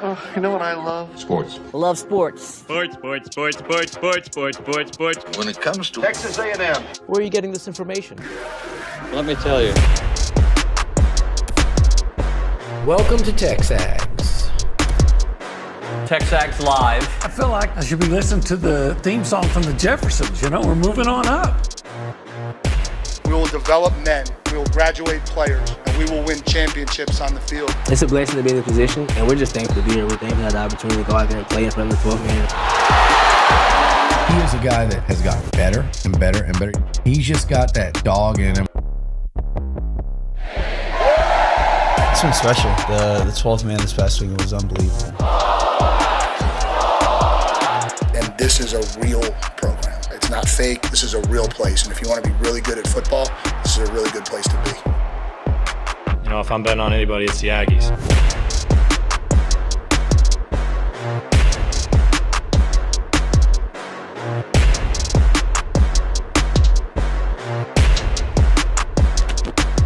Oh, you know what I love? Sports. Love sports. Sports. When It comes to Texas A&M. Where are you getting this information? let me tell you. Welcome to TexAgs. TexAgs Live. I feel like I should be listening to the theme song from the Jeffersons. You know, we're moving on up. We will develop men, we will graduate players, and we will win championships on the field. It's a blessing to be in the position, and we're just thankful to be here. We're thankful to have the opportunity to go out there and play in front of the 12 man. He is a guy that has gotten better and better and better. He's just got that dog in him. It's been special. The 12th man this past week was unbelievable. And this is a real program. It's not fake. This is a real place. And if you want to be really good at football, this is a really good place to be. You know, if I'm betting on anybody, it's the Aggies.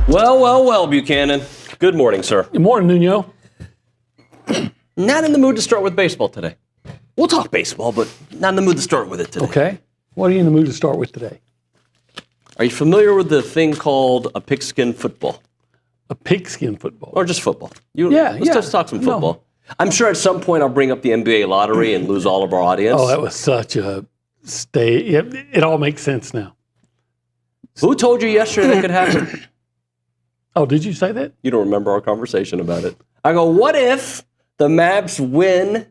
Well, Buchanan. Good morning, sir. Good morning, Nuño. Not in the mood to start with baseball today. We'll talk baseball, but not in the mood to start with it today. Okay. What are you in the mood to start with today? Are you familiar with the thing called a pigskin football? A pigskin football? Or just football? Let's just talk some football. No. I'm sure at some point I'll bring up the NBA lottery and lose all of our audience. Oh, that was such a it all makes sense now. Who told you yesterday that could happen? Oh, did you say that? You don't remember our conversation about it. I go, what if the Mavs win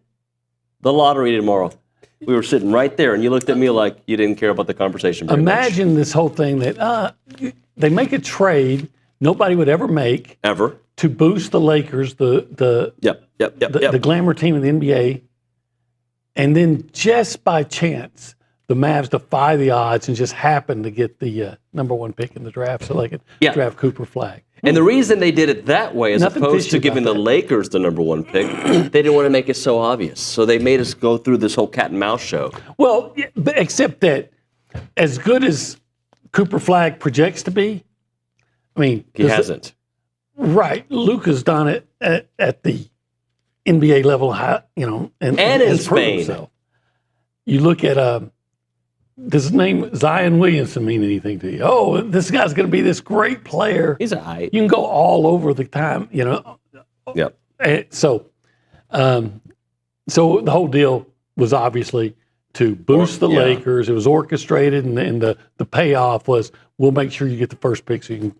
the lottery tomorrow? We were sitting right there, and you looked at me like you didn't care about the conversation very Imagine much. this whole thing that they make a trade nobody would ever make. Ever. To boost the Lakers, the glamour team of the NBA. And then just by chance, the Mavs defy the odds and just happen to get the number one pick in the draft so they could draft Cooper Flagg. And the reason they did it that way, as opposed to giving the Lakers the number one pick, they didn't want to make it so obvious. So they made us go through this whole cat and mouse show. Well, but except that as good as Cooper Flagg projects to be, I mean... He hasn't. Right. Luka's done it at the NBA level, and in Spain. Himself. You look at... does his name Zion Williamson mean anything to you? Oh, this guy's going to be this great player. He's all right. You can go all over the time, Yep. So the whole deal was obviously to boost the Lakers. It was orchestrated, and the payoff was we'll make sure you get the first pick so you can.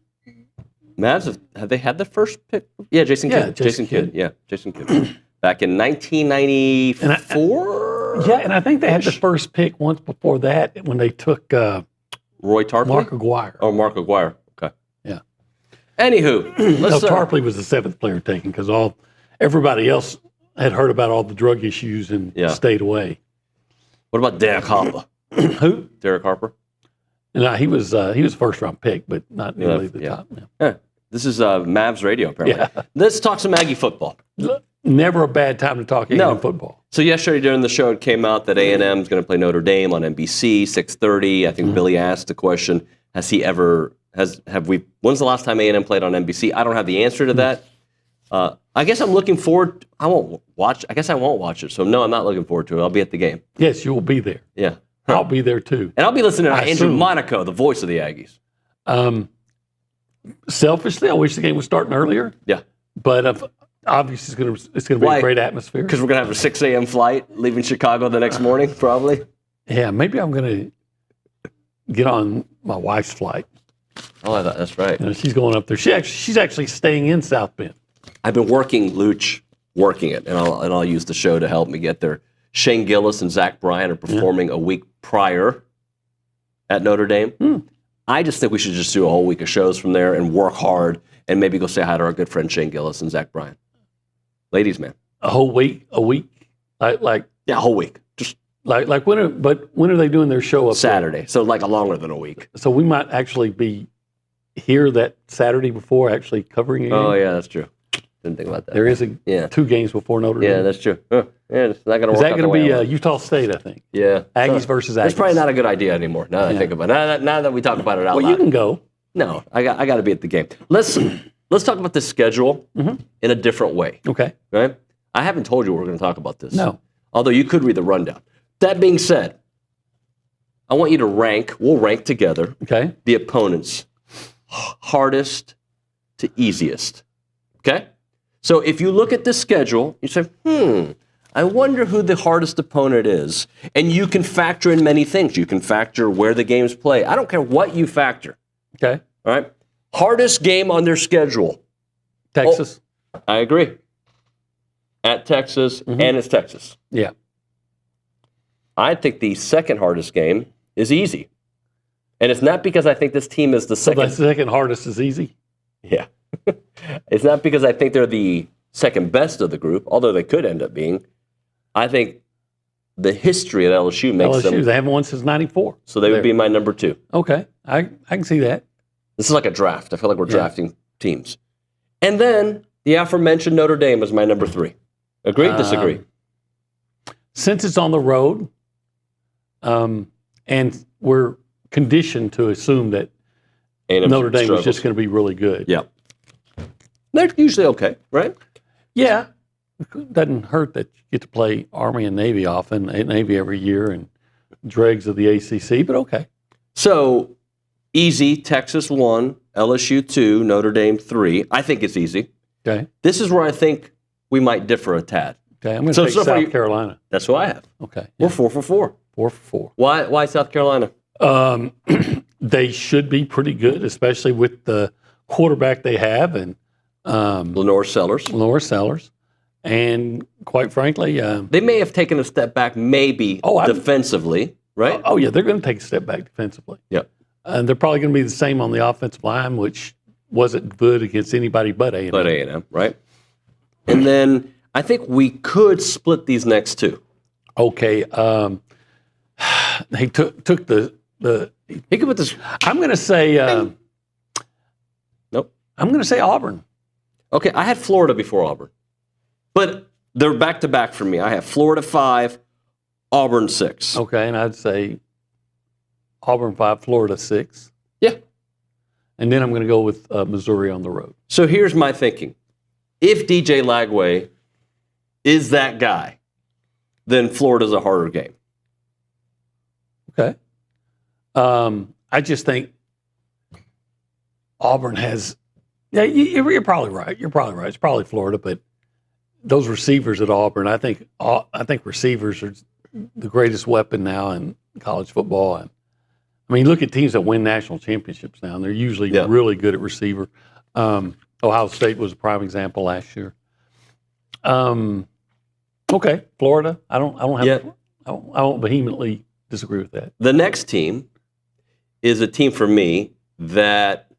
Mavs, have they had the first pick? Yeah, Jason Kidd. Jason Kidd. Yeah, Jason Kidd. Back in 1994? Yeah, and I think they had the first pick once before that when they took Roy Tarpley? Mark Aguirre. Oh, Mark Aguirre. Okay. Yeah. Anywho. Tarpley was the seventh player taken because everybody else had heard about all the drug issues and stayed away. What about Derek Harper? Who? Derek Harper? No, he was first round pick, but not nearly the top. Yeah. This is Mavs radio, apparently. Yeah. Let's talk some Aggie football. Never a bad time to talk A&M football. So yesterday during the show, it came out that A&M is going to play Notre Dame on NBC, 6:30. I think Billy asked the question, when's the last time A&M played on NBC? I don't have the answer to that. I guess I'm looking forward. I won't watch it. So no, I'm not looking forward to it. I'll be at the game. Yes, you will be there. Yeah. I'll be there too. And I'll be listening to Andrew Monaco, the voice of the Aggies. Selfishly, I wish the game was starting earlier. Yeah. But obviously it's going to be a great atmosphere. Because we're going to have a 6 a.m. flight leaving Chicago the next morning, probably. Yeah, maybe I'm going to get on my wife's flight. Oh, that's right. She's going up there. She's actually staying in South Bend. I've been working it, and I'll use the show to help me get there. Shane Gillis and Zach Bryan are performing a week prior at Notre Dame. I just think we should just do a whole week of shows from there and work hard and maybe go say hi to our good friend Shane Gillis and Zach Bryan. Ladies, man. A whole week? Yeah, a whole week. Just like when are they doing their show up Saturday, there? so like a longer than a week. So we might actually be here that Saturday before actually covering a game. Oh, yeah, that's true. Didn't think about that. There is 2 games before Notre Dame. Yeah, that's true. It's not going to work. Is that going to be Utah State, I think? Yeah. Aggies versus Aggies. It's probably not a good idea anymore, now that I think about it. Now that we talk about it out loud. Well, you can go. No, I got to be at the game. Let's talk about the schedule in a different way. Okay. Right? I haven't told you we're going to talk about this. No. Although you could read the rundown. That being said, I want you to we'll rank together the opponents hardest to easiest. Okay? So if you look at this schedule, you say, I wonder who the hardest opponent is. And you can factor in many things. You can factor where the games play. I don't care what you factor. Okay. All right? Hardest game on their schedule. Texas. Oh, I agree. At Texas, and it's Texas. Yeah. I think the second hardest game is easy. And it's not because I think this team is the second. So the second hardest is easy? Yeah. It's not because I think they're the second best of the group, although they could end up being. I think the history at LSU makes them. They haven't won since '94. So they would be my number 2. Okay. I can see that. This is like a draft. I feel like we're drafting teams. And then the aforementioned Notre Dame is my number 3. Agree? Disagree? Since it's on the road, and we're conditioned to assume that Notre Dame is just going to be really good. Yeah. They're usually okay, right? Yeah. It doesn't hurt that you get to play Army and Navy often, Navy every year, and dregs of the ACC, but okay. So, easy, Texas 1, LSU 2, Notre Dame 3. I think it's easy. Okay. This is where I think we might differ a tad. Okay, I'm going to take South Carolina. That's what I have. Okay. We're 4 for 4. 4 for 4. Why South Carolina? They should be pretty good, especially with the quarterback they have and Lenore Sellers. And quite frankly, they may have taken a step back, maybe defensively, right? Oh, yeah, they're going to take a step back defensively. Yeah. And they're probably going to be the same on the offensive line, which wasn't good against anybody but A&M. But A&M, right? And then I think we could split these next 2. Okay. He took the. He could put this. I'm going to say. Nope. I'm going to say Auburn. Okay, I had Florida before Auburn, but they're back to back for me. I have Florida 5, Auburn 6. Okay, and I'd say Auburn 5, Florida 6. Yeah. And then I'm going to go with Missouri on the road. So here's my thinking: if DJ Lagway is that guy, then Florida's a harder game. Okay. I just think Auburn has. Yeah, you're probably right. You're probably right. It's probably Florida, but those receivers at Auburn, I think receivers are the greatest weapon now in college football. And I mean, look at teams that win national championships now, and they're usually really good at receiver. Ohio State was a prime example last year. Okay, Florida. I don't vehemently disagree with that. The next team is a team for me that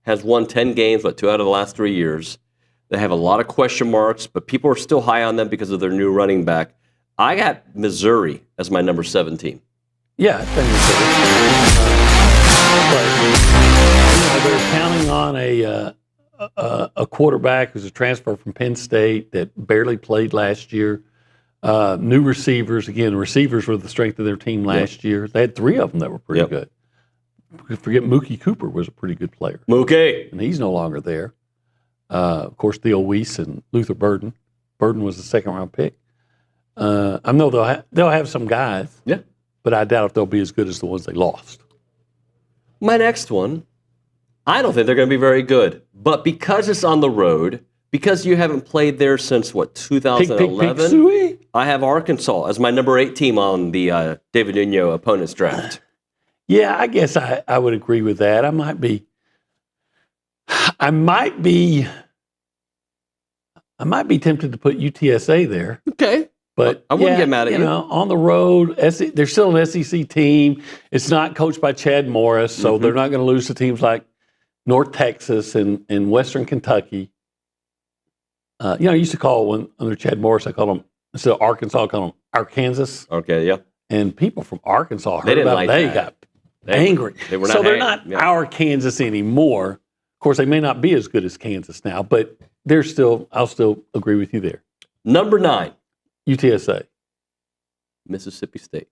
has won 10 games, 2 out of the last 3 years. They have a lot of question marks, but people are still high on them because of their new running back. I got Missouri as my number 7 team. Yeah, I think so. They're counting on a quarterback who's a transfer from Penn State that barely played last year. New receivers. Again, receivers were the strength of their team last year. They had 3 of them that were pretty good. Forget Mookie Cooper was a pretty good player. Mookie. And he's no longer there. Of course, Theo Weiss and Luther Burden. Burden was the second-round pick. I know they'll have some guys. Yeah. But I doubt if they'll be as good as the ones they lost. My next one, I don't think they're going to be very good. But because it's on the road, because you haven't played there since, 2011? I have Arkansas as my number 8 team on the David Nuño opponents draft. Yeah, I guess I would agree with that. I might be tempted to put UTSA there. Okay. But I wouldn't get mad at you. On the road, they're still an SEC team. It's not coached by Chad Morris, so they're not going to lose to teams like North Texas and Western Kentucky. I used to call under Chad Morris, I called them, instead of Arkansas, I called them Arkansas. Okay, yeah. And people from Arkansas They got angry. They're not our Kansas anymore. Of course, they may not be as good as Kansas now, but I'll still agree with you there. Number 9. UTSA. Mississippi State.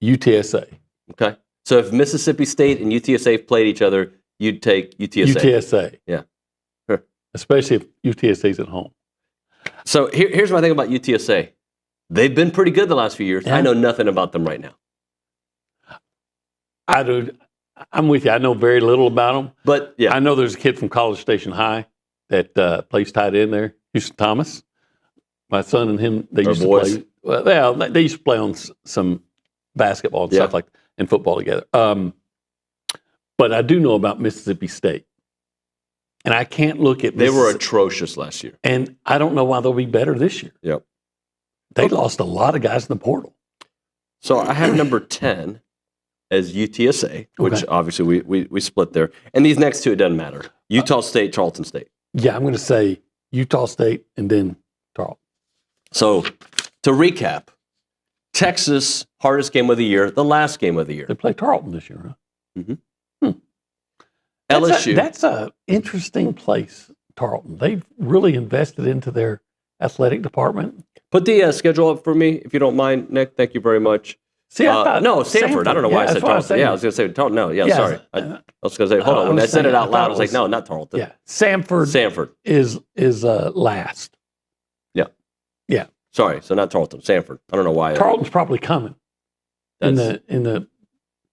UTSA. Okay. So if Mississippi State and UTSA played each other, you'd take UTSA. UTSA. Yeah. Especially if UTSA's at home. So here's my thing about UTSA. They've been pretty good the last few years. Yeah. I know nothing about them right now. I'm with you. I know very little about them. But yeah, I know there's a kid from College Station High that plays tight end there, Houston Thomas. My son and him, they used to play. Well, they used to play on some basketball and stuff like and football together. But I do know about Mississippi State, and I can't look at. They were atrocious last year, and I don't know why they'll be better this year. Yep, they lost a lot of guys in the portal. So I have number 10 as UTSA, which obviously we split there, and these next two it doesn't matter. Utah State, Tarleton State. Yeah, I'm going to say Utah State and then Tarleton. So to recap, Texas, hardest game of the year, the last game of the year. They play Tarleton this year, huh? Mm-hmm. LSU. That's a interesting place, Tarleton. They've really invested into their athletic department. Put the schedule up for me, if you don't mind, Nick. Thank you very much. See, no, Stanford. I don't know why I said Tarleton. I was going to say Tarleton. No, sorry. I was going to say, hold on. When I said it out loud, I was like, no, not Tarleton. Yeah, Sanford is last. Yeah. Sorry, so not Tarleton. Sanford. I don't know why. Tarleton's probably coming. In the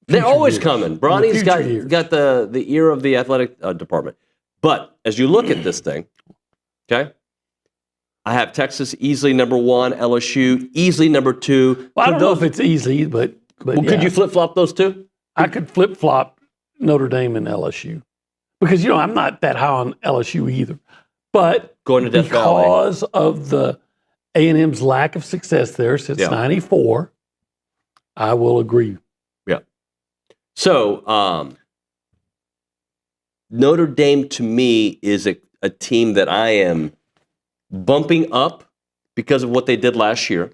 they're always years. coming. Bronny's got the ear of the athletic department. But as you look at this thing, okay, I have Texas easily number 1, LSU easily number 2. Well, I don't know if it's easy, but could you flip flop those two? I could flip flop Notre Dame and LSU because I'm not that high on LSU either. But going to Death Valley because of the A&M's lack of success there since '94, I will agree. Yeah. So Notre Dame to me is a team that I am bumping up because of what they did last year,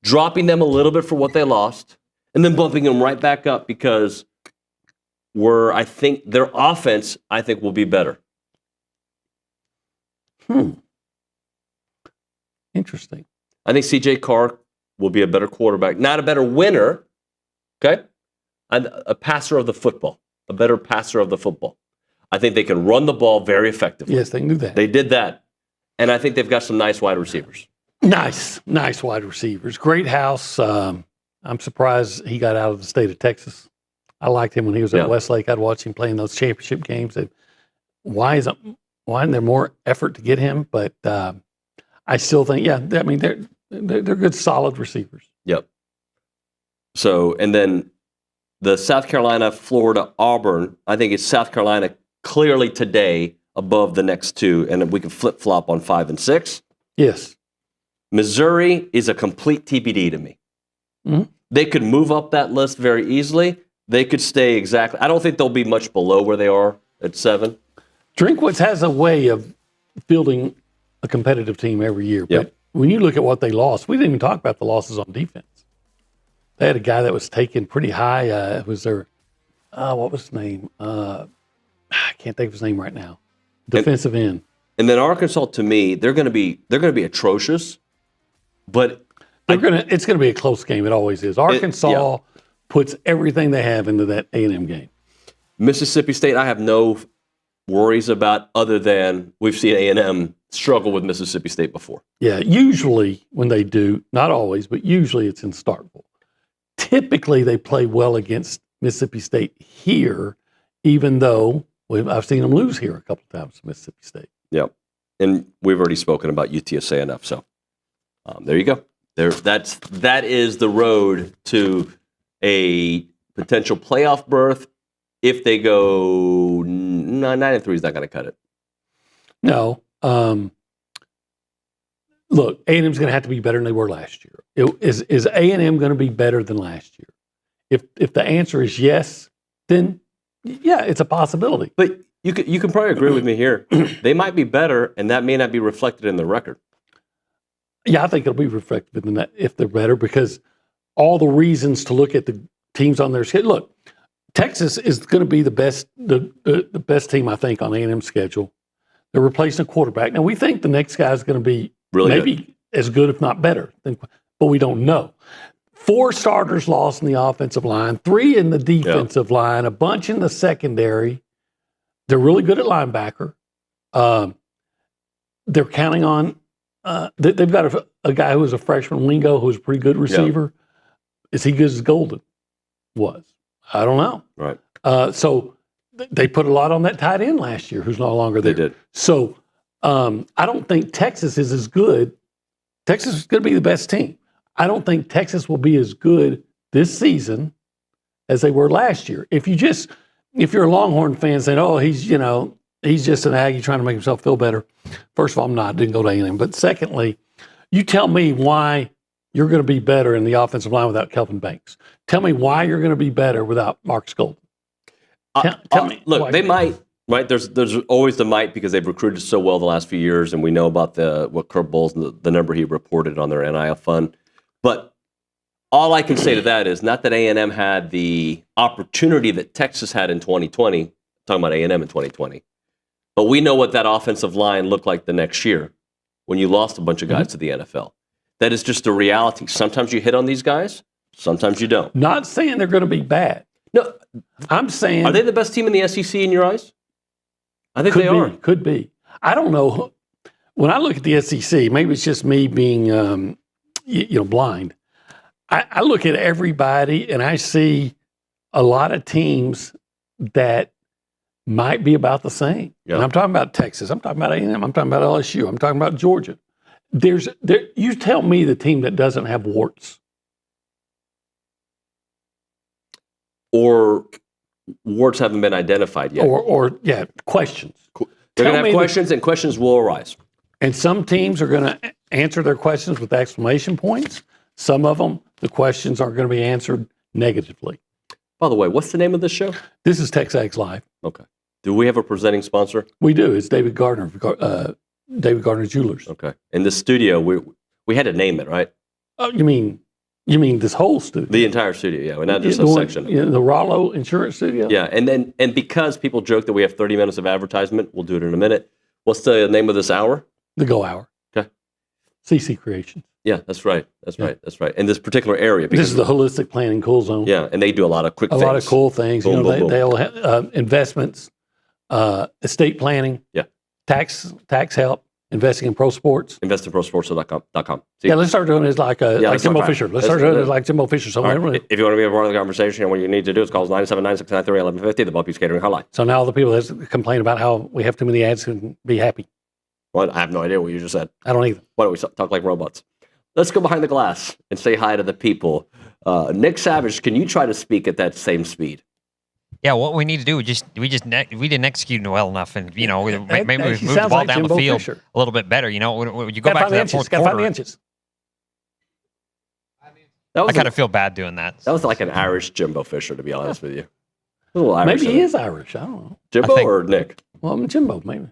dropping them a little bit for what they lost, and then bumping them right back up because I think their offense, will be better. Interesting. I think C.J. Carr will be a better quarterback, not a better winner, okay? A passer of the football, a better passer of the football. I think they can run the ball very effectively. Yes, they knew that. They did that. And I think they've got some nice wide receivers. Nice wide receivers. Great house. I'm surprised he got out of the state of Texas. I liked him when he was at Westlake. I'd watch him playing those championship games. Why isn't there more effort to get him? But I still think, they're good, solid receivers. Yep. So, and then the South Carolina, Florida, Auburn, I think it's South Carolina clearly today above the next two, and we can flip-flop on 5 and 6. Yes. Missouri is a complete TBD to me. Mm-hmm. They could move up that list very easily. They could stay exactly. I don't think they'll be much below where they are at 7. Drinkwitz has a way of fielding a competitive team every year. But when you look at what they lost, we didn't even talk about the losses on defense. They had a guy that was taken pretty high. Was their, what was his name? I can't think of his name right now. Defensive end. And then Arkansas, to me, they're going to be atrocious. But it's going to be a close game. It always is. Arkansas puts everything they have into that A&M game. Mississippi State, I have no worries about other than we've seen A&M struggle with Mississippi State before. Yeah, usually when they do, not always, but usually it's in Starkville. Typically they play well against Mississippi State here, even though I've seen them lose here a couple of times to Mississippi State. Yep. And we've already spoken about UTSA enough, so there you go. That is the road to a potential playoff berth. If they go 9-3 is not going to cut it. No. Look, A&M's going to have to be better than they were last year. Is A&M going to be better than last year? If the answer is yes, then yeah, it's a possibility. But you can probably agree with me here. They might be better, and that may not be reflected in the record. Yeah, I think it'll be reflected in that if they're better, because all the reasons to look at the teams on their schedule. Look, Texas is going to be the best team, I think, on A&M's schedule. They're replacing a quarterback. Now, we think the next guy is going to be maybe as good, if not better, but we don't know. 4 starters lost in the offensive line, 3 in the defensive line, a bunch in the secondary. They're really good at linebacker. they're counting on. They've got a guy who was a freshman, Lingo, who's a pretty good receiver. Yeah. Is he good as Golden was? I don't know. Right. So they put a lot on that tight end last year, who's no longer there. They did. So I don't think Texas is as good. Texas is going to be the best team. I don't think Texas will be as good this season as they were last year. If you're a Longhorn fan saying, "Oh, he's just an Aggie trying to make himself feel better," first of all, I'm not. Didn't go to A&M. But secondly, you tell me why you're going to be better in the offensive line without Kelvin Banks. Tell me why you're going to be better without Marcus Golden. Tell me. Look, they might. Right? There's always the might because they've recruited so well the last few years, and we know about what Kurt Bowles and the number he reported on their NIL fund. But all I can say to that is not that A&M had the opportunity that Texas had in 2020. Talking about A&M in 2020. But we know what that offensive line looked like the next year when you lost a bunch of guys to the NFL. That is just the reality. Sometimes you hit on these guys, sometimes you don't. Not saying they're going to be bad. No, I'm saying... Are they the best team in the SEC in your eyes? I think they are. Could be. I don't know. When I look at the SEC, maybe it's just me being, blind. I look at everybody and I see a lot of teams that might be about the same. Yep. And I'm talking about Texas. I'm talking about A&M. I'm talking about LSU. I'm talking about Georgia. You tell me the team that doesn't have warts. Or warts haven't been identified yet. Or questions. They're going to have questions, and questions will arise. And some teams are going to answer their questions with exclamation points. Some of them, the questions aren't going to be answered negatively. By the way, what's the name of this show? This is TexAgs Live. Okay. Do we have a presenting sponsor? We do. It's David Gardner Jewelers. Okay. In the studio, we had to name it, right? Oh, you mean this whole studio? The entire studio, yeah. We're not just a section. The Rollo Insurance Studio? Yeah. And because people joke that we have 30 minutes of advertisement, we'll do it in a minute. What's the name of this hour? The Go Hour. Okay. CC Creations. Yeah, that's right. That's right. In this particular area. This is the Holistic Planning Cool Zone. Yeah, and they do a lot of quick things. A lot of cool things. Boom, boom. They'll have investments, estate planning, tax help, investing in pro sports. Investinprosports.com. Yeah, let's start doing it like Jimbo Fisher. Let's start doing it like Jimbo Fisher. So right. If you want to be a part of the conversation, what you need to do is call 979-693-1150, the Bucky's Catering Hotline. So now all the people that complain about how we have too many ads can be happy. Well, I have no idea what you just said. I don't either. Why don't we talk like robots? Let's go behind the glass and say hi to the people. Nick Savage, can you try to speak at that same speed? Yeah, what we need to do, we didn't execute it well enough, and maybe we moved the ball like down Jimbo the field Fisher. a little bit better. When you go back to that fourth quarter, find the inches. I kind of feel bad doing that. That was like an Irish Jimbo Fisher, to be honest with you. A little Irish. Maybe he is Irish. I don't know. Jimbo or Nick? Well, I'm Jimbo, maybe.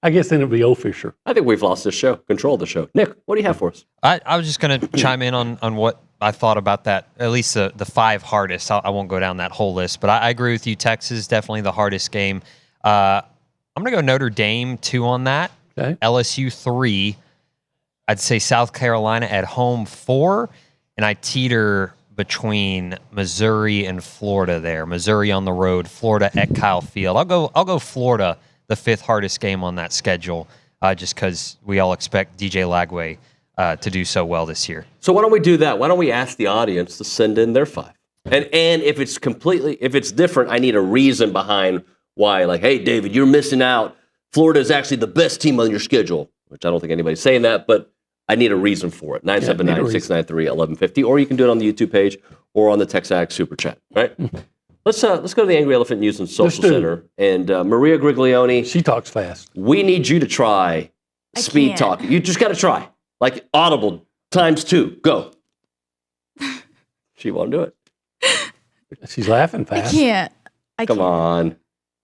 I guess then it'd be O Fisher. I think we've lost this show, control the show. Nick, what do you have for us? I was just going to chime in on what I thought about that, at least the five hardest. I won't go down that whole list, but I agree with you. Texas, definitely the hardest game. I'm going to go Notre Dame 2 on that. Okay. LSU 3. I'd say South Carolina at home 4. And I teeter between Missouri and Florida there. Missouri on the road, Florida at Kyle Field. I'll go Florida, the 5th hardest game on that schedule, just because we all expect DJ Lagway to do so well this year. So why don't we do that? Why don't we ask the audience to send in their 5? And if it's different, I need a reason behind why. Like, hey, David, you're missing out. Florida is actually the best team on your schedule, which I don't think anybody's saying that, but I need a reason for it. 979-693-1150, or you can do it on the YouTube page or on the TexAgs Super Chat, right? Let's go to the Angry Elephant News and Social Center. And Maria Griglione. She talks fast. We need you to try speed talk. You just got to try. Like Audible ×2. Go. She won't do it. She's laughing fast. I can't. Come on.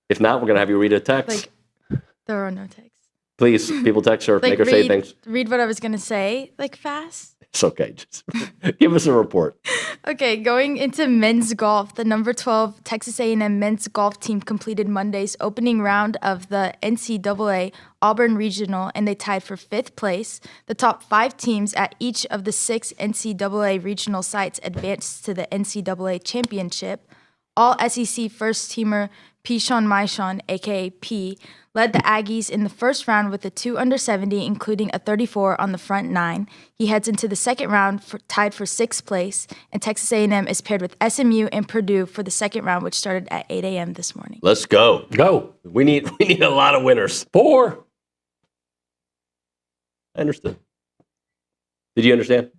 If not, we're going to have you read a text. There are no texts. Please, people text her. Make her say things. Read what I was going to say, fast. It's okay. Just give us a report. Okay, going into men's golf, the number 12 Texas A&M men's golf team completed Monday's opening round of the NCAA Auburn Regional, and they tied for 5th place. The top 5 teams at each of the 6 NCAA regional sites advanced to the NCAA championship. All SEC first-teamer Pishon Maishon, a.k.a. P, led the Aggies in the first round with a 2 under 70, including a 34 on the front 9. He heads into the second round tied for 6th place, and Texas A&M is paired with SMU and Purdue for the second round, which started at 8 a.m. this morning. Let's go. Go. We need a lot of winners. 4. I understood. Did you understand?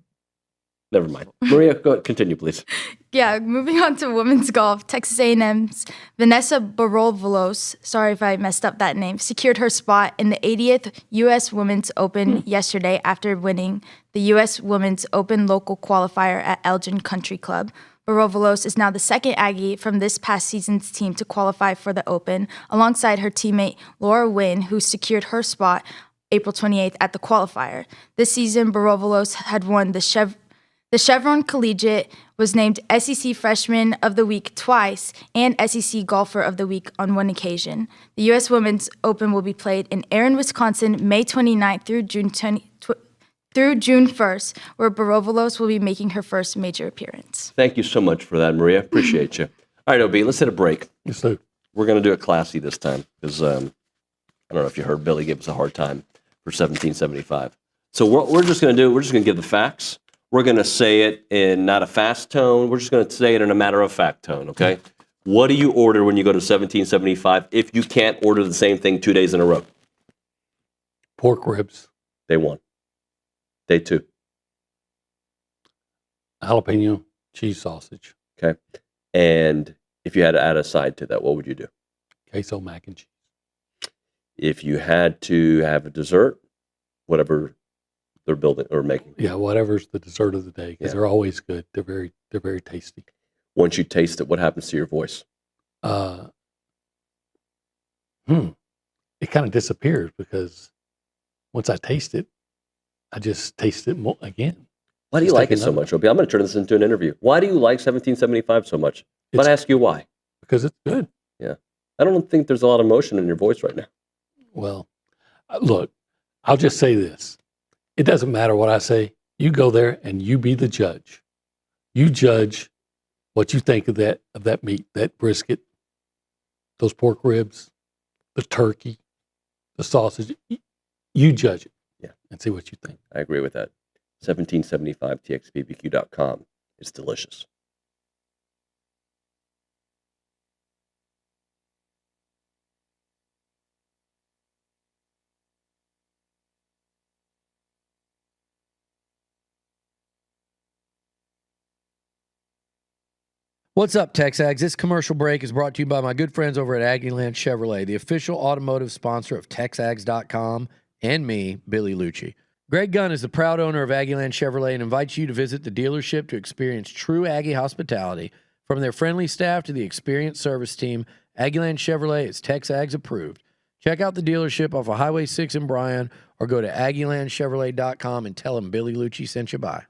Never mind. Maria, go ahead. Continue, please. Yeah, moving on to women's golf, Texas A&M's Vanessa Barovolos, sorry if I messed up that name, secured her spot in the 80th U.S. Women's Open yesterday after winning the U.S. Women's Open local qualifier at Elgin Country Club. Barovolos is now the second Aggie from this past season's team to qualify for the Open, alongside her teammate Laura Wynn, who secured her spot April 28th at the qualifier. This season, Barovolos had won the Chevron Collegiate, was named SEC Freshman of the Week twice, and SEC Golfer of the Week on one occasion. The U.S. Women's Open will be played in Erin, Wisconsin, May 29th through June 1st, where Barovolos will be making her first major appearance. Thank you so much for that, Maria. Appreciate you. All right, OB, let's hit a break. Yes, sir. We're going to do it classy this time because I don't know if you heard Billy give us a hard time for 1775. So what we're just going to give the facts. We're going to say it in not a fast tone. We're just going to say it in a matter-of-fact tone, okay? What do you order when you go to 1775 if you can't order the same thing 2 days in a row? Pork ribs. Day 1. Day 2. Jalapeno cheese sausage. Okay. And if you had to add a side to that, what would you do? Queso mac and cheese. If you had to have a dessert, whatever they're building or making. Yeah, whatever's the dessert of the day, because they're always good. They're very tasty. Once you taste it, what happens to your voice? It kind of disappears because once I taste it, I just taste it again. Why do you like it so much, Opie? I'm going to turn this into an interview. Why do you like 1775 so much? I'm going to ask you why. Because it's good. Yeah. I don't think there's a lot of emotion in your voice right now. Well, look, I'll just say this. It doesn't matter what I say. You go there and you be the judge. You judge what you think of that meat, that brisket, those pork ribs, the turkey, the sausage. You judge it. Yeah. And see what you think. I agree with that. 1775txbbq.com. It's delicious. What's up, TexAgs? This commercial break is brought to you by my good friends over at Aggieland Chevrolet, the official automotive sponsor of TexAgs.com and me, Billy Lucci. Greg Gunn is the proud owner of Aggieland Chevrolet and invites you to visit the dealership to experience true Aggie hospitality. From their friendly staff to the experienced service team, Aggieland Chevrolet is TexAgs approved. Check out the dealership off of Highway 6 in Bryan or go to AggielandChevrolet.com and tell them Billy Lucci sent you by.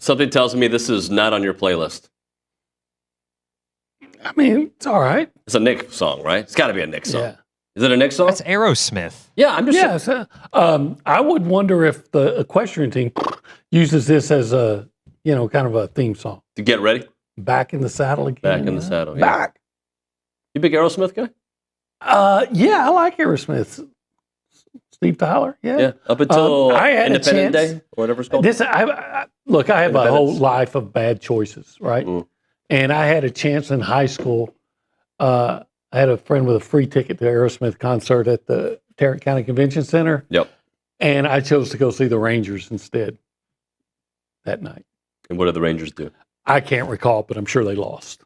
Something tells me this is not on your playlist. I mean, it's all right. It's a Nick song, right? It's got to be a Nick song. Yeah. Is it a Nick song? That's Aerosmith. Yeah, I'm just. Yeah. I would wonder if the equestrian team uses this as a, kind of a theme song. To get ready? Back in the saddle again. Back in the saddle. Yeah. Back. You big Aerosmith guy? Yeah, I like Aerosmith. Steve Tyler, yeah. Yeah, up until I had Independence Day, or whatever it's called. Look, I have a whole life of bad choices, right? And I had a chance in high school. I had a friend with a free ticket to Aerosmith concert at the Tarrant County Convention Center. Yep. And I chose to go see the Rangers instead that night. And what did the Rangers do? I can't recall, but I'm sure they lost.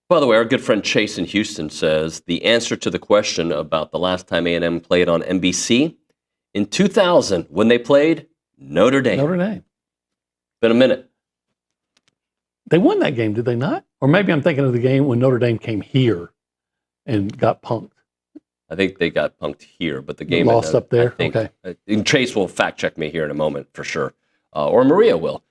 By the way, our good friend Chase in Houston says the answer to the question about the last time A&M played on NBC in 2000 when they played Notre Dame. Notre Dame. Been a minute. They won that game, did they not? Or maybe I'm thinking of the game when Notre Dame came here and got punked. I think they got punked here, but the game lost up there. Okay. And Chase will fact check me here in a moment for sure, or Maria will.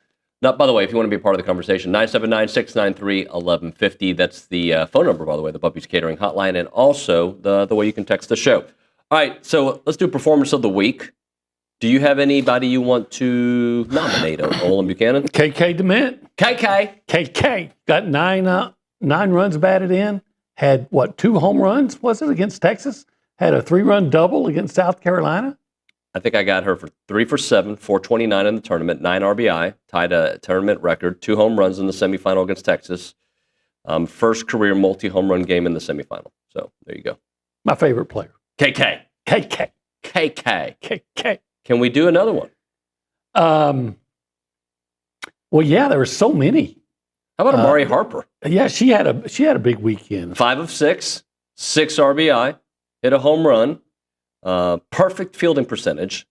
Now, by the way, if you want to be a part of the conversation, 979-693-1150. That's the phone number, by the way, the Bubby's Catering Hotline, and also the way you can text the show. All right, so let's do Performance of the Week. Do you have anybody you want to nominate? Olin Buchanan? KK DeMint. KK got nine runs batted in. Had, 2 home runs, was it, against Texas? Had a 3-run double against South Carolina. I think I got her for 3 for 7, 429 in the tournament, 9 RBI, tied a tournament record, 2 home runs in the semifinal against Texas. First career multi-home run game in the semifinal. So there you go. My favorite player. KK. Can we do another one? Well, yeah, there were so many. How about Amari Harper? Yeah, she had a big weekend. 5 of 6, 6 RBI, hit a home run, perfect fielding percentage.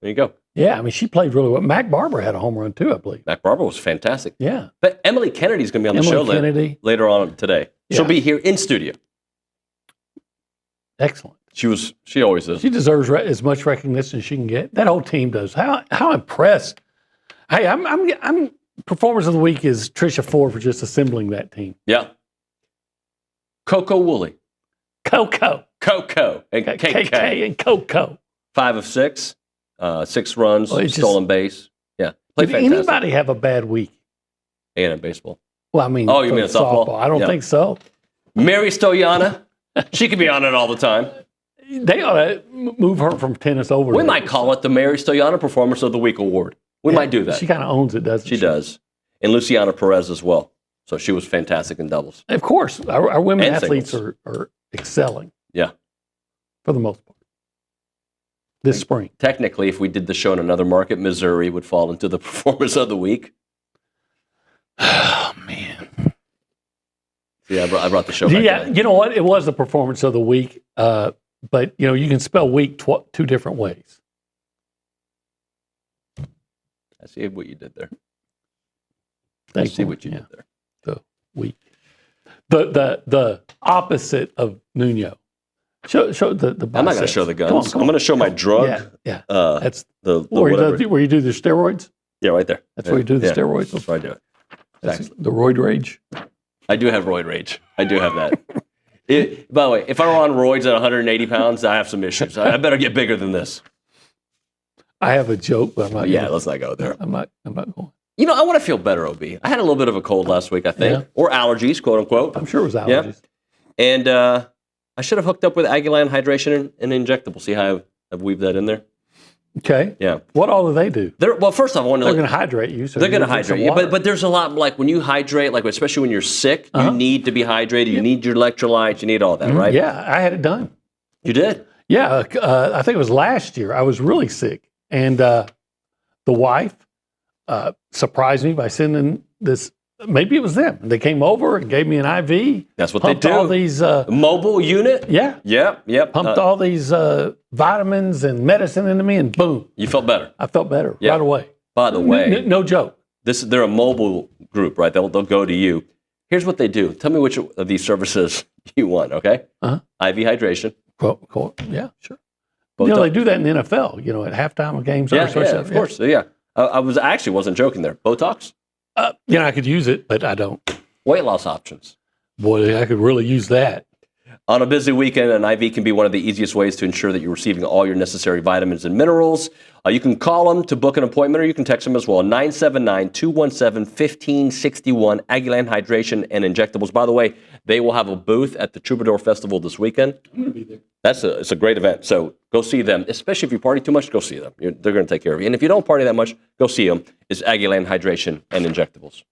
There you go. Yeah, I mean, she played really well. Mac Barber had a home run too, I believe. Mac Barber was fantastic. Yeah. But Emiley Kennedy's going to be on the show later on today. Yeah. She'll be here in studio. Excellent. She always is. She deserves as much recognition as she can get. That whole team does. How impressed. Hey, I'm Performers of the Week is Tricia Ford for just assembling that team. Yeah. Coco Woolley. Coco. And KK. And Coco. 5 of 6, 6 runs, stolen base. Yeah. Did anybody have a bad week? A&M baseball. Well, I mean, you mean softball? I don't think so. Mary Stoyana. She could be on it all the time. They ought to move her from tennis over. We might call it the Mary Stoyana Performance of the Week Award. We might do that. She kind of owns it, doesn't she? She does. And Luciana Perez as well. So she was fantastic in doubles. Of course. Our women And athletes singles. are excelling. Yeah. For the most part. This spring. Technically, if we did the show in another market, Missouri would fall into the Performance of the Week. Oh, man. Yeah, I brought the show back. Yeah, you know what? It was the Performance of the Week. But, you can spell week 2 different ways. I see what you did there. I see what you did there. The week. The opposite of Nuño. Show the biceps. I'm not going to show the guns. Come on. I'm going to show my drug. Yeah. That's the where you do the steroids? Yeah, right there. That's where you do the steroids? That's where I do it. That's the roid rage? I do have roid rage. I do have that. By the way, if I were on roids at 180 pounds, I have some issues. I better get bigger than this. I have a joke, but I'm not. Let's not go there. I'm not going. I want to feel better, OB. I had a little bit of a cold last week, I think, or allergies, quote unquote. I'm sure it was allergies. Yeah. And I should have hooked up with Aggie hydration and injectable. See how I've weaved that in there? Okay. Yeah. What all do they do? Well, first off, I want to. They're going to hydrate you. So they're going to hydrate you, but there's a lot like when you hydrate, like especially when you're sick, you need to be hydrated. You need your electrolytes. You need all that, right? Yeah, I had it done. You did? Yeah, I think it was last year. I was really sick, and the wife surprised me by sending this. Maybe it was them. They came over and gave me an IV. That's what they do. All these mobile unit. Yeah. Yep. Pumped all these vitamins and medicine into me, and boom. You felt better. I felt better right away. By the way, no joke. They're a mobile group, right? They'll go to you. Here's what they do. Tell me which of these services you want. Okay. IV hydration. Cool. Yeah, sure. They do that in the NFL. At halftime of games. Yeah, of course. Yeah. I actually wasn't joking there. Botox. I could use it, but I don't. Weight loss options. Boy, I could really use that. On a busy weekend, an IV can be one of the easiest ways to ensure that you're receiving all your necessary vitamins and minerals. You can call them to book an appointment, or you can text them as well. 979-217-1561, Aggieland Hydration and Injectables. By the way, they will have a booth at the Troubadour Festival this weekend. I'm going to be there. It's a great event. So go see them. Especially if you party too much, go see them. They're going to take care of you. And if you don't party that much, go see them. It's Aggieland Hydration and Injectables.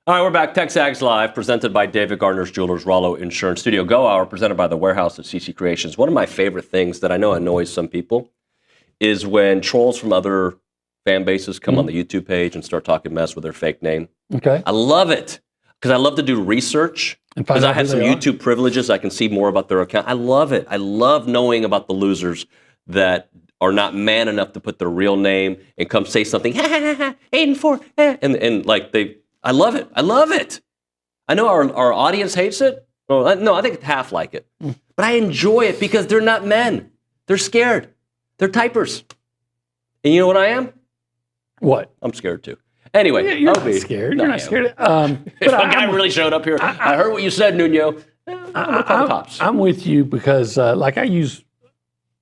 All right, we're back. TexAgs Live, presented by David Gardner's Jewelers, Rollo Insurance Studio Go Hour, presented by the Warehouse of CC Creations. One of my favorite things that I know annoys some people is when trolls from other fan bases come on the YouTube page and start talking mess with their fake name. Okay. I love it because I love to do research. Because I have some YouTube privileges, I can see more about their account. I love it. I love knowing about the losers that are not man enough to put their real name and come say something, 8-4, and like I love it. I love it. I know our audience hates it. Well, no, I think half like it. But I enjoy it because they're not men. They're scared. They're typers. And you know what I am? What? I'm scared too. Anyway, you're not scared. You're not scared. If a guy really showed up here, I heard what you said, Nuño. I'm with you because, like I use,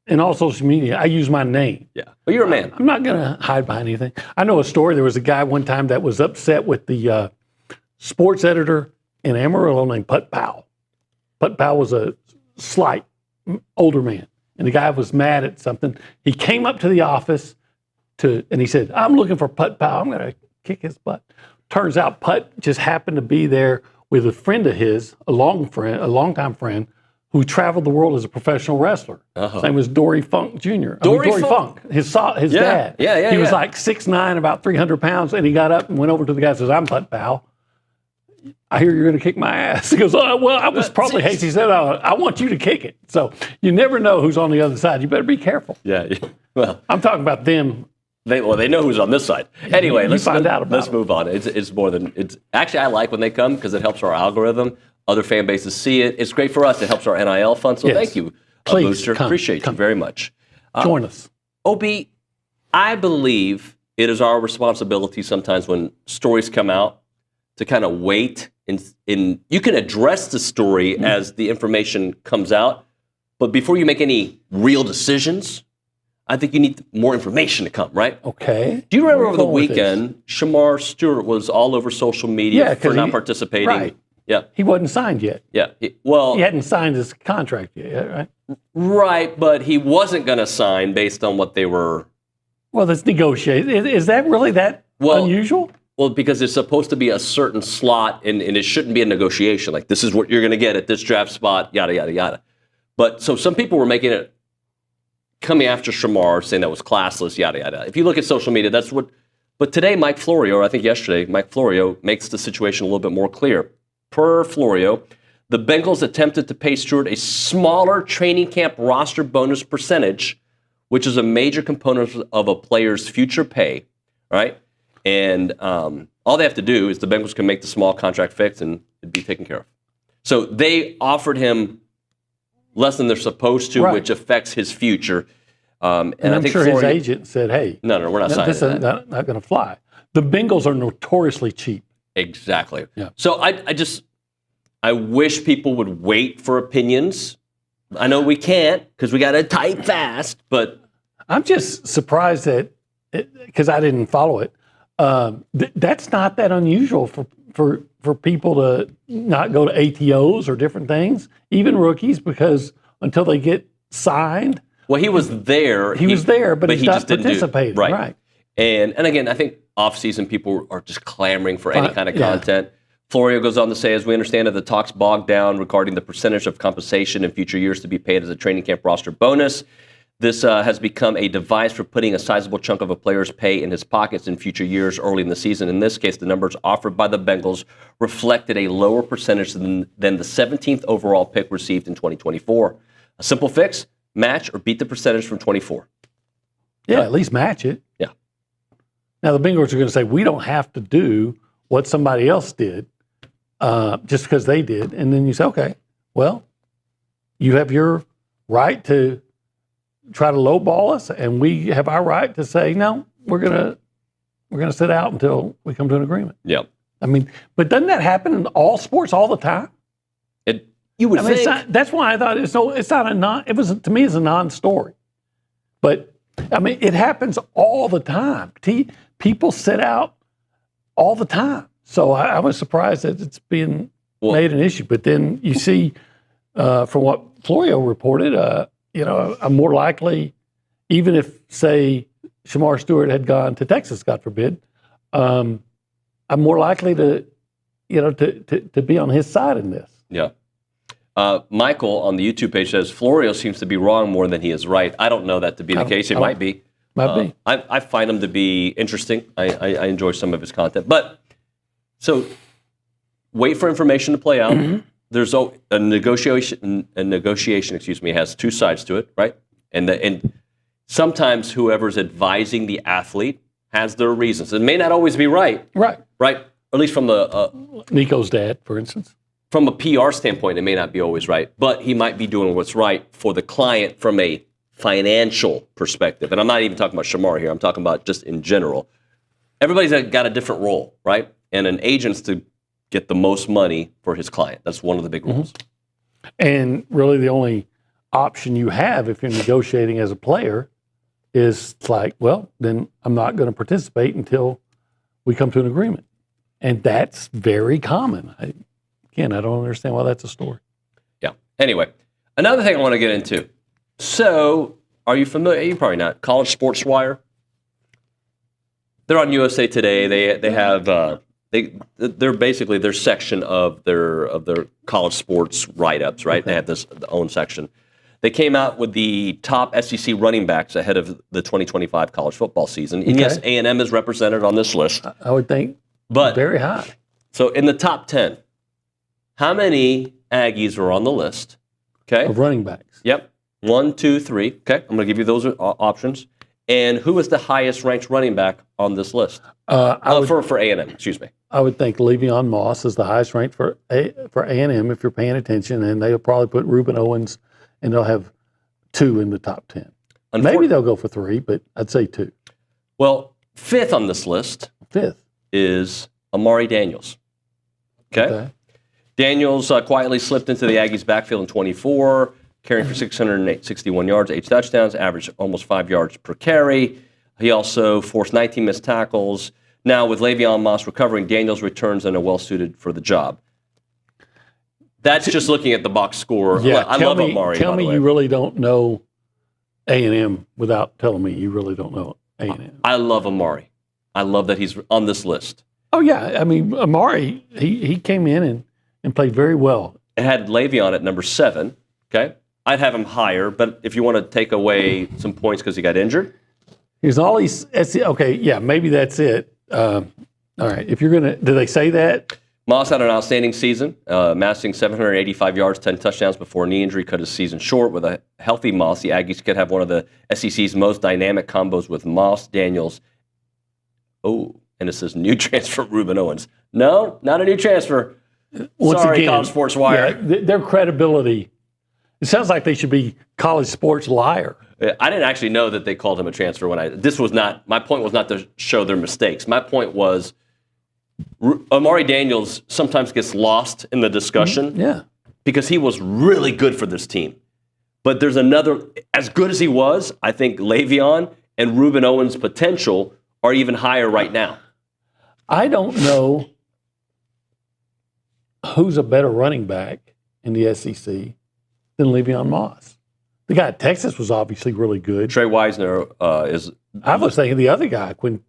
in all social media, I use my name. Yeah. Well, you're a man. I'm not going to hide behind anything. I know a story. There was a guy one time that was upset with the sports editor in Amarillo named Put Powell. Put Powell was a slight, older man. And the guy was mad at something. He came up to the office and he said, I'm looking for Put Powell. I'm going to kick his butt. Turns out Put just happened to be there with a friend of his, a longtime friend, who traveled the world as a professional wrestler. His name was Dory Funk Jr. Dory Funk. His dad. Yeah. He was like 6'9", about 300 pounds, and he got up and went over to the guy and says, I'm Put Powell. I hear you're going to kick my ass. He goes, oh, well, I was probably hasty. He said, I want you to kick it. So you never know who's on the other side. You better be careful. Yeah. Well, I'm talking about them. They know who's on this side. Anyway, let's move on. It's more than it's. Actually, I like when they come because it helps our algorithm. Other fan bases see it. It's great for us. It helps our NIL fund. So thank you, Booster. Appreciate you very much. Join us. OB, I believe it is our responsibility sometimes when stories come out to kind of wait and you can address the story as the information comes out, but before you make any real decisions, I think you need more information to come, right? Okay. Do you remember over the weekend, Shamar Stewart was all over social media for not participating? Right. Yeah. He wasn't signed yet. Yeah. He hadn't signed his contract yet, right? Right, but he wasn't going to sign based on what they were. Well, that's negotiated. Is that really that unusual? Well, because it's supposed to be a certain slot, and it shouldn't be a negotiation. Like, this is what you're going to get at this draft spot, yada, yada, yada. But so some people were making it, coming after Shamar, saying that was classless, yada, yada. If you look at social media, that's what. But today, Mike Florio, or I think yesterday, Mike Florio makes the situation a little bit more clear. Per Florio, the Bengals attempted to pay Stewart a smaller training camp roster bonus percentage, which is a major component of a player's future pay, right? And all they have to do is the Bengals can make the small contract fix and it'd be taken care of. So they offered him less than they're supposed to, which affects his future. And I'm sure his agent said, hey, no, we're not signing this is not going to fly. The Bengals are notoriously cheap. Exactly. Yeah. So I wish people would wait for opinions. I know we can't because we got to type fast, but I'm just surprised that because I didn't follow it. That's not that unusual for people to not go to ATOs or different things, even rookies, because until they get signed. Well, he was there. He was there, but he's he not just didn't participating. Right. And again, I think off-season people are just clamoring for any kind of content. Florio goes on to say, as we understand it, the talks bogged down regarding the percentage of compensation in future years to be paid as a training camp roster bonus. This has become a device for putting a sizable chunk of a player's pay in his pockets in future years early in the season. In this case, the numbers offered by the Bengals reflected a lower percentage than the 17th overall pick received in 2024. A simple fix, match or beat the percentage from 24. Yeah, at least match it. Yeah. Now, the Bengals are going to say, we don't have to do what somebody else did just because they did. And then you say, okay, well, you have your right to try to lowball us, and we have our right to say, no, we're gonna sit out until we come to an agreement. Yep. I mean, but doesn't that happen in all sports all the time? You would think. That's why I thought to me, it's a non-story. But I mean, it happens all the time. People sit out all the time. So I was surprised that it's being made an issue. But then you see, from what Florio reported, I'm more likely, even if, say, Shamar Stewart had gone to Texas, God forbid, I'm more likely to to be on his side in this. Yeah. Michael on the YouTube page says Florio seems to be wrong more than he is right. I don't know that to be the case. It might be. Might be. I find him to be interesting. I enjoy some of his content. But so wait for information to play out. Mm-hmm. There's a negotiation. Has two sides to it, right? And sometimes whoever's advising the athlete has their reasons. It may not always be right. Right. Right. At least from the Nico's dad, for instance. From a PR standpoint, it may not be always right, but he might be doing what's right for the client from a financial perspective. And I'm not even talking about Shamar here. I'm talking about just in general. Everybody's got a different role, right? And an agent's to get the most money for his client. That's one of the big rules. And really the only option you have if you're negotiating as a player is like, well, then I'm not going to participate until we come to an agreement. And that's very common. Again, I don't understand why that's a story. Yeah. Anyway, another thing I want to get into. So, are you familiar? You're probably not. College Sports Wire. They're on USA Today. They have they're basically their section of their college sports write-ups, right? Okay. They have this own section. They came out with the top SEC running backs ahead of the 2025 college football season. And yes, A&M is represented on this list. I would think, but very high. So in the top 10, how many Aggies are on the list? Okay, of running backs. Yep, 1, 2, 3. Okay, I'm going to give you those options. And who is the highest ranked running back on this list? For A&M, excuse me. I would think Le'Veon Moss is the highest ranked for A&M if you're paying attention, and they'll probably put Reuben Owens, and they'll have 2 in the top 10. Maybe they'll go for 3, but I'd say 2. Well, 5th on this list. 5th is Amari Daniels. Okay. Daniels quietly slipped into the Aggies' backfield in 24, carrying for 661 yards, 8 touchdowns, averaged almost 5 yards per carry. He also forced 19 missed tackles. Now, with Le'Veon Moss recovering, Daniels returns and are well-suited for the job. That's just looking at the box score. Yeah, I love Amari. Tell me you really don't know A&M without telling me you really don't know A&M. I love Amari. I love that he's on this list. Oh, yeah. I mean, Amari, he came in and played very well. It had Le'Veon at number 7, okay? I'd have him higher, but if you want to take away some points because he got injured. He's all these, okay, yeah, maybe that's it. All right, if you're going to, do they say that? Moss had an outstanding season, amassing 785 yards, 10 touchdowns before a knee injury cut his season short. With a healthy Moss, the Aggies could have one of the SEC's most dynamic combos with Moss, Daniels. Oh, and it says new transfer Reuben Owens. No, not a new transfer. Sorry, again, College Sports Wire. Yeah, their credibility, it sounds like they should be College Sports Liar. I didn't actually know that they called him a transfer my point was not to show their mistakes. My point was Amari Daniels sometimes gets lost in the discussion. Yeah. Because he was really good for this team. But there's another, as good as he was, I think Le'Veon and Reuben Owens' potential are even higher right now. I don't know who's a better running back in the SEC than Le'Veon Moss. The guy at Texas was obviously really good. Trey Wisner is. I was thinking the other guy, Quintravious.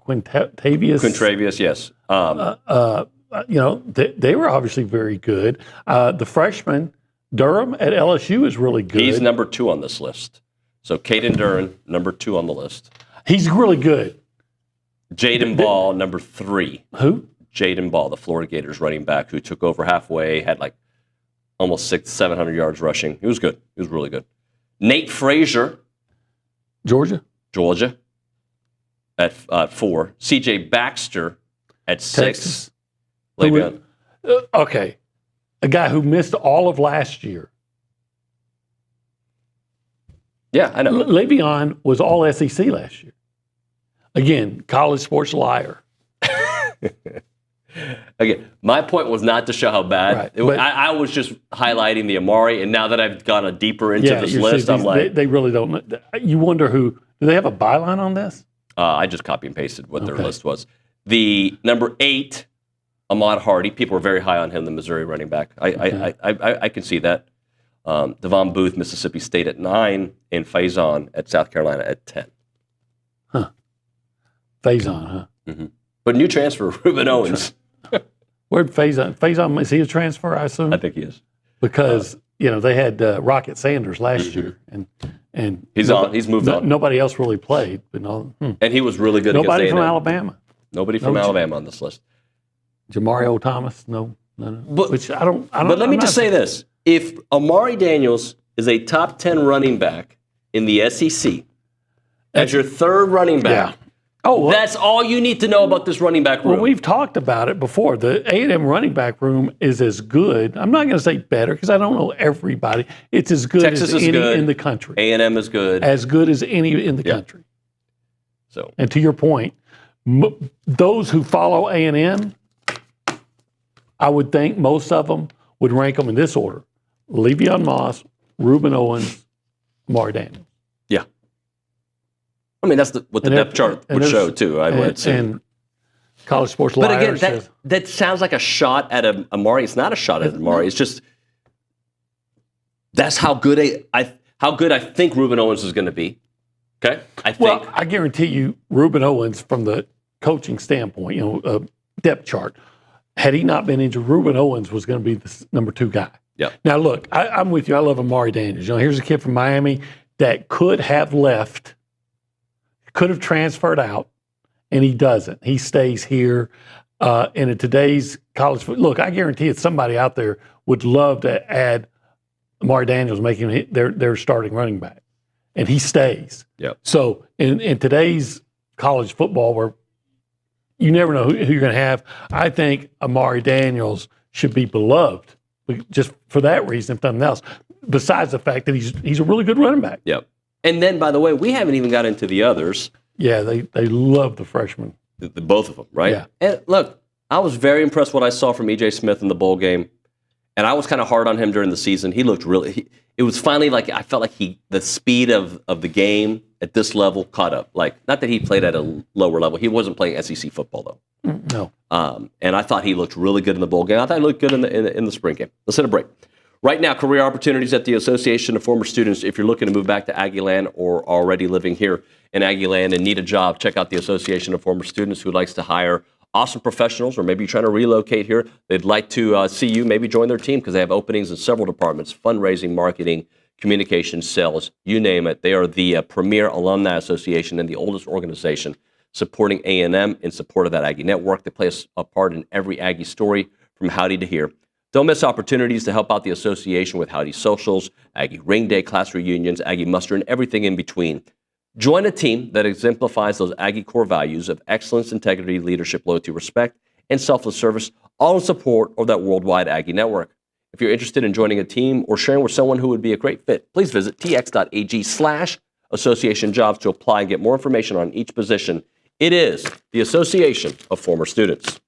Quintravious, yes. They were obviously very good. The freshman Durham at LSU is really good. He's number 2 on this list. So Caden Durham, number 2 on the list. He's really good. Jaden Ball, number 3. Who? Jaden Ball, the Florida Gators running back who took over halfway, had like almost 700 yards rushing. He was good. He was really good. Nate Frazier. Georgia. At 4. CJ Baxter at 6. Okay. A guy who missed all of last year. Yeah, I know. Le'Veon was all SEC last year. Again, College Sports Liar. Again, my point was not to show how bad. Right, I was just highlighting the Amari, and now that I've gone deeper into this list, I'm like... They really don't know. You wonder who... Do they have a byline on this? I just copy and pasted what their list was. The number 8, Ahmad Hardy. People were very high on him, the Missouri running back. I can see that. Devon Booth, Mississippi State at 9, and Faison at South Carolina at 10. Huh. Faison, huh? Mm-hmm. But new transfer, Reuben Owens. Where'd Faison, is he a transfer, I assume? I think he is. Because, they had Rocket Sanders last year, and he's moved on. Nobody else really played. And he was really good Nobody against from A&M. Alabama. Nobody from Alabama on this list. Jamario Thomas, no. But, which I don't. But let me just say this: if Amari Daniels is a top 10 running back in the SEC as your third running back, that's all you need to know about this running back room. Well, we've talked about it before. The A&M running back room is as good. I'm not going to say better because I don't know everybody. It's as good Texas as is any good. in the country. A&M is good. As good as any in the country. So, and to your point, those who follow A&M, I would think most of them would rank them in this order: Le'Veon Moss, Reuben Owens, Amari Daniels. Yeah. I mean, that's what the depth chart would show, too, I would assume. And College Sports But Liar again, says, that sounds like a shot at Amari. It's not a shot at Amari. It's just that's how good I think Reuben Owens is going to be. Okay? Well, I guarantee you, Reuben Owens, from the coaching standpoint, depth chart, had he not been injured, Reuben Owens was going to be the number 2 guy. Yeah. Now, look, I'm with you. I love Amari Daniels. Here's a kid from Miami that could have left, could have transferred out, and he doesn't. He stays here. And in today's college football, look, I guarantee it's somebody out there would love to add Amari Daniels, making him their starting running back, and he stays. Yep. So in today's college football, where you never know who you're going to have, I think Amari Daniels should be beloved just for that reason, if nothing else. Besides the fact that he's a really good running back. Yep. And then, by the way, we haven't even got into the others. Yeah, they love the freshmen. Both of them, right? Yeah. And look, I was very impressed what I saw from E.J. Smith in the bowl game. And I was kind of hard on him during the season. He looked it was finally like, I felt like the speed of the game at this level caught up. Like, not that he played at a lower level. He wasn't playing SEC football, though. No. And I thought he looked really good in the bowl game. I thought he looked good in the spring game. Let's hit a break. Right now, career opportunities at the Association of Former Students. If you're looking to move back to Aggieland or already living here in Aggieland and need a job, check out the Association of Former Students, who likes to hire awesome professionals, or maybe you're trying to relocate here. They'd like to see you maybe join their team because they have openings in several departments: fundraising, marketing, communications, sales, you name it. They are the premier alumni association and the oldest organization supporting A&M in support of that Aggie network. They play a part in every Aggie story from Howdy to here. Don't miss opportunities to help out the association with Howdy Socials, Aggie Ring Day, class reunions, Aggie Muster, and everything in between. Join a team that exemplifies those Aggie core values of excellence, integrity, leadership, loyalty, respect, and selfless service, all in support of that worldwide Aggie network. If you're interested in joining a team or sharing with someone who would be a great fit, please visit tx.ag/association jobs to apply and get more information on each position. It is the Association of Former Students.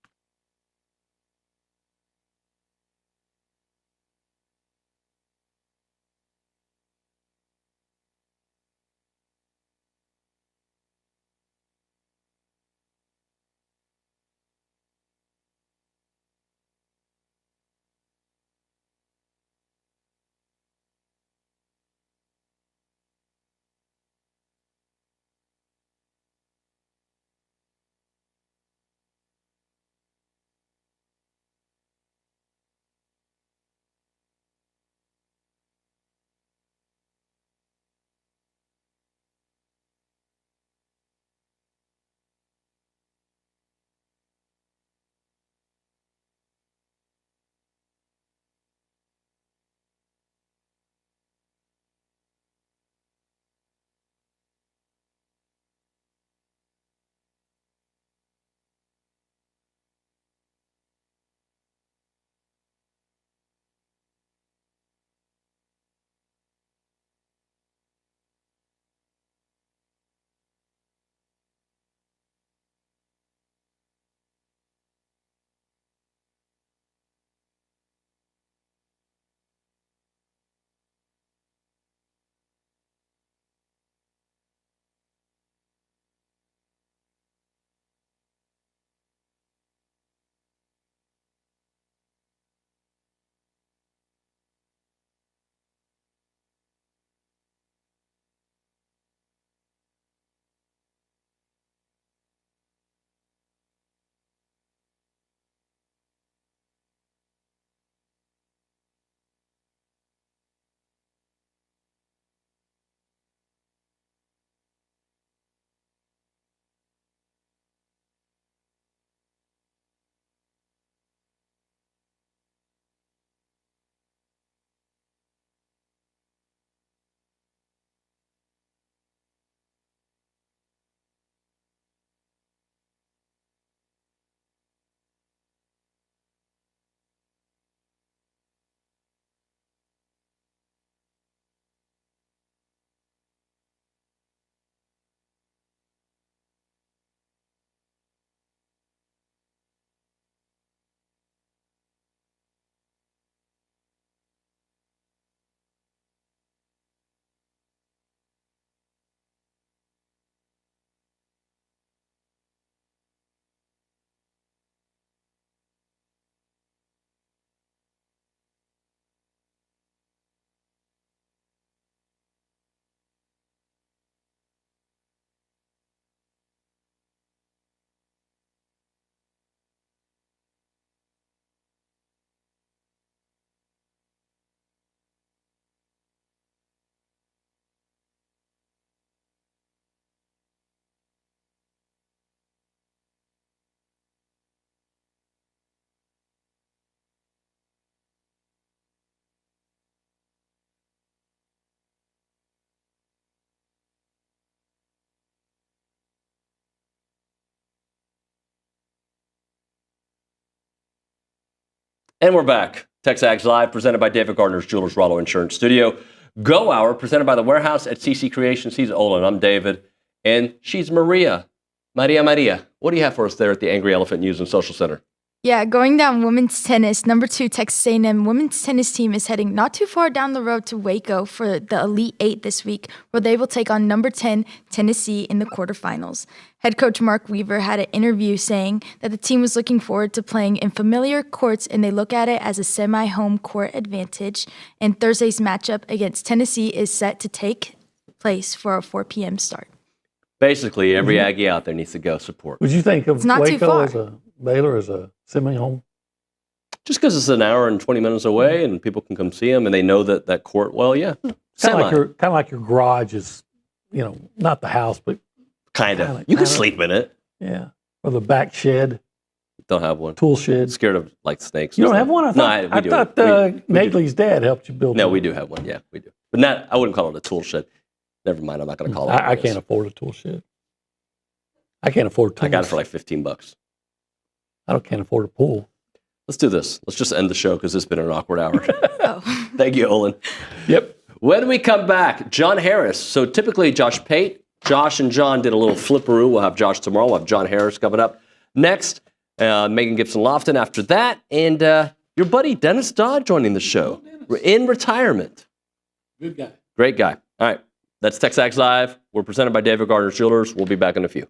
And we're back. TexAgs Live, presented by David Gardner's Jewelers Rollo Insurance Studio. Go Hour, presented by The Warehouse at CC Creations. He's Olin. I'm David. And she's Maria. Maria. What do you have for us there at the Angry Elephant News and Social Center? Yeah, going down women's tennis, number 2 Texas A&M women's tennis team is heading not too far down the road to Waco for the Elite 8 this week, where they will take on number 10 Tennessee in the quarterfinals. Head coach Mark Weaver had an interview saying that the team was looking forward to playing in familiar courts and they look at it as a semi-home court advantage. And Thursday's matchup against Tennessee is set to take place for a 4 p.m. start. Basically, every Aggie out there needs to go support. Would you think of It's not too Waco far. as a Baylor as a semi-home? Just because it's an hour and 20 minutes away and people can come see them and they know that court well, yeah. Kind of like your garage is, not the house, but Kind of. You can sleep in it. yeah, or the back shed, Don't have one. tool shed. Scared of like snakes. You and don't have stuff. one? I thought Nagley's dad helped you build No, one. we do have one. Yeah, we do. But I wouldn't call it a tool shed. Never mind. I'm not going to call it. I can't afford a tool shed. I can't afford tools. I got it for like $15. Can't afford a pool. Let's do this. Let's just end the show because it's been an awkward hour. Oh. Thank you, Olin. Yep. When we come back, John Harris. So typically Josh and John did a little flipperoo. We'll have Josh tomorrow. We'll have John Harris coming up next. Megan Gibson-Loftin after that. And your buddy Dennis Dodd joining the show. We're in retirement. Good guy. Great guy. All right. That's TexAgs Live. We're presented by David Gardner's Jewelers. We'll be back in a few.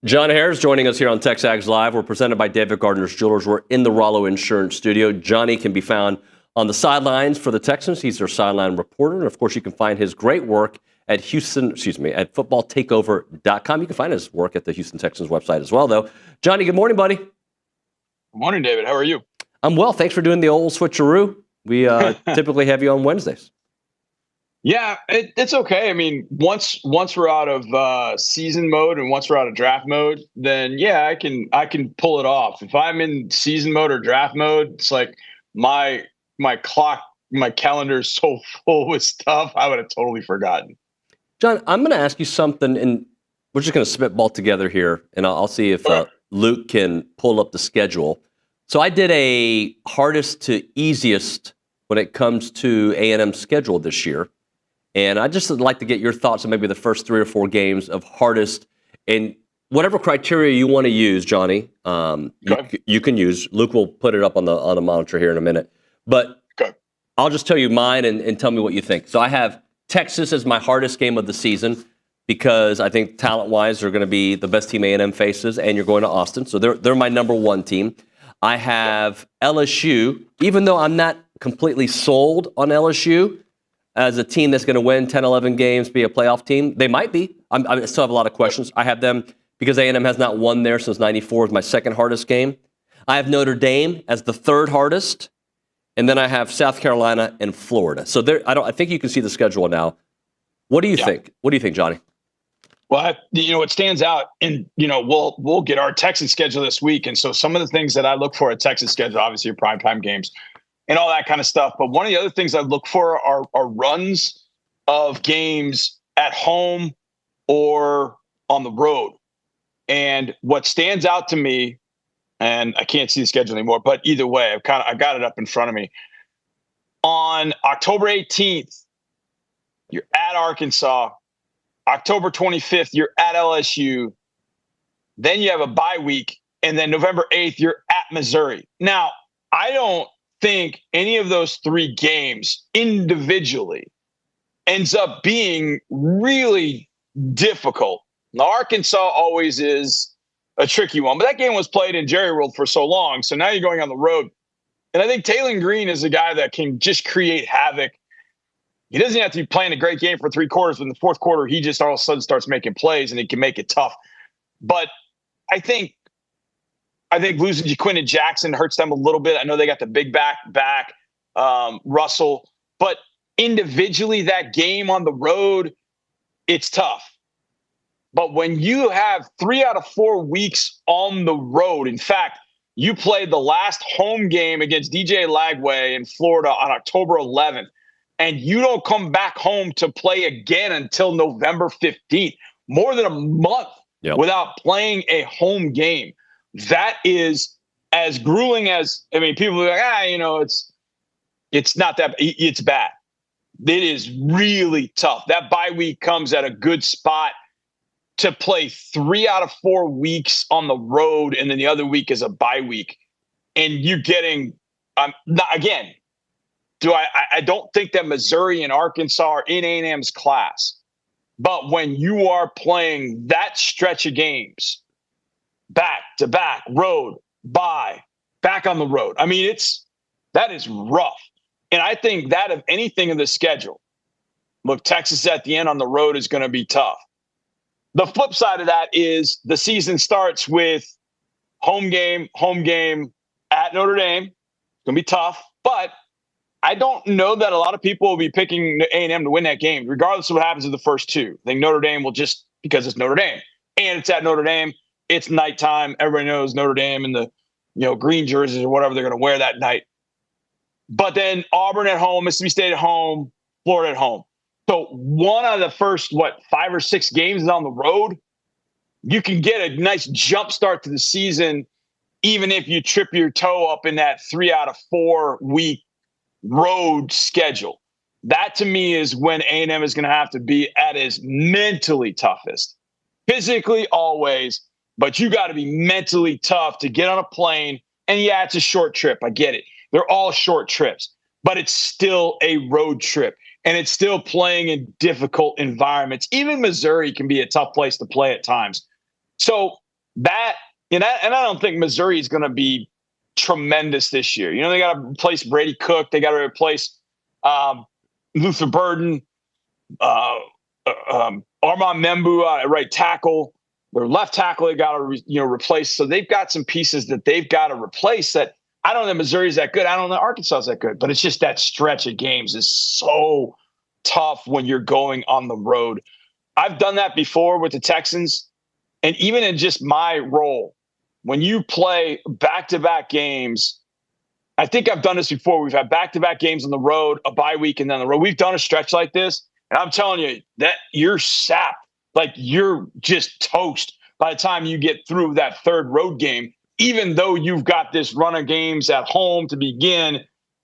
John Harris joining us here on TexAgs Live. We're presented by David Gardner's Jewelers. We're in the Rollo Insurance Studio. Johnny can be found on the sidelines for the Texans. He's their sideline reporter. And of course, you can find his great work at at footballtakeover.com. You can find his work at the Houston Texans website as well, though. Johnny, good morning, buddy. Good morning, David. How are you? I'm well. Thanks for doing the old switcheroo. We typically have you on Wednesdays. Yeah, it's okay. I mean, once we're out of season mode and once we're out of draft mode, then yeah, I can pull it off. If I'm in season mode or draft mode, it's like my calendar is so full with stuff, I would have totally forgotten. John, I'm going to ask you something, and we're just going to spitball together here, and I'll see if Luke can pull up the schedule. So I did a hardest to easiest when it comes to A&M's schedule this year. And I just would like to get your thoughts on maybe the first 3 or 4 games of hardest, and whatever criteria you want to use, Johnny, you can use. Luke will put it up on the monitor here in a minute. But I'll just tell you mine and tell me what you think. So I have Texas as my hardest game of the season because I think talent-wise they're going to be the best team A&M faces, and you're going to Austin. So they're my number 1 team. I have LSU, even though I'm not completely sold on LSU as a team that's going to win 10, 11 games, be a playoff team. They might be. I still have a lot of questions. I have them because A&M has not won there since '94 is my second hardest game. I have Notre Dame as the 3rd hardest. And then I have South Carolina and Florida. So I think you can see the schedule now. What do you think? What do you think, Johnny? Well, it stands out, and we'll get our Texas schedule this week, and so some of the things that I look for at Texas schedule, obviously your primetime games and all that kind of stuff. But one of the other things I look for are runs of games at home or on the road. And what stands out to me, and I can't see the schedule anymore, but either way, I've got it up in front of me. On October 18th, you're at Arkansas. October 25th, you're at LSU. Then you have a bye week, and then November 8th, you're at Missouri. Now, I don't think any of those 3 games individually ends up being really difficult. Now, Arkansas always is a tricky one, but that game was played in Jerry World for so long. So now you're going on the road. And I think Taylor Green is a guy that can just create havoc. He doesn't have to be playing a great game for 3 quarters, but in the 4th quarter, he just all of a sudden starts making plays and he can make it tough. But I think losing Jaquinta Jackson hurts them a little bit. I know they got the big back, Russell, but individually that game on the road, it's tough. But when you have 3 out of 4 weeks on the road, in fact, you played the last home game against DJ Lagway in Florida on October 11th, and you don't come back home to play again until November 15th, more than a month without playing a home game. That is as grueling as, people are like, it's not that, it's bad. It is really tough. That bye week comes at a good spot to play 3 out of 4 weeks on the road, and then the other week is a bye week. And you're getting, I don't think that Missouri and Arkansas are in A&M's class. But when you are playing that stretch of games, back to back, road, bye, back on the road, that is rough. And I think that of anything in the schedule, look, Texas at the end on the road is going to be tough. The flip side of that is the season starts with home game at Notre Dame. It's going to be tough, but I don't know that a lot of people will be picking A&M to win that game, regardless of what happens in the first 2. I think Notre Dame will just, because it's Notre Dame and it's at Notre Dame, it's nighttime. Everybody knows Notre Dame and the green jerseys or whatever they're going to wear that night. But then Auburn at home, Mississippi State at home, Florida at home. So one of the first, 5 or 6 games is on the road. You can get a nice jump start to the season, even if you trip your toe up in that 3 out of 4 week road schedule. That to me is when A&M is going to have to be at its mentally toughest. Physically always, but you got to be mentally tough to get on a plane. And yeah, it's a short trip. I get it. They're all short trips, but it's still a road trip. And it's still playing in difficult environments. Even Missouri can be a tough place to play at times. So That and I don't think Missouri is going to be tremendous this year. They got to replace Brady Cook. They got to replace Luther Burden, Armand Membu at right tackle. Their left tackle they got to replace. So they've got some pieces that they've got to replace. That I don't know Missouri's that good. I don't know Arkansas is that good. But it's just that stretch of games is so tough when you're going on the road. I've done that before with the Texans, and even in just my role, when you play back-to-back games, I think I've done this before. We've had back-to-back games on the road, a bye week, and then the road. We've done a stretch like this, and I'm telling you that you're sapped. Like you're just toast by the time you get through that third road game, even though you've got this run of games at home to begin,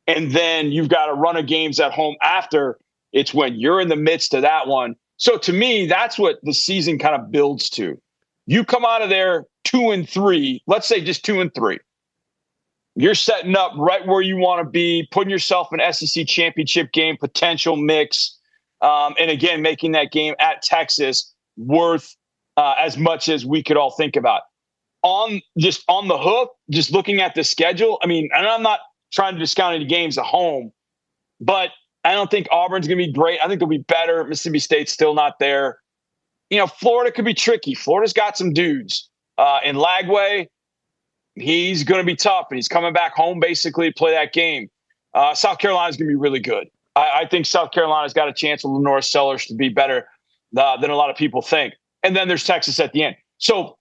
and then you've got a run of games at home after. It's when you're in the midst of that one. So to me, that's what the season kind of builds to. You come out of there 2-3, let's say just 2-3. You're setting up right where you want to be, putting yourself in SEC championship game potential mix, and again making that game at Texas worth as much as we could all think about. On the hook, just looking at the schedule. I mean, and I'm not trying to discount any games at home, but I don't think Auburn's going to be great. I think they'll be better. Mississippi State's still not there. Florida could be tricky. Florida's got some dudes. In Lagway, he's going to be tough, and he's coming back home basically to play that game. South Carolina's going to be really good. I think South Carolina's got a chance with Lenora Sellers to be better than a lot of people think. And then there's Texas at the end. So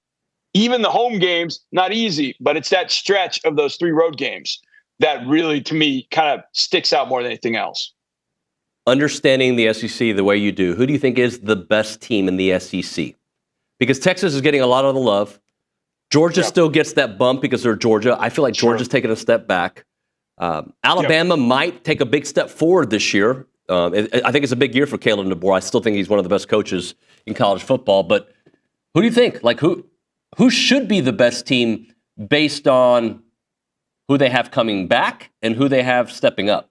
even the home games, not easy, but it's that stretch of those 3 road games that really, to me, kind of sticks out more than anything else. Understanding the SEC the way you do, who do you think is the best team in the SEC? Because Texas is getting a lot of the love. Georgia still gets that bump because they're Georgia. I feel like Georgia's taking a step back. Alabama might take a big step forward this year. I think it's a big year for Caleb DeBoer. I still think he's one of the best coaches in college football. But who do you think? Like who should be the best team based on who they have coming back and who they have stepping up?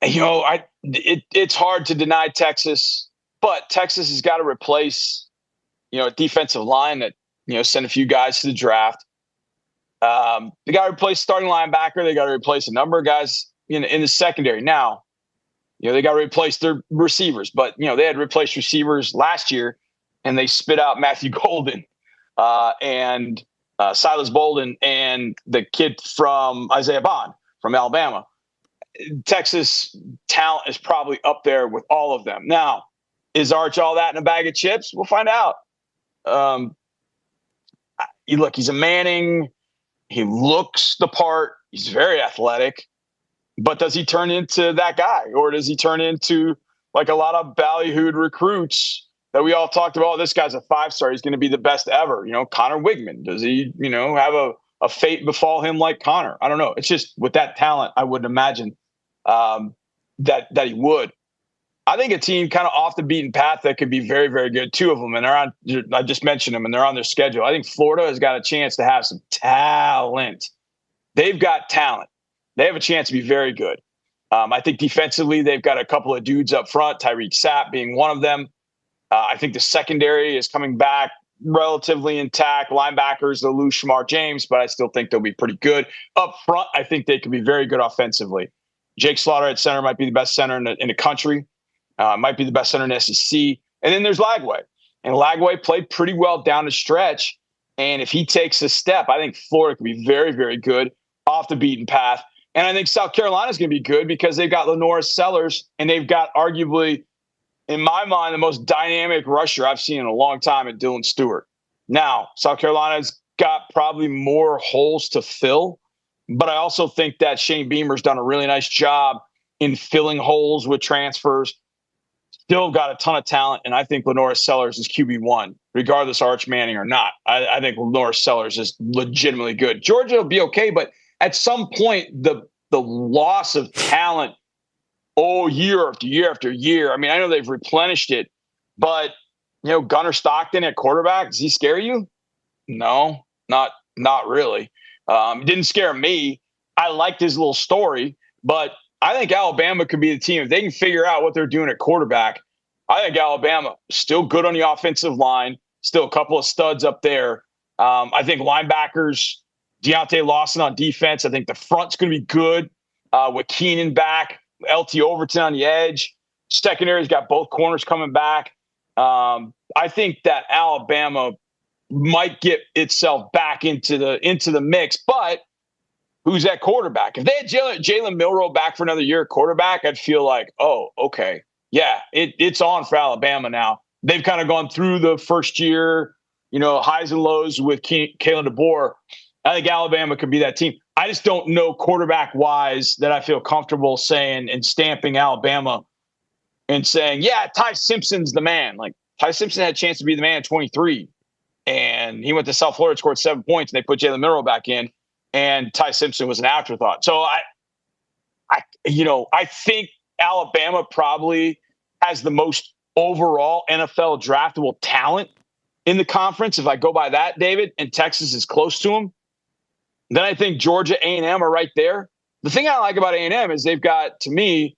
It's hard to deny Texas, but Texas has got to replace, a defensive line that, sent a few guys to the draft. They got to replace starting linebacker. They got to replace a number of guys in the secondary. Now, they got to replace their receivers, but, they had replaced receivers last year, and they spit out Matthew Golden and Silas Bolden and the kid from Isaiah Bond from Alabama. Texas talent is probably up there with all of them. Now, is Arch all that in a bag of chips? We'll find out. He's a Manning. He looks the part. He's very athletic. But does he turn into that guy? Or does he turn into like a lot of ballyhooed recruits that we all talked about? This guy's a 5-star. He's going to be the best ever. Connor Wigman. Does he, have a fate befall him like Connor? I don't know. It's just with that talent, I wouldn't imagine that he would. I think a team kind of off the beaten path that could be very, very good. 2 of them, and I just mentioned them, and they're on their schedule. I think Florida has got a chance to have some talent. They've got talent. They have a chance to be very good. I think defensively, they've got a couple of dudes up front, Tyreek Sapp being one of them. I think the secondary is coming back relatively intact. Linebackers, they'll lose Shamar James, but I still think they'll be pretty good. Up front, I think they could be very good offensively. Jake Slaughter at center might be the best center in the country. Might be the best center in the SEC. And then there's Lagway. And Lagway played pretty well down the stretch. And if he takes a step, I think Florida could be very, very good off the beaten path. And I think South Carolina is going to be good because they've got Lenora Sellers, and they've got arguably, in my mind, the most dynamic rusher I've seen in a long time at Dylan Stewart. Now, South Carolina's got probably more holes to fill, but I also think that Shane Beamer's done a really nice job in filling holes with transfers. Still got a ton of talent, and I think Lenora Sellers is QB1, regardless Arch Manning or not. I think Lenora Sellers is legitimately good. Georgia will be okay, but at some point, the loss of talent, year after year after year. I mean, I know they've replenished it, but Gunnar Stockton at quarterback, does he scare you? No, not really. It didn't scare me. I liked his little story, but I think Alabama could be the team if they can figure out what they're doing at quarterback. I think Alabama still good on the offensive line, still a couple of studs up there. I think linebackers, Deontay Lawson on defense. I think the front's going to be good with Keenan back, LT Overton on the edge. Secondary's got both corners coming back. I think that Alabama might get itself back into the mix, but who's that quarterback? If they had Jalen Milroe back for another year at quarterback, I'd feel like, oh, okay. Yeah, it's on for Alabama now. They've kind of gone through the first year, highs and lows with Kalen DeBoer. I think Alabama could be that team. I just don't know quarterback-wise that I feel comfortable saying and stamping Alabama and saying, yeah, Ty Simpson's the man. Like, Ty Simpson had a chance to be the man at 23, and he went to South Florida, scored 7 points, and they put Jalen Milroe back in, and Ty Simpson was an afterthought. So I think Alabama probably has the most overall NFL draftable talent in the conference. If I go by that, David, and Texas is close to them, then I think Georgia, A&M are right there. The thing I like about A&M is they've got, to me,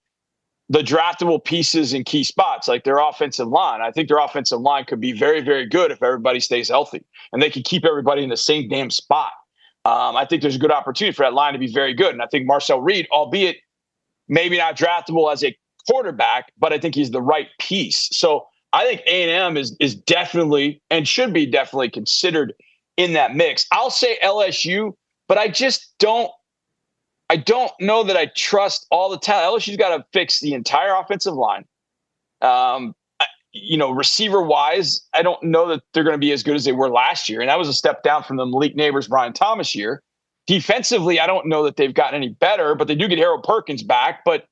the draftable pieces in key spots, like their offensive line. I think their offensive line could be very, very good if everybody stays healthy, and they can keep everybody in the same damn spot. I think there's a good opportunity for that line to be very good. And I think Marcel Reed, albeit maybe not draftable as a quarterback, but I think he's the right piece. So I think A&M is definitely and should be definitely considered in that mix. I'll say LSU, but I just don't know that I trust all the talent. LSU's got to fix the entire offensive line. Receiver wise, I don't know that they're going to be as good as they were last year. And that was a step down from the Malik Neighbors, Brian Thomas year. Defensively, I don't know that they've gotten any better, but they do get Harold Perkins back. But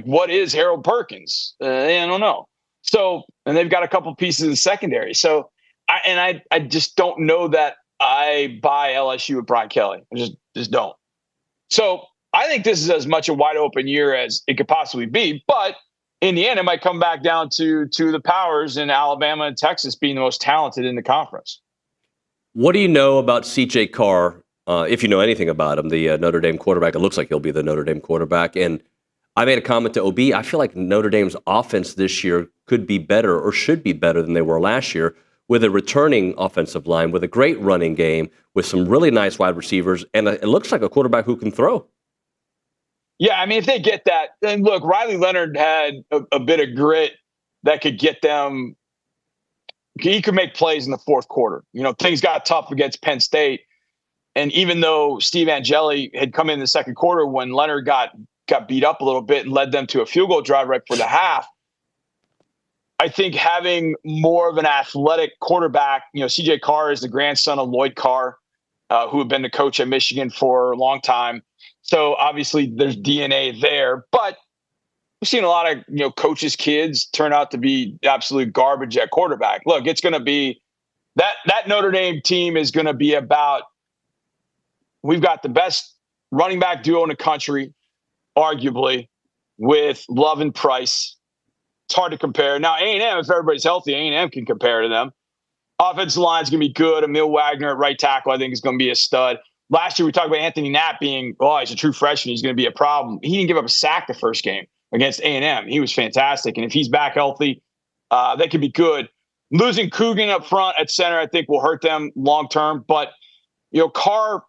what is Harold Perkins? I don't know. So, and they've got a couple pieces in the secondary. So, I just don't know that I buy LSU with Brian Kelly. I just don't. So I think this is as much a wide open year as it could possibly be. But in the end, it might come back down to the powers in Alabama and Texas being the most talented in the conference. What do you know about CJ Carr, if you know anything about him, the Notre Dame quarterback? It looks like he'll be the Notre Dame quarterback. And I made a comment to OB. I feel like Notre Dame's offense this year could be better or should be better than they were last year, with a returning offensive line, with a great running game, with some really nice wide receivers, and it looks like a quarterback who can throw. Yeah, I mean, if they get that, then look, Riley Leonard had a bit of grit that could get them. He could make plays in the fourth quarter. Things got tough against Penn State. And even though Steve Angeli had come in the second quarter when Leonard got beat up a little bit and led them to a field goal drive right before the half, I think having more of an athletic quarterback, CJ Carr is the grandson of Lloyd Carr, who had been the coach at Michigan for a long time. So obviously there's DNA there, but we've seen a lot of, coaches' kids turn out to be absolute garbage at quarterback. Look, it's going to be that Notre Dame team is going to be about, we've got the best running back duo in the country, arguably, with Love and Price. It's hard to compare. Now, A&M, if everybody's healthy, A&M can compare to them. Offensive line's going to be good. Emil Wagner at right tackle, I think, is going to be a stud. Last year, we talked about Anthony Knapp being, he's a true freshman. He's going to be a problem. He didn't give up a sack the first game against A&M. He was fantastic. And if he's back healthy, that could be good. Losing Coogan up front at center, I think, will hurt them long term. But, Carr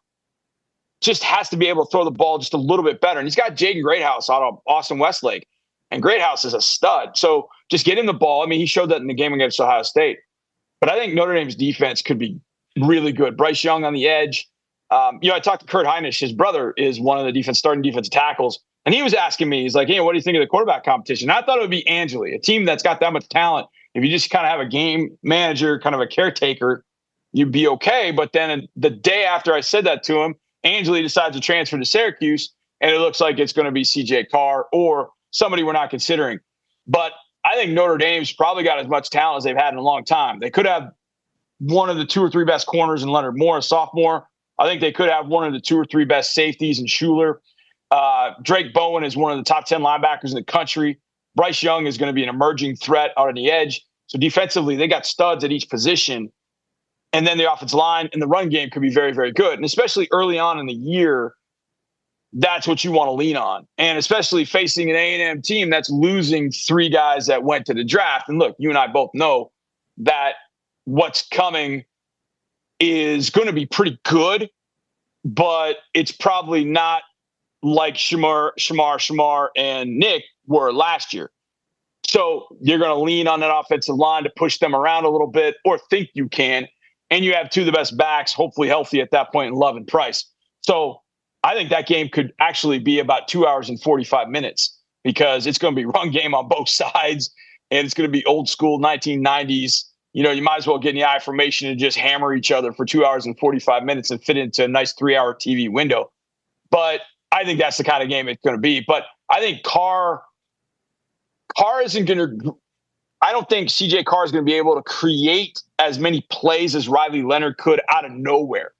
just has to be able to throw the ball just a little bit better. And he's got Jaden Greathouse out of Austin Westlake. And Greathouse is a stud. So just get him the ball. I mean, he showed that in the game against Ohio State. But I think Notre Dame's defense could be really good. Bryce Young on the edge. I talked to Kurt Heinisch. His brother is one of the starting defensive tackles. And he was asking me, he's like, hey, what do you think of the quarterback competition? And I thought it would be Angeli, a team that's got that much talent. If you just kind of have a game manager, kind of a caretaker, you'd be okay. But then the day after I said that to him, Angeli decides to transfer to Syracuse, and it looks like it's going to be CJ Carr or somebody we're not considering. But I think Notre Dame's probably got as much talent as they've had in a long time. They could have one of the 2 or 3 best corners in Leonard Moore, a sophomore. I think they could have one of the 2 or 3 best safeties in Schuler. Drake Bowen is one of the top 10 linebackers in the country. Bryce Young is going to be an emerging threat out on the edge. So defensively, they got studs at each position. And then the offensive line and the run game could be very, very good. And especially early on in the year, that's what you want to lean on. And especially facing an A&M team that's losing 3 guys that went to the draft. And look, you and I both know that what's coming is going to be pretty good, but it's probably not like Shamar, and Nick were last year. So you're going to lean on that offensive line to push them around a little bit, or think you can. And you have 2 of the best backs, hopefully healthy at that point in Love and Price. So I think that game could actually be about 2 hours and 45 minutes because it's going to be run game on both sides, and it's going to be old school 1990s. You know, you might as well get in the eye formation and just hammer each other for 2 hours and 45 minutes and fit into a nice 3-hour TV window. But I think that's the kind of game it's going to be. But I think Carr isn't going to – I don't think C.J. Carr is going to be able to create as many plays as Riley Leonard could out of nowhere.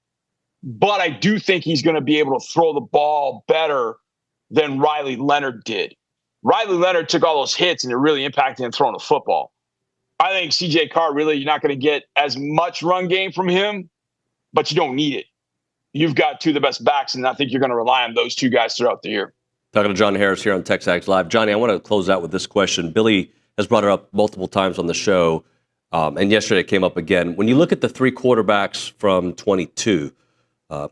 But I do think he's going to be able to throw the ball better than Riley Leonard did. Riley Leonard took all those hits, and it really impacted him throwing the football. I think C.J. Carr, really, you're not going to get as much run game from him, but you don't need it. You've got 2 of the best backs, and I think you're going to rely on those 2 guys throughout the year. Talking to John Harris here on TexAgs Live. Johnny, I want to close out with this question. Billy has brought it up multiple times on the show, and yesterday it came up again. When you look at the 3 quarterbacks from 22,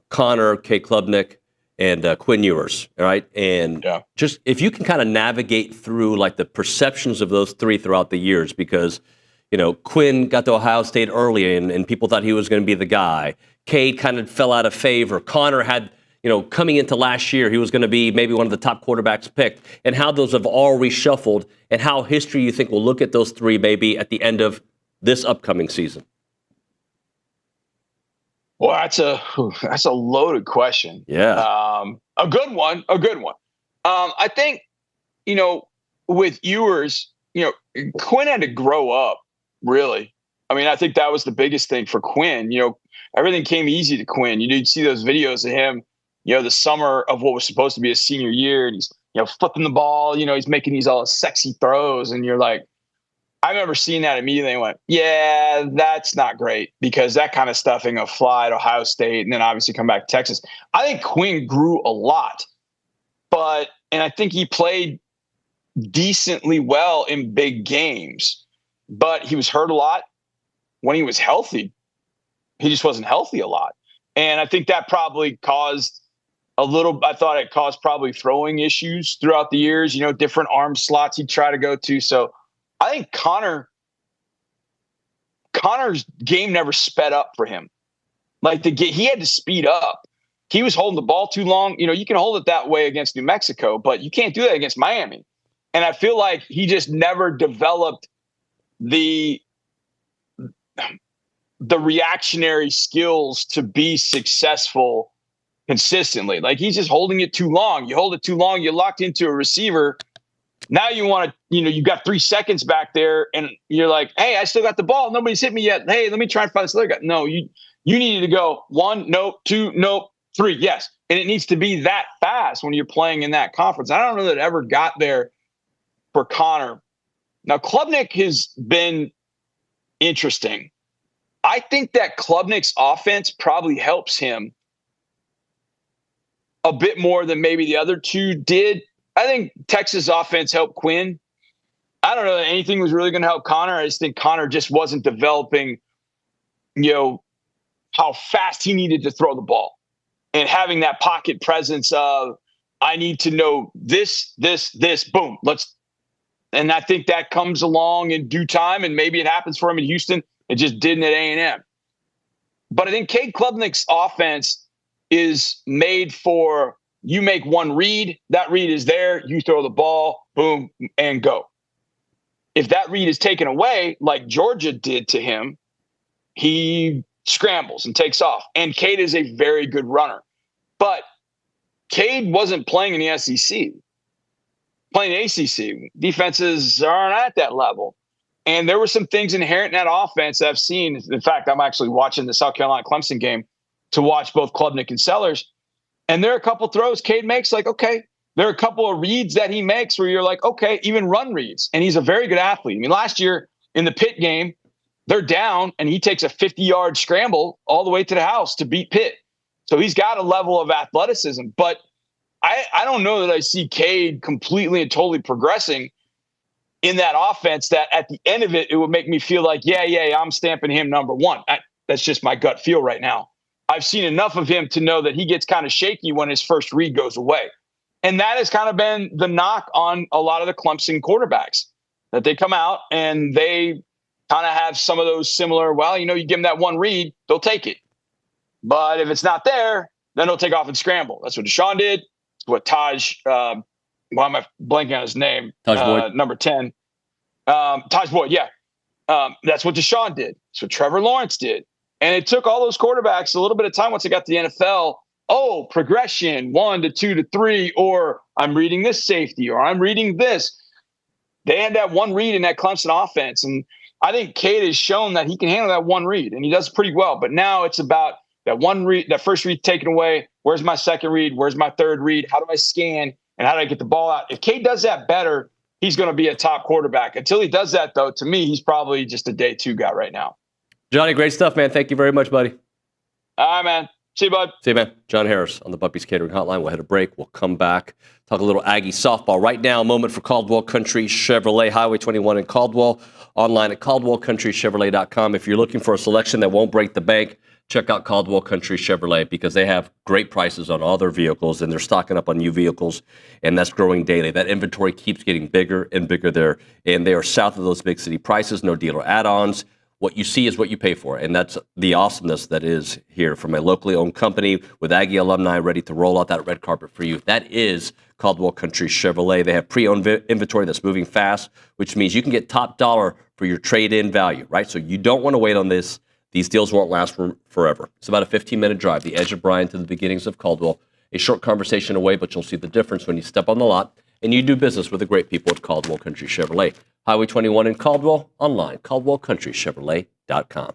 Connor, Cade Klubnik, and Quinn Ewers, all right? And just if you can kind of navigate through like the perceptions of those 3 throughout the years, because, you know, Quinn got to Ohio State early and people thought he was going to be the guy. Cade kind of fell out of favor. Connor had, you know, coming into last year, he was going to be maybe one of the top quarterbacks picked, and how those have all reshuffled, and how history you think will look at those 3 maybe at the end of this upcoming season. Well, that's a loaded question. Yeah. A good one. I think, you know, with Ewers, you know, Quinn had to grow up, really. I mean, I think that was the biggest thing for Quinn. You know, everything came easy to Quinn. You'd see those videos of him, you know, the summer of what was supposed to be his senior year, and he's, you know, flipping the ball, you know, he's making these all sexy throws, and you're like, I remember seeing that immediately and went, yeah, that's not great, because that kind of stuff ain't gonna fly at Ohio State and then obviously come back to Texas. I think Quinn grew a lot, and I think he played decently well in big games, but he was hurt a lot. When he was healthy, he just wasn't healthy a lot. And I think that probably caused I thought it caused probably throwing issues throughout the years, you know, different arm slots he'd try to go to. So I think Connor's game never sped up for him. Like he had to speed up. He was holding the ball too long. You know, you can hold it that way against New Mexico, but you can't do that against Miami. And I feel like he just never developed the reactionary skills to be successful consistently. Like, he's just holding it too long. You hold it too long, you're locked into a receiver. Now you want to, you know, you've got 3 seconds back there and you're like, hey, I still got the ball. Nobody's hit me yet. Hey, let me try and find this other guy. No, you needed to go 1, nope, 2, nope, 3. Yes. And it needs to be that fast when you're playing in that conference. I don't know that it ever got there for Connor. Now, Klubnik has been interesting. I think that Klubnik's offense probably helps him a bit more than maybe the other 2 did. I think Texas offense helped Quinn. I don't know that anything was really going to help Connor. I just think Connor just wasn't developing, you know, how fast he needed to throw the ball and having that pocket presence of, I need to know this, boom, and I think that comes along in due time, and maybe it happens for him in Houston. It just didn't at A&M. But I think Cade Klubnik's offense is made for, you make one read, that read is there, you throw the ball, boom, and go. If that read is taken away, like Georgia did to him, he scrambles and takes off. And Cade is a very good runner. But Cade wasn't playing in the SEC. Playing the ACC, defenses aren't at that level. And there were some things inherent in that offense that I've seen. In fact, I'm actually watching the South Carolina-Clemson game to watch both Klubnik and Sellers. And there are a couple throws Cade makes, like, okay. There are a couple of reads that he makes where you're like, okay, even run reads. And he's a very good athlete. I mean, last year in the Pitt game, they're down, and he takes a 50-yard scramble all the way to the house to beat Pitt. So he's got a level of athleticism. But I don't know that I see Cade completely and totally progressing in that offense that at the end of it, it would make me feel like, yeah, I'm stamping him number one. That's just my gut feel right now. I've seen enough of him to know that he gets kind of shaky when his first read goes away. And that has kind of been the knock on a lot of the Clemson quarterbacks, that they come out and they kind of have some of those similar, well, you give them that one read, they'll take it. But if it's not there, then they'll take off and scramble. That's what Deshaun did. It's what Taj, why am I blanking on his name? Taj Boyd. Number 10. Taj Boyd, yeah. That's what Deshaun did. That's what Trevor Lawrence did. And it took all those quarterbacks a little bit of time once they got to the NFL. Oh, progression, 1 to 2 to 3, or I'm reading this safety, or I'm reading this. They had that one read in that Clemson offense. And I think Cade has shown that he can handle that one read, and he does pretty well. But now it's about that one read, that first read taken away. Where's my second read? Where's my third read? How do I scan? And how do I get the ball out? If Cade does that better, he's going to be a top quarterback. Until he does that, though, to me, he's probably just a day 2 guy right now. Johnny, great stuff, man. Thank you very much, buddy. All right, man. See you, bud. See you, man. John Harris on the Buppy's Catering Hotline. We'll head a break. We'll come back, talk a little Aggie softball. Right now, a moment for Caldwell Country Chevrolet, Highway 21 in Caldwell. Online at CaldwellCountryChevrolet.com. If you're looking for a selection that won't break the bank, check out Caldwell Country Chevrolet because they have great prices on all their vehicles, and they're stocking up on new vehicles, and that's growing daily. That inventory keeps getting bigger and bigger there, and they are south of those big city prices, no dealer add-ons. What you see is what you pay for, and that's the awesomeness that is here from a locally owned company with Aggie alumni ready to roll out that red carpet for you. That is Caldwell Country Chevrolet. They have pre-owned inventory that's moving fast, which means you can get top dollar for your trade-in value, right? So you don't want to wait on this. These deals won't last forever. It's about a 15-minute drive, the edge of Bryan to the beginnings of Caldwell. A short conversation away, but you'll see the difference when you step on the lot and you do business with the great people at Caldwell Country Chevrolet. Highway 21 in Caldwell, online, CaldwellCountryChevrolet.com.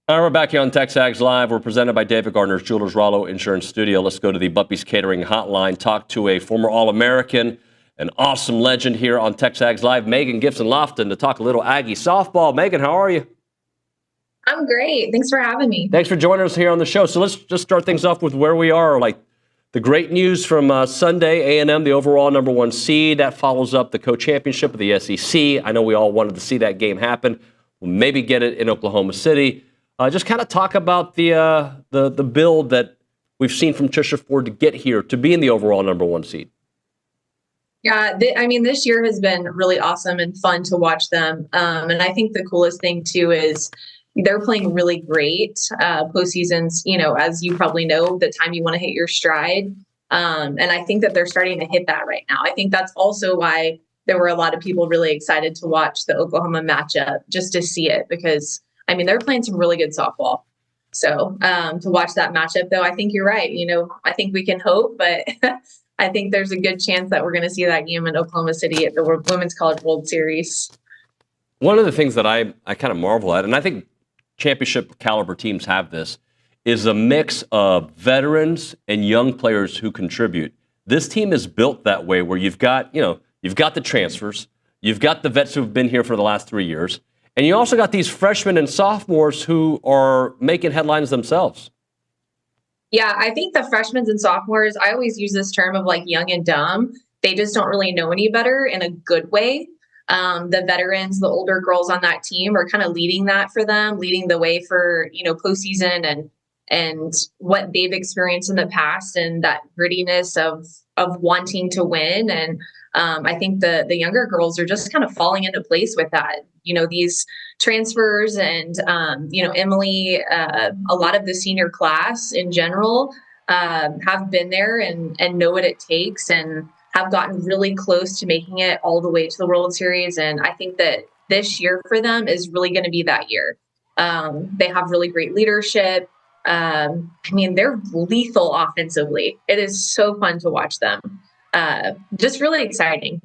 All right, we're back here on TexAgs Live. We're presented by David Gardner's Jewelers Rollo Insurance Studio. Let's go to the Buppy's Catering Hotline, talk to a former All-American, an awesome legend here on TexAgs Live, Megan Gibson-Loftin, to talk a little Aggie softball. Megan, how are you? I'm great. Thanks for having me. Thanks for joining us here on the show. So let's just start things off with where we are. Like the great news from Sunday, A&M, the overall #1 seed. That follows up the co-championship of the SEC. I know we all wanted to see that game happen. We'll maybe get it in Oklahoma City. Just kind of talk about the build that we've seen from Trisha Ford to get here to be in the overall #1 seed. Yeah, this year has been really awesome and fun to watch them. And I think the coolest thing too is they're playing really great postseasons. As you probably know, the time you want to hit your stride. And I think that they're starting to hit that right now. I think that's also why there were a lot of people really excited to watch the Oklahoma matchup, just to see it, because they're playing some really good softball. So to watch that matchup, though, I think you're right. I think we can hope, but I think there's a good chance that we're going to see that game in Oklahoma City at the Women's College World Series. One of the things that I kind of marvel at, and I think championship caliber teams have this, is a mix of veterans and young players who contribute. This team is built that way, where you've got the transfers, you've got the vets who've been here for the last 3 years, and you also got these freshmen and sophomores who are making headlines themselves. Yeah, I think the freshmen and sophomores, I always use this term of like young and dumb. They just don't really know any better in a good way. The veterans, the older girls on that team are kind of leading that for them, leading the way for, postseason and what they've experienced in the past and that grittiness of wanting to win. And I think the younger girls are just kind of falling into place with that. These transfers and, Emily, a lot of the senior class in general have been there and know what it takes and have gotten really close to making it all the way to the World Series. And I think that this year for them is really going to be that year. They have really great leadership. They're lethal offensively. It is so fun to watch them. Just really exciting.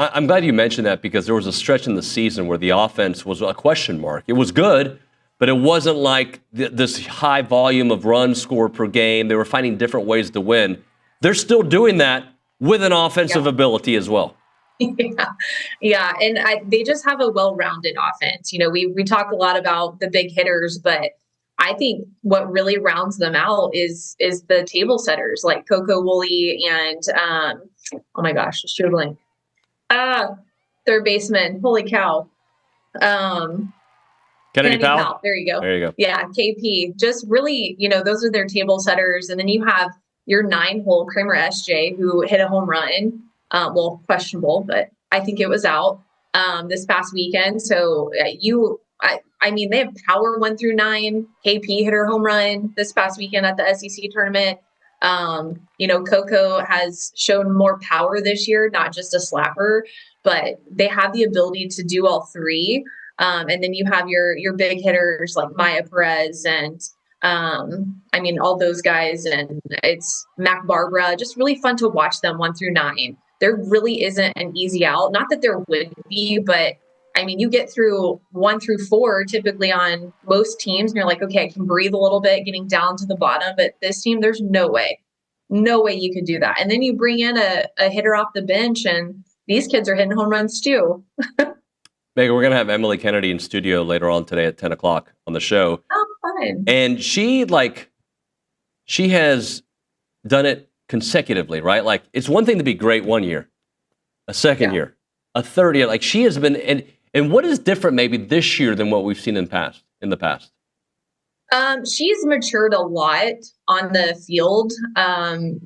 I'm glad you mentioned that, because there was a stretch in the season where the offense was a question mark. It was good, but it wasn't like this high volume of runs scored per game. They were finding different ways to win. They're still doing that with an offensive ability as well. Yeah. And they just have a well-rounded offense. We talk a lot about the big hitters, but I think what really rounds them out is the table setters like Coco Woolley and, oh my gosh, struggling. Third baseman. Holy cow. Kennedy Powell. There you go. There you go. Yeah. KP. Just really, those are their table setters. And then you have your 9-hole Kramer SJ who hit a home run. Well, questionable, but I think it was out this past weekend. So they have power 1 through 9. KP hit her home run this past weekend at the SEC tournament. Coco has shown more power this year, not just a slapper, but they have the ability to do all three. And then you have your big hitters like Maya Perez and, all those guys, and it's Mac Barbara, just really fun to watch them 1 through 9. There really isn't an easy out. Not that there would be, but you get through 1 through 4 typically on most teams, and you're like, okay, I can breathe a little bit getting down to the bottom. But this team, there's no way you could do that. And then you bring in a hitter off the bench, and these kids are hitting home runs too. Megan, we're going to have Emiley Kennedy in studio later on today at 10 o'clock on the show. Oh, fun. And she has done it consecutively, right? Like, it's one thing to be great 1 year, a second year, a third year. Like, she has been, and what is different maybe this year than what we've seen in the past? She's matured a lot on the field.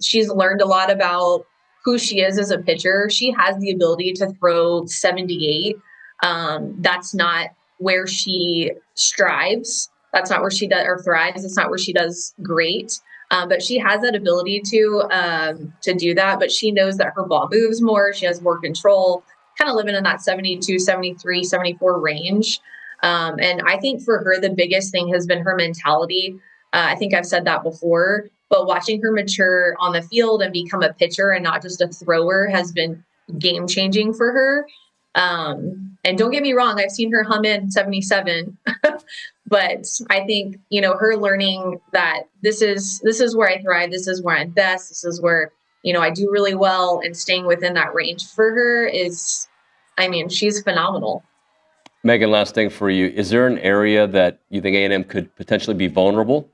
She's learned a lot about who she is as a pitcher. She has the ability to throw 78. That's not where she strives. That's not where she does or thrives. That's not where she does great. But she has that ability to do that. But she knows that her ball moves more. She has more control, kind of living in that 72, 73, 74 range. And I think for her, the biggest thing has been her mentality. I think I've said that before, but watching her mature on the field and become a pitcher and not just a thrower has been game changing for her. And don't get me wrong, I've seen her hum in 77, But I think, her learning that this is where I thrive. This is where I'm best. This is where, I do really well, and staying within that range for her is, she's phenomenal. Megan, last thing for you. Is there an area that you think A&M could potentially be vulnerable?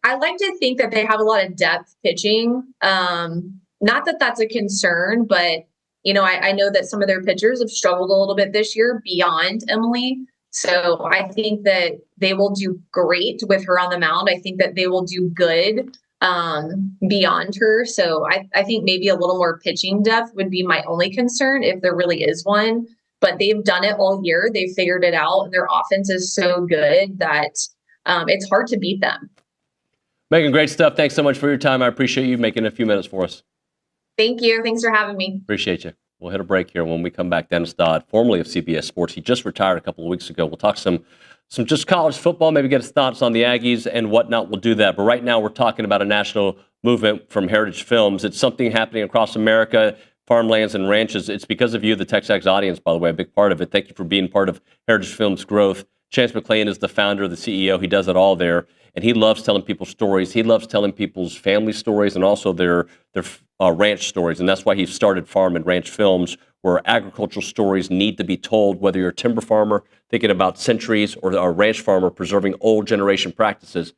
I like to think that they have a lot of depth pitching. Not that that's a concern, but, I know that some of their pitchers have struggled a little bit this year beyond Emiley. So I think that they will do great with her on the mound. I think that they will do good beyond her. So I think maybe a little more pitching depth would be my only concern, if there really is one. But they've done it all year. They've figured it out. And their offense is so good that it's hard to beat them. Megan, great stuff. Thanks so much for your time. I appreciate you making a few minutes for us. Thank you. Thanks for having me. Appreciate you. We'll hit a break here. When we come back, Dennis Dodd, formerly of CBS Sports. He just retired a couple of weeks ago. We'll talk some just college football, maybe get his thoughts on the Aggies and whatnot. We'll do that. But right now we're talking about a national movement from Heritage Films. It's something happening across America, farmlands and ranches. It's because of you, the TexAgs audience, by the way, a big part of it. Thank you for being part of Heritage Films' growth. Chance McClain is the founder, the CEO. He does it all there. And he loves telling people stories. He loves telling people's family stories and also their ranch stories. And that's why he started Farm and Ranch Films, where agricultural stories need to be told, whether you're a timber farmer thinking about centuries or a ranch farmer preserving old generation practices.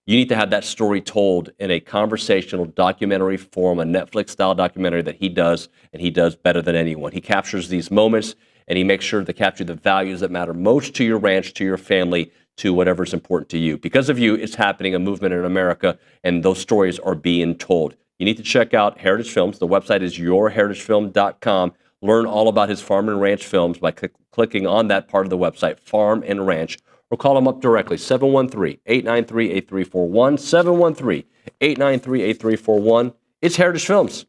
You need to have that story told in a conversational documentary form, a Netflix-style documentary that he does, and he does better than anyone. He captures these moments, and he makes sure to capture the values that matter most to your ranch, to your family, to whatever's important to you. Because of you, it's happening, a movement in America, and those stories are being told. You need to check out Heritage Films. The website is yourheritagefilm.com. Learn all about his farm and ranch films by clicking on that part of the website, Farm and Ranch, or call him up directly, 713-893-8341, 713-893-8341. It's Heritage Films.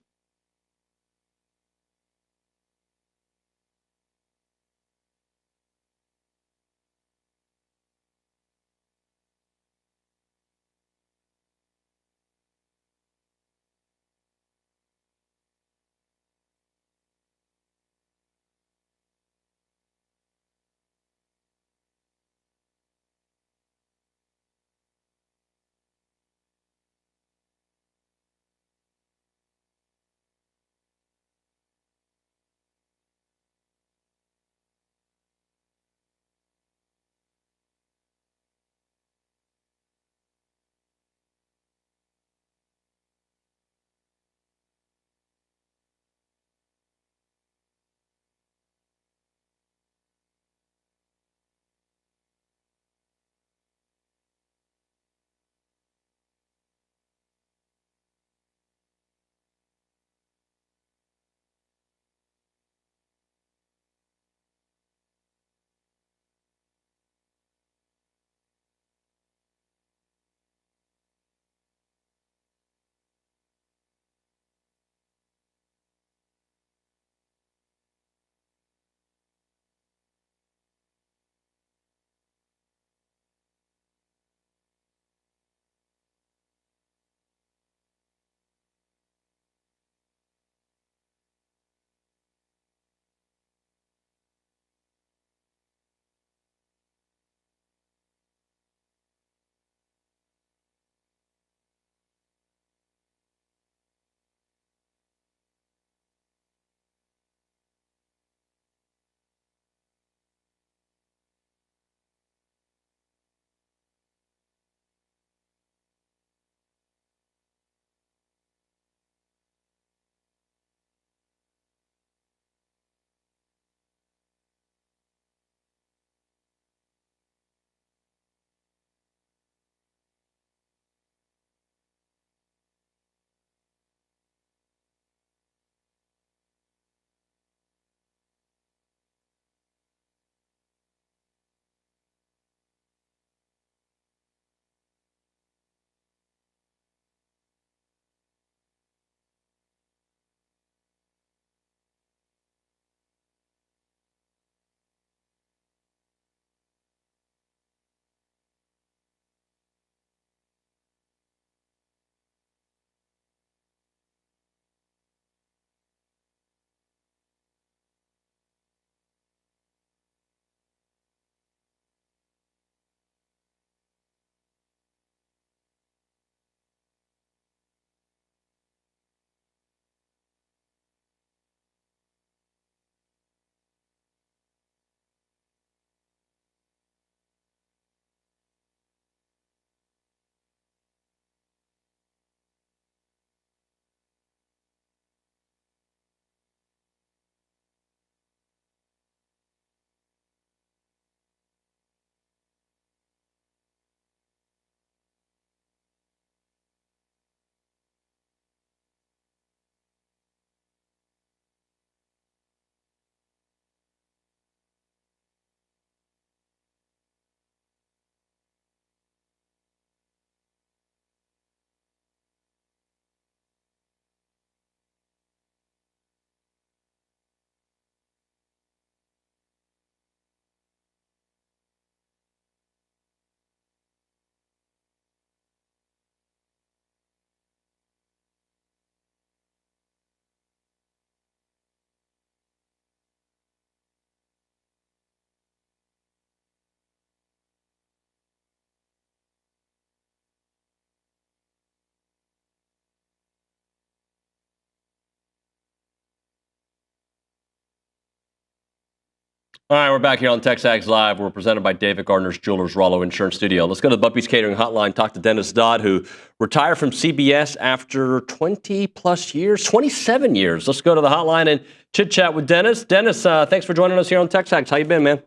All right, we're back here on TexAgs Live. We're presented by David Gardner's Jewelers Rollo Insurance Studio. Let's go to the Bumpy's Catering Hotline, talk to Dennis Dodd, who retired from CBS after 20-plus years, 27 years. Let's go to the hotline and chit-chat with Dennis. Dennis, thanks for joining us here on TexAgs. How you been, man?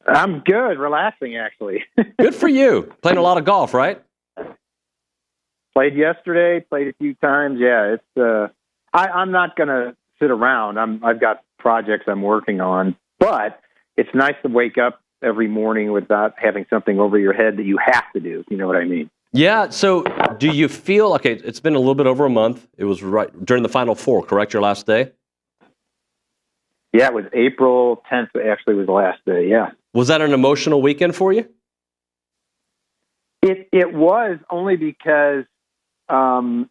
I'm good. Relaxing, actually. Good for you. Playing a lot of golf, right? Played yesterday, played a few times. Yeah, it's. I'm not going to sit around. I've got projects I'm working on. But it's nice to wake up every morning without having something over your head that you have to do. You know what I mean? Yeah. So do you feel, okay, it's been a little bit over a month. It was right during the Final Four, correct? Your last day? Yeah, it was April 10th, actually was the last day, yeah. Was that an emotional weekend for you? It was, only because CBS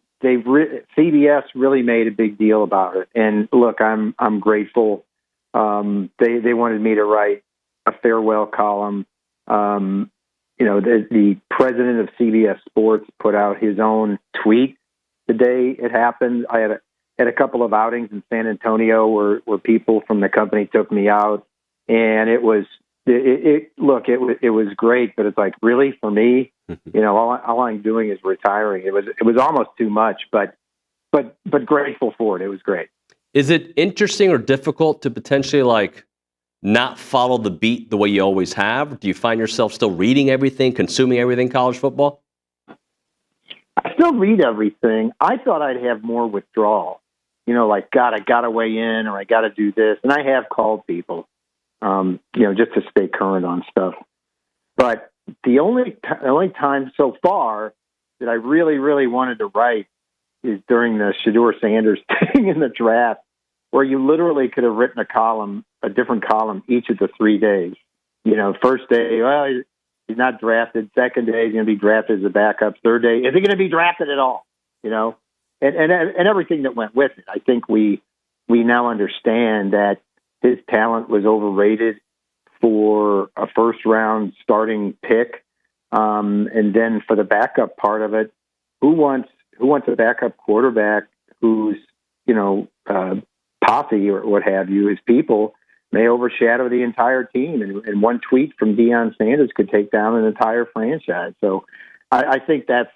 really made a big deal about it. And look, I'm grateful. They wanted me to write a farewell column. The president of CBS Sports put out his own tweet the day it happened. I had a couple of outings in San Antonio where people from the company took me out, and it was great, but it's like, really, for me, all I'm doing is retiring. It was almost too much, but grateful for it. It was great. Is it interesting or difficult to potentially not follow the beat the way you always have? Do you find yourself still reading everything, consuming everything college football? I still read everything. I thought I'd have more withdrawal. God, I got to weigh in, or I got to do this. And I have called people, just to stay current on stuff. But the only time so far that I really, really wanted to write is during the Shedeur Sanders thing in the draft, where you literally could have written a different column each of the 3 days. First day, well, he's not drafted. Second day, he's going to be drafted as a backup. Third day, is he going to be drafted at all? And everything that went with it. I think we now understand that his talent was overrated for a first-round starting pick. And then for the backup part of it, who wants a backup quarterback who's, posse or what have you, his people may overshadow the entire team. And one tweet from Deion Sanders could take down an entire franchise. So I think that's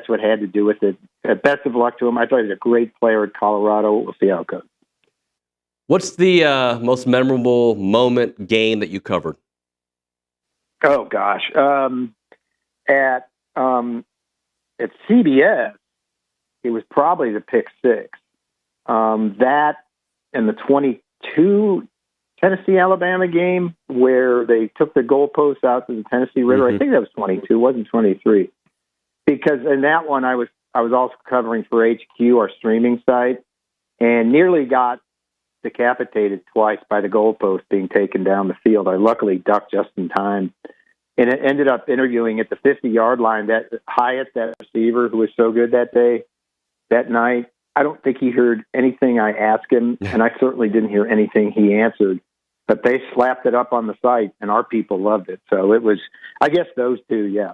what had to do with it. Best of luck to him. I thought he was a great player at Colorado. We'll see how it goes. What's the most memorable game that you covered? Oh gosh, at CBS, it was probably the pick six. That and the 22 Tennessee-Alabama game where they took the goalposts out to the Tennessee River. I think that was 22, wasn't 23. Because in that one, I was also covering for HQ, our streaming site, and nearly got decapitated twice by the goalpost being taken down the field. I luckily ducked just in time. And it ended up interviewing at the 50-yard line that Hyatt, that receiver who was so good that night. I don't think he heard anything I asked him, and I certainly didn't hear anything he answered. But they slapped it up on the site, and our people loved it. So it was, I guess, those two, yeah.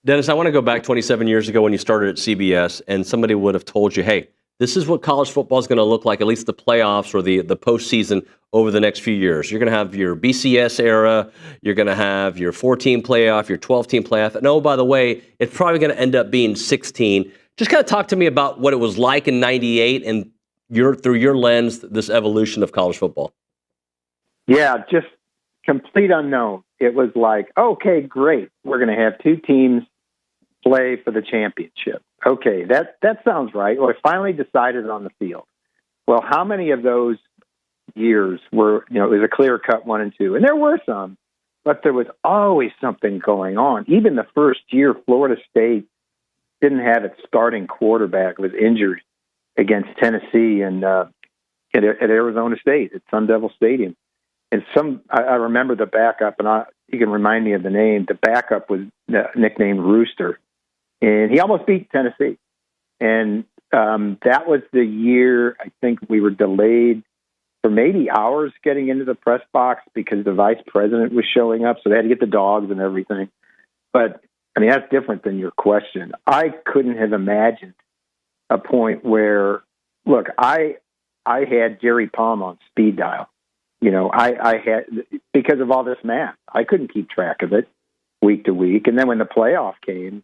Dennis, I want to go back 27 years ago when you started at CBS, and somebody would have told you, hey, this is what college football is going to look like, at least the playoffs or the postseason over the next few years. You're going to have your BCS era. You're going to have your 14 playoff, your 12-team playoff. And oh, by the way, it's probably going to end up being 16. Just kind of talk to me about what it was like in 98 and through your lens, this evolution of college football. Yeah, just complete unknown. It was like, okay, great. We're going to have two teams play for the championship. Okay, that sounds right. Well, I finally decided on the field. Well, how many of those years were, it was a clear-cut 1 and 2? And there were some, but there was always something going on. Even the first year, Florida State didn't have its starting quarterback, was injured against Tennessee and at Arizona State at Sun Devil Stadium. And I remember the backup, and you can remind me of the name. The backup was nicknamed Rooster, and he almost beat Tennessee. And that was the year I think we were delayed for maybe hours getting into the press box because the vice president was showing up, so they had to get the dogs and everything. But I mean, that's different than your question. I couldn't have imagined a point where, look, I had Jerry Palm on speed dial. I had, because of all this math, I couldn't keep track of it week to week. And then when the playoff came,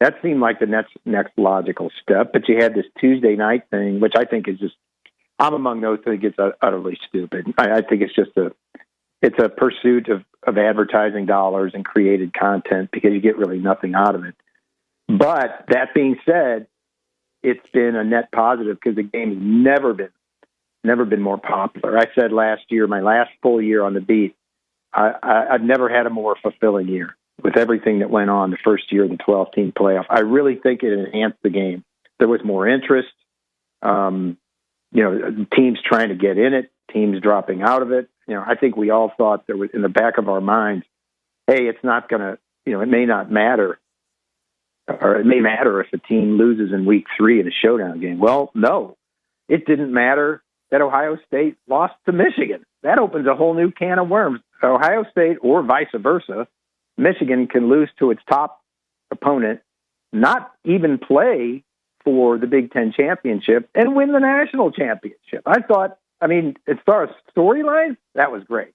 that seemed like the next logical step. But you had this Tuesday night thing, which I think is just, I'm among those who think it's utterly stupid. I think it's just it's a pursuit of advertising dollars and created content because you get really nothing out of it. But that being said, it's been a net positive because the game has never been more popular. I said last year, my last full year on the beat, I've never had a more fulfilling year with everything that went on the first year of the 12-team playoff. I really think it enhanced the game. There was more interest. Teams trying to get in it, teams dropping out of it. I think we all thought there was in the back of our minds, hey, it's not going to, it may not matter, or it may matter if a team loses in week 3 in a showdown game. Well, no, it didn't matter that Ohio State lost to Michigan. That opens a whole new can of worms. Ohio State, or vice versa, Michigan can lose to its top opponent, not even play for the Big Ten championship, and win the national championship. I thought, as far as storylines, that was great.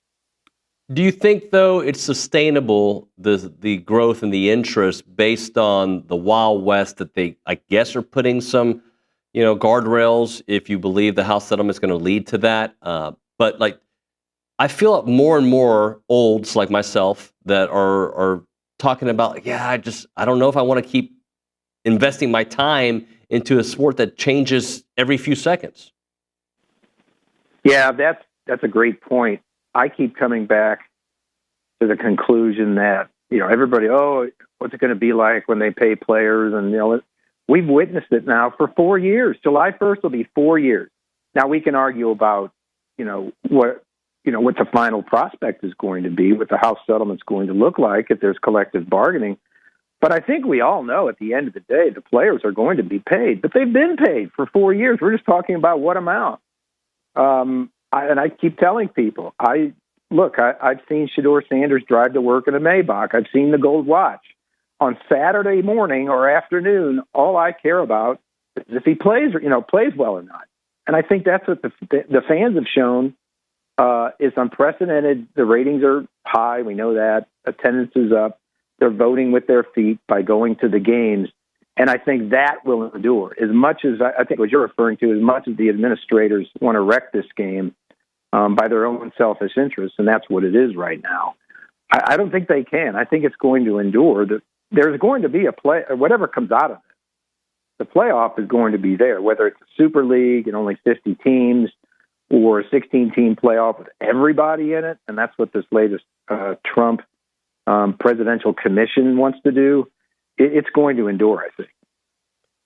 Do you think, though, it's sustainable, the growth and the interest based on the Wild West that they, I guess, are putting some, guardrails if you believe the House settlement is going to lead to that? But I feel more and more olds like myself that are talking about, I don't know if I want to keep investing my time into a sport that changes every few seconds. Yeah, that's a great point. I keep coming back to the conclusion that, everybody, what's it going to be like when they pay players? And, we've witnessed it now for 4 years. July 1st will be 4 years. Now we can argue about, what the final prospect is going to be, what the House settlement's going to look like if there's collective bargaining. But I think we all know at the end of the day, the players are going to be paid, but they've been paid for 4 years. We're just talking about what amount. I keep telling people, I've seen Shedeur Sanders drive to work in a Maybach. I've seen the gold watch. On Saturday morning or afternoon, all I care about is if he plays well or not. And I think that's what the fans have shown is unprecedented. The ratings are high. We know that. Attendance is up. They're voting with their feet by going to the games. And I think that will endure. As much as I think what you're referring to, as much as the administrators want to wreck this game by their own selfish interests, and that's what it is right now, I don't think they can. I think it's going to endure. There's going to be a play, whatever comes out of it. The playoff is going to be there, whether it's a Super League and only 50 teams or a 16-team playoff with everybody in it, and that's what this latest Trump presidential commission wants to do. It's going to endure, I think.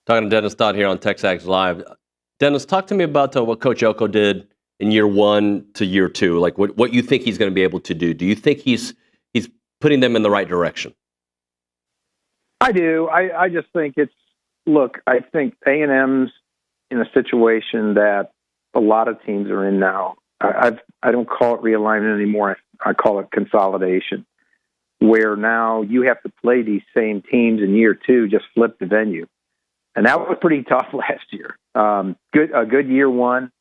Talking to Dennis Dodd here on TexAgs Live. Dennis, talk to me about what Coach Elko did in year 1 to year 2. Like what you think he's going to be able to do. Do you think he's putting them in the right direction? I do. I just think I think A&M's in a situation that a lot of teams are in now. I don't call it realignment anymore. I call it consolidation, where now you have to play these same teams in year 2, just flip the venue. And that was pretty tough last year. A good year 1,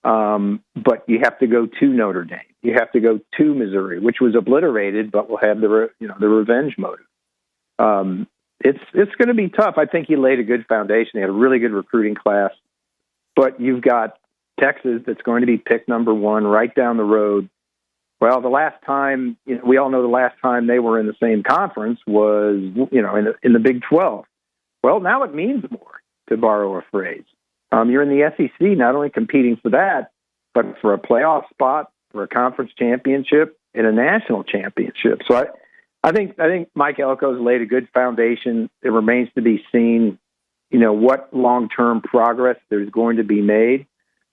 but you have to go to Notre Dame. You have to go to Missouri, which was obliterated, but will have the revenge motive. It's going to be tough. I think he laid a good foundation. He had a really good recruiting class, but you've got Texas that's going to be pick number 1 right down the road. Well, the last time, we all know the last time they were in the same conference was, in the Big 12. Well, now it means more, to borrow a phrase. You're in the SEC, not only competing for that, but for a playoff spot, for a conference championship, and a national championship. So I think Mike Elko's laid a good foundation. It remains to be seen, what long-term progress there's going to be made.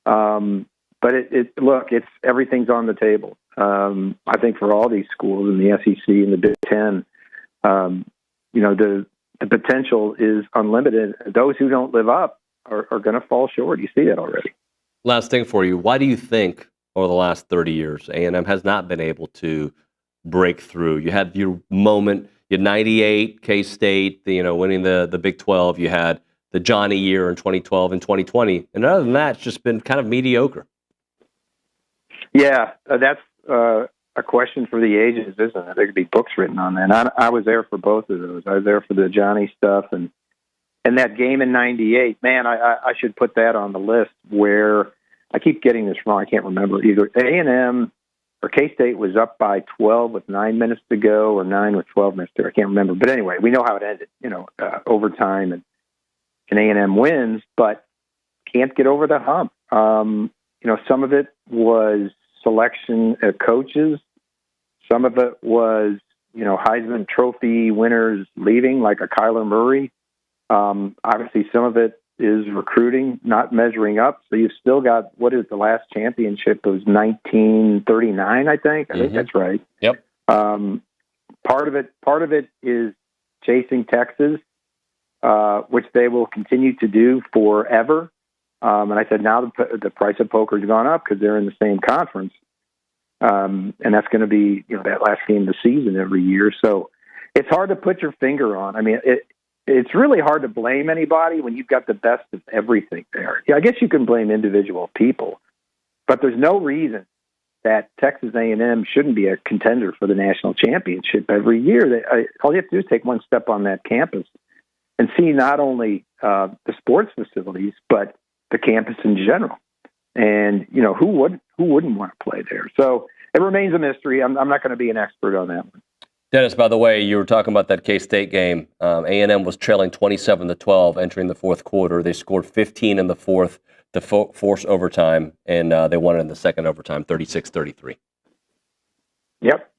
But it's everything's on the table. I think for all these schools in the SEC and the Big Ten, the potential is unlimited. Those who don't live up are going to fall short. You see that already. Last thing for you. Why do you think over the last 30 years, A&M has not been able to break through? You had your moment. You had 98, K-State, winning the Big 12. You had the Johnny year in 2012 and 2020. And other than that, it's just been kind of mediocre. Yeah, that's a question for the ages, isn't it? There could be books written on that. I was there for both of those. I was there for the Johnny stuff and that game in '98. Man, I should put that on the list. Where I keep getting this wrong. I can't remember either. A&M or K-State was up by 12 with 9 minutes to go, or 9 with 12 minutes to go. I can't remember. But anyway, we know how it ended. Overtime, and A&M wins, but can't get over the hump. Some of it was selection of coaches. Some of it was, Heisman Trophy winners leaving, like a Kyler Murray. Obviously, some of it is recruiting not measuring up. So you've still got, what is the last championship? It was 1939, I think. I think that's right. Yep. Part of it is chasing Texas, which they will continue to do forever. And I said, now the price of poker has gone up because they're in the same conference. And that's going to be, that last game of the season every year. So it's hard to put your finger on. I mean, it's really hard to blame anybody when you've got the best of everything there. Yeah, I guess you can blame individual people, but there's no reason that Texas A&M shouldn't be a contender for the national championship every year. All you have to do is take one step on that campus and see not only the sports facilities, but the campus in general. And, who wouldn't want to play there? So it remains a mystery. I'm not going to be an expert on that one. Dennis, by the way, you were talking about that K-State game. A&M was trailing 27-12 entering the fourth quarter. They scored 15 in the fourth to force overtime, and they won it in the second overtime, 36-33. Yep.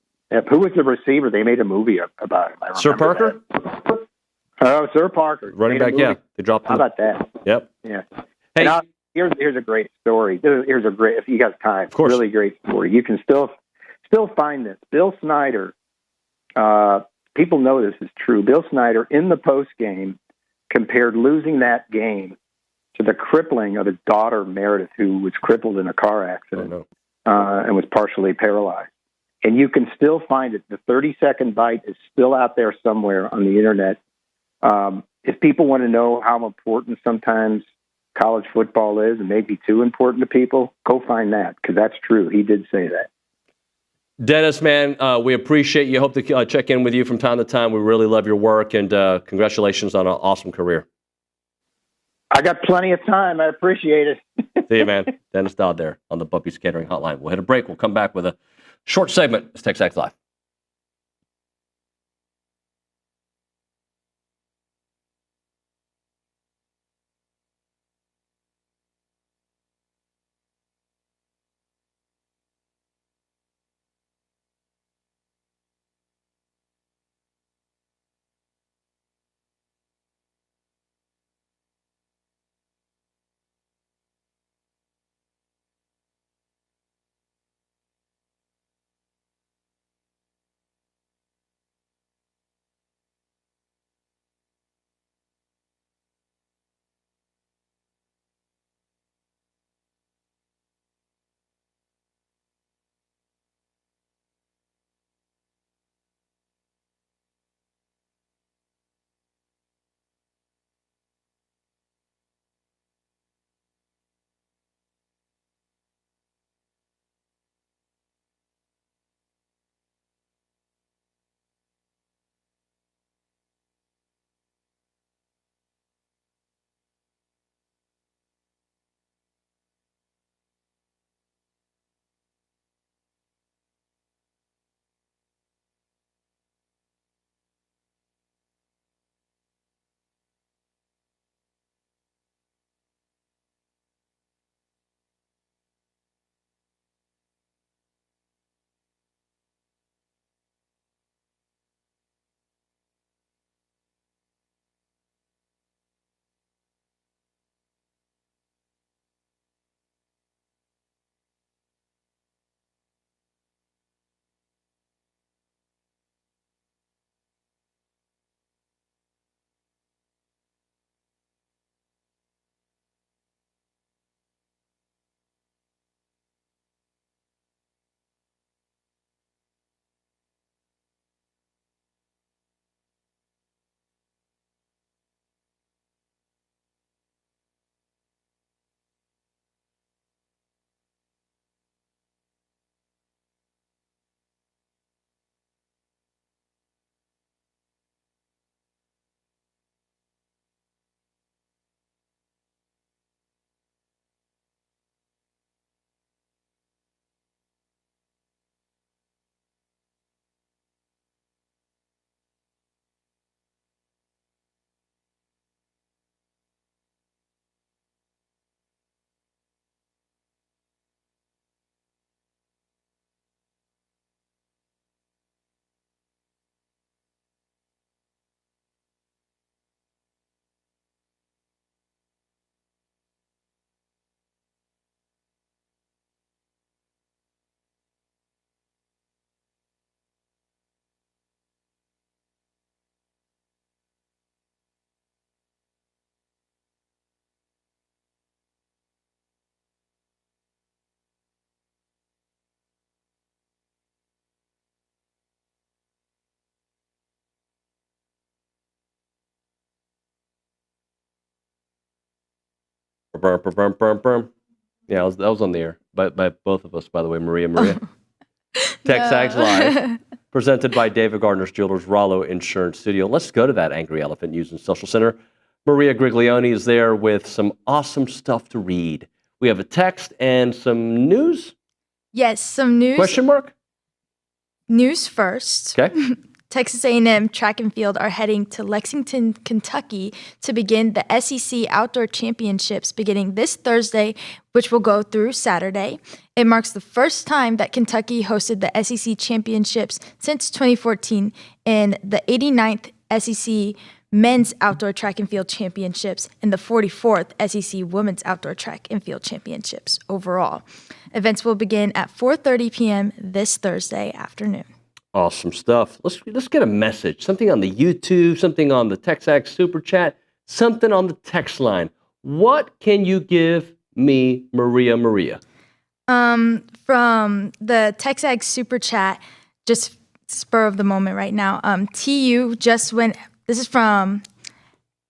Who was the receiver? They made a movie about him. Sir Parker? Oh, Sir Parker. Running back, yeah. They dropped him. How about that? Yep. Yeah. Hey. Now, here's a great story. Here's a great, if you got time, of course. Really great story. You can still find this. Bill Snyder, people know this is true. Bill Snyder, in the post game, compared losing that game to the crippling of his daughter, Meredith, who was crippled in a car accident and was partially paralyzed. And you can still find it. The 30-second bite is still out there somewhere on the internet. If people want to know how important sometimes college football is, and maybe too important to people, go find that, because that's true. He did say that. Dennis, man, we appreciate you. Hope to check in with you from time to time. We really love your work, and congratulations on an awesome career. I got plenty of time. I appreciate it. See you, man. Dennis Dodd there on the Bumpy's Catering Hotline. We'll hit a break. We'll come back with a short segment. It's TexAgs Live. Yeah, that was on the air by both of us, by the way, Maria. TexAgs Live, presented by David Gardner's Jewelers, Rollo Insurance Studio. Let's go to that Angry Elephant News and Social Center. Maria Griglione is there with some awesome stuff to read. We have a text and some news. Yes, some news. Question mark? News first. Okay. Texas A&M track and field are heading to Lexington, Kentucky to begin the SEC Outdoor Championships beginning this Thursday, which will go through Saturday. It marks the first time that Kentucky hosted the SEC Championships since 2014 and the 89th SEC Men's Outdoor Track and Field Championships and the 44th SEC Women's Outdoor Track and Field Championships overall. Events will begin at 4:30 p.m. this Thursday afternoon. Awesome stuff. Let's get a message. Something on the YouTube, something on the TexAgs Super Chat, something on the text line. What can you give me, Maria? From the TexAgs Super Chat, just spur of the moment right now. TU just went. This is from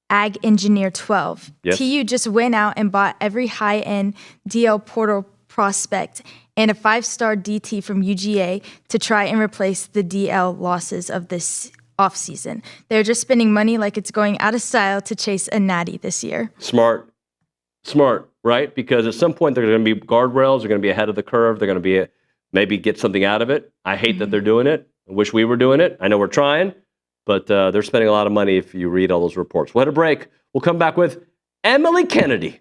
Ag Engineer 12. Yes. TU just went out and bought every high-end DL Portal prospect and a 5-star DT from UGA to try and replace the DL losses of this offseason. They're just spending money like it's going out of style to chase a natty this year. Smart, right? Because at some point they're going to be guardrails, they're going to be ahead of the curve, they're going to be maybe get something out of it. I hate that they're doing it. I wish we were doing it. I know we're trying, but they're spending a lot of money if you read all those reports. We'll hit a break. We'll come back with Emiley Kennedy.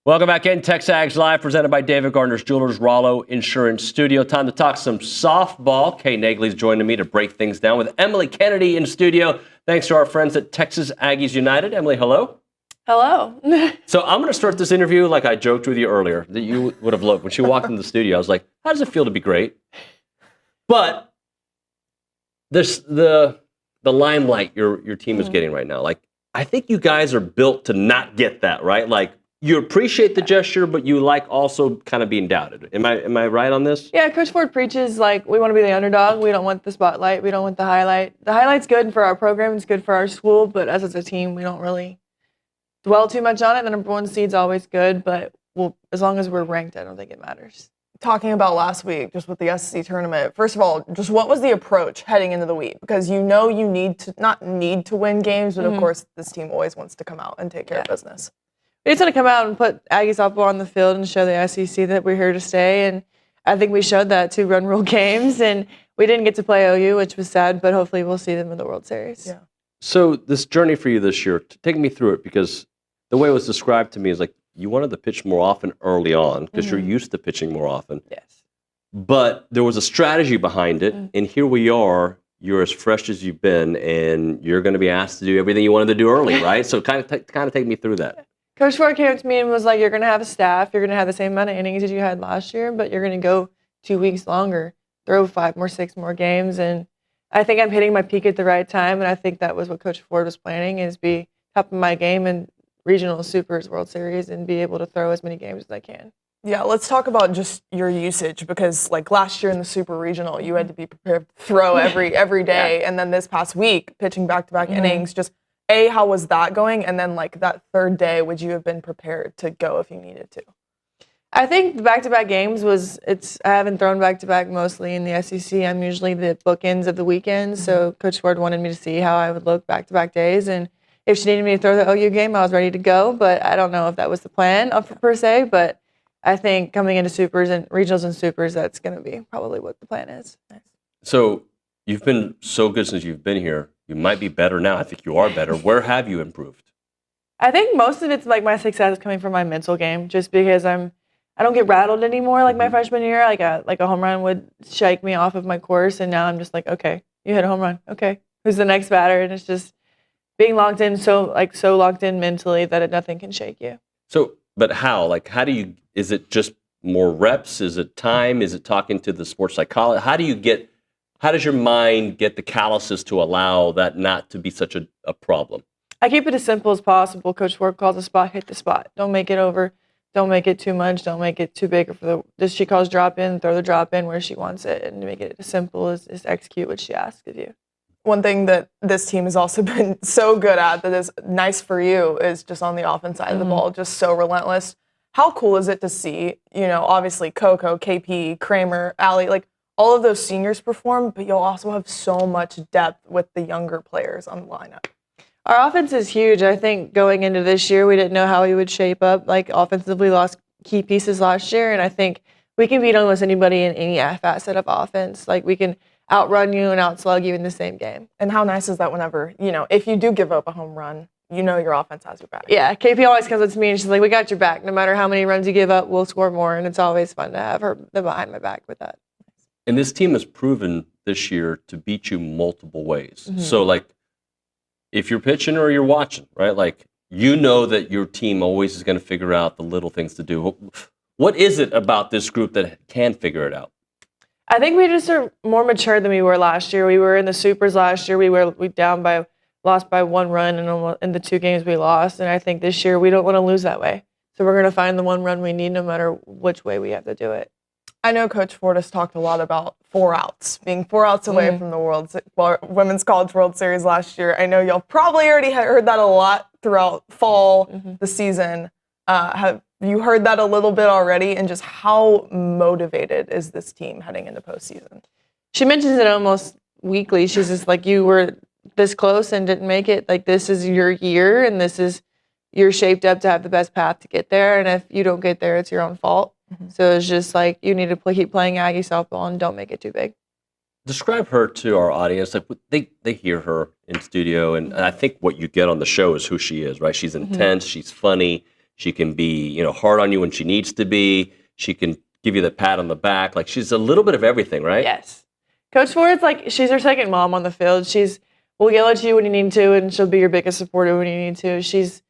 Welcome back in. TexAgs Live, presented by David Gardner's Jewelers, Rollo Insurance Studio. Time to talk some softball. Kay Nagley's joining me to break things down with Emiley Kennedy in studio. Thanks to our friends at Texas Aggies United. Emily, hello. Hello. So I'm going to start this interview like I joked with you earlier that you would have loved. When she walked in the studio, I was like, how does it feel to be great? But the limelight your team is getting right now, like, I think you guys are built to not get that, right? Like, you appreciate the gesture, but you like also kind of being doubted. Am I right on this? Yeah, Coach Ford preaches, like, we want to be the underdog. We don't want the spotlight. We don't want the highlight. The highlight's good for our program. It's good for our school. But as a team, we don't really dwell too much on it. The number one seed's always good. But as long as we're ranked, I don't think it matters. Talking about last week, just with the SEC tournament, first of all, just what was the approach heading into the week? Because you know you not need to win games, but of course this team always wants to come out and take care of business. We just want to come out and put Aggie softball on the field and show the SEC that we're here to stay. And I think we showed that 2 run rule games. And we didn't get to play OU, which was sad, but hopefully we'll see them in the World Series. Yeah. So this journey for you this year, take me through it, because the way it was described to me is like you wanted to pitch more often early on because you're used to pitching more often. Yes. But there was a strategy behind it. And here we are. You're as fresh as you've been, and you're going to be asked to do everything you wanted to do early, right? So kind of take me through that. Coach Ford came up to me and was like, you're going to have a staff. You're going to have the same amount of innings as you had last year, but you're going to go 2 weeks longer, throw 5 more, 6 more games. And I think I'm hitting my peak at the right time. And I think that was what Coach Ford was planning, is be top of my game in regional supers, World Series, and be able to throw as many games as I can. Yeah, let's talk about just your usage, because like last year in the Super Regional, you had to be prepared to throw every day. And then this past week, pitching back-to-back innings, just how was that going? And then like that third day, would you have been prepared to go if you needed to? I think the back-to-back games I haven't thrown back-to-back mostly in the SEC. I'm usually the bookends of the weekends. So Coach Ford wanted me to see how I would look back-to-back days. And if she needed me to throw the OU game, I was ready to go. But I don't know if that was the plan per se. But I think coming into supers and regionals and supers, that's going to be probably what the plan is. So you've been so good since you've been here. You might be better now. I think you are better. Where have you improved? I think most of it's like my success is coming from my mental game, just because I don't get rattled anymore like my freshman year. Like a home run would shake me off of my course, and now I'm just like, okay, you hit a home run. Okay, who's the next batter? And it's just being locked in, so locked in mentally that nothing can shake you. So, but how? Like, how do you? Is it just more reps? Is it time? Is it talking to the sports psychologist? How does your mind get the calluses to allow that not to be such a problem? I keep it as simple as possible. Coach Ford calls a spot, hit the spot. Don't make it over. Don't make it too much. Don't make it too big. She calls drop in, throw the drop in where she wants it, and make it as simple as execute what she asks of you. One thing that this team has also been so good at that is nice for you is just on the offense side of the ball, just so relentless. How cool is it to see, obviously Coco, KP, Kramer, Allie, like all of those seniors perform, but you'll also have so much depth with the younger players on the lineup. Our offense is huge. I think going into this year, we didn't know how we would shape up. Like offensively, lost key pieces last year, and I think we can beat almost anybody in any facet of offense. Like we can outrun you and outslug you in the same game. And how nice is that whenever, if you do give up a home run, your offense has your back. Yeah, KP always comes up to me and she's like, we got your back. No matter how many runs you give up, we'll score more. And it's always fun to have her behind my back with that. And this team has proven this year to beat you multiple ways. So, like, if you're pitching or you're watching, right, like, that your team always is going to figure out the little things to do. What is it about this group that can figure it out? I think we just are more mature than we were last year. We were in the supers last year. We lost by 1 run in the 2 games we lost. And I think this year we don't want to lose that way. So we're going to find the 1 run we need no matter which way we have to do it. I know Coach Ford has talked a lot about 4 outs, being 4 outs away from the Women's College World Series last year. I know y'all probably already heard that a lot throughout fall, the season. Have you heard that a little bit already? And just how motivated is this team heading into postseason? She mentions it almost weekly. She's just like, you were this close and didn't make it. Like, this is your year, and you're shaped up to have the best path to get there. And if you don't get there, it's your own fault. So it's just like, you need to keep playing Aggie softball and don't make it too big. Describe her to our audience. Like, they hear her in studio, and I think what you get on the show is who she is, right? She's intense, she's funny, She can be, hard on you when she needs to be. She can give you the pat on the back. Like, she's a little bit of everything, right? Yes. Coach Ford's like, she's her second mom on the field. Will yell at you when you need to, and she'll be your biggest supporter when you need to. She's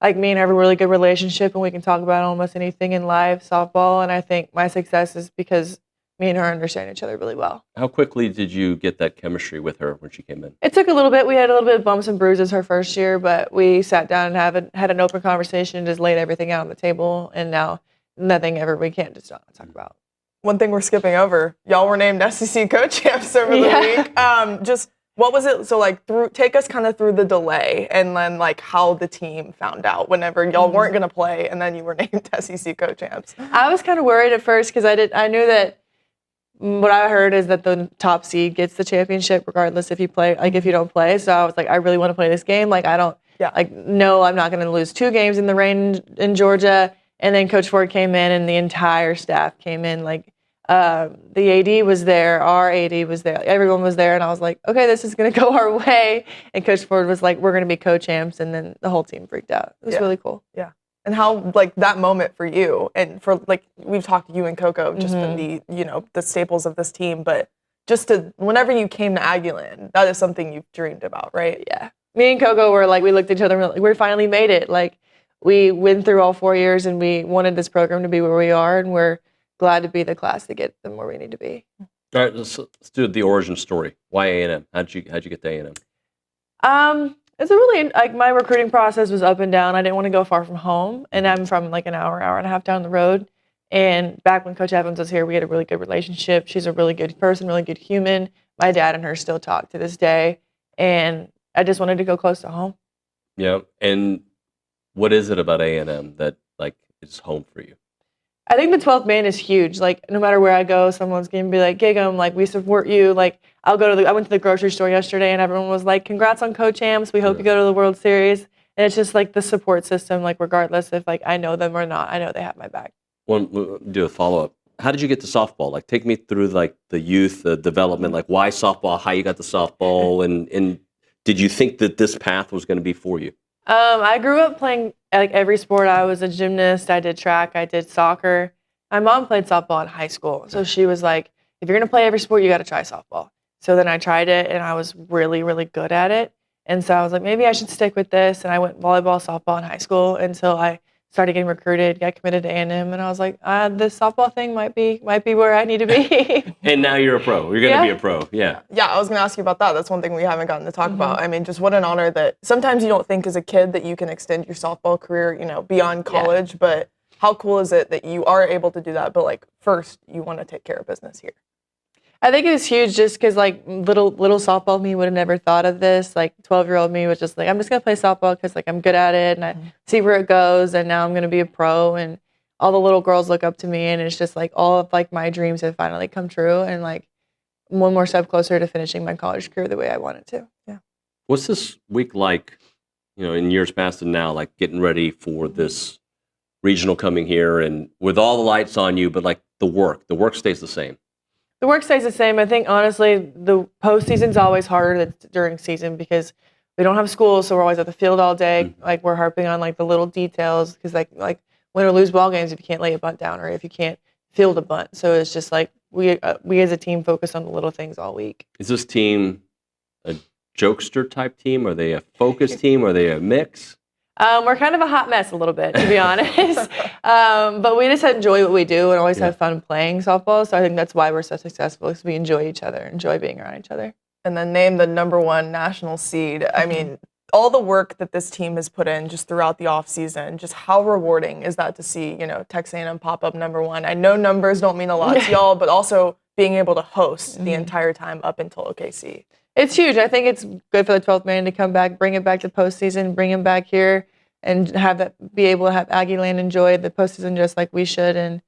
like, me and her have a really good relationship, and we can talk about almost anything in live softball. And I think my success is because me and her understand each other really well. How quickly did you get that chemistry with her when she came in? It took a little bit. We had a little bit of bumps and bruises her first year, but we sat down and had an open conversation and just laid everything out on the table. And now we can't just not talk about. One thing we're skipping over, y'all were named SEC co-champs over the week. Just what was it? So take us kind of through the delay and then how the team found out whenever y'all weren't going to play and then you were named SEC co-champs. I was kind of worried at first because I knew that what I heard is that the top seed gets the championship regardless if you play, if you don't play. So I was like, I really want to play this game. No, I'm not going to lose 2 games in the rain in Georgia. And then Coach Ford came in and the entire staff came in. The AD was there, our AD was there, everyone was there. And I was like, okay, this is going to go our way. And Coach Ford was like, we're going to be co-champs. And then the whole team freaked out. It was really cool. Yeah. And how, that moment for you, and for, we've talked to you and Coco, just been the staples of this team, but just whenever you came to Aggieland, that is something you've dreamed about, right? Yeah. Me and Coco were we looked at each other and we finally made it. We went through all 4 years and we wanted this program to be where we are, and we're glad to be the class to get them where we need to be. All right, let's do the origin story. Why A&M? How'd you get to A&M? It's a really, my recruiting process was up and down. I didn't want to go far from home, and I'm from an hour and a half down the road. And back when Coach Evans was here, we had a really good relationship. She's a really good person, really good human. My dad and her still talk to this day, and I just wanted to go close to home. Yeah, and what is it about A&M that is home for you? I think the 12th man is huge. No matter where I go, someone's going to be like, Gig'em, we support you. I went to the grocery store yesterday and everyone was like, congrats on co-champs. We hope you go to the World Series. And it's just the support system, regardless if I know them or not, I know they have my back. We'll do a follow-up. How did you get to softball? Take me through the youth, the development, why softball, how you got to softball, and did you think that this path was going to be for you? I grew up playing every sport. I was a gymnast. I did track. I did soccer. My mom played softball in high school. So she was like, if you're going to play every sport, you got to try softball. So then I tried it and I was really, really good at it. And so I was like, maybe I should stick with this. And I went volleyball, softball in high school until I started getting recruited, got committed to A&M. And I was like, this softball thing might be where I need to be. And now you're a pro. You're going to be a pro. Yeah. Yeah, I was going to ask you about that. That's one thing we haven't gotten to talk about. I mean, just what an honor that sometimes you don't think as a kid that you can extend your softball career, beyond college. But how cool is it that you are able to do that? But first, you want to take care of business here. I think it was huge just because little softball me would have never thought of this. 12-year-old me was just I'm just going to play softball because I'm good at it and I see where it goes, and now I'm going to be a pro, and all the little girls look up to me, and it's just all of my dreams have finally come true, and one more step closer to finishing my college career the way I wanted to. Yeah. What's this week in years past and now, getting ready for this regional coming here, and with all the lights on you, but the work stays the same? The work stays the same. I think, honestly, the postseason's always harder than during season because we don't have school, so we're always at the field all day. We're harping on, the little details because, win or lose ball games if you can't lay a bunt down or if you can't field a bunt. So it's just, we as a team focus on the little things all week. Is this team a jokester-type team? Are they a focus team? Are they a mix? We're kind of a hot mess a little bit, to be honest. But we just enjoy what we do and always have fun playing softball. So I think that's why we're so successful, because we enjoy each other, enjoy being around each other. And then name the #1 national seed. I mean, all the work that this team has put in just throughout the offseason, just how rewarding is that to see, Texas A&M pop up #1? I know numbers don't mean a lot to y'all, but also being able to host the entire time up until OKC. It's huge. I think it's good for the 12th man to come back, bring it back to postseason, bring him back here, and be able to have Aggieland enjoy the postseason just like we should. And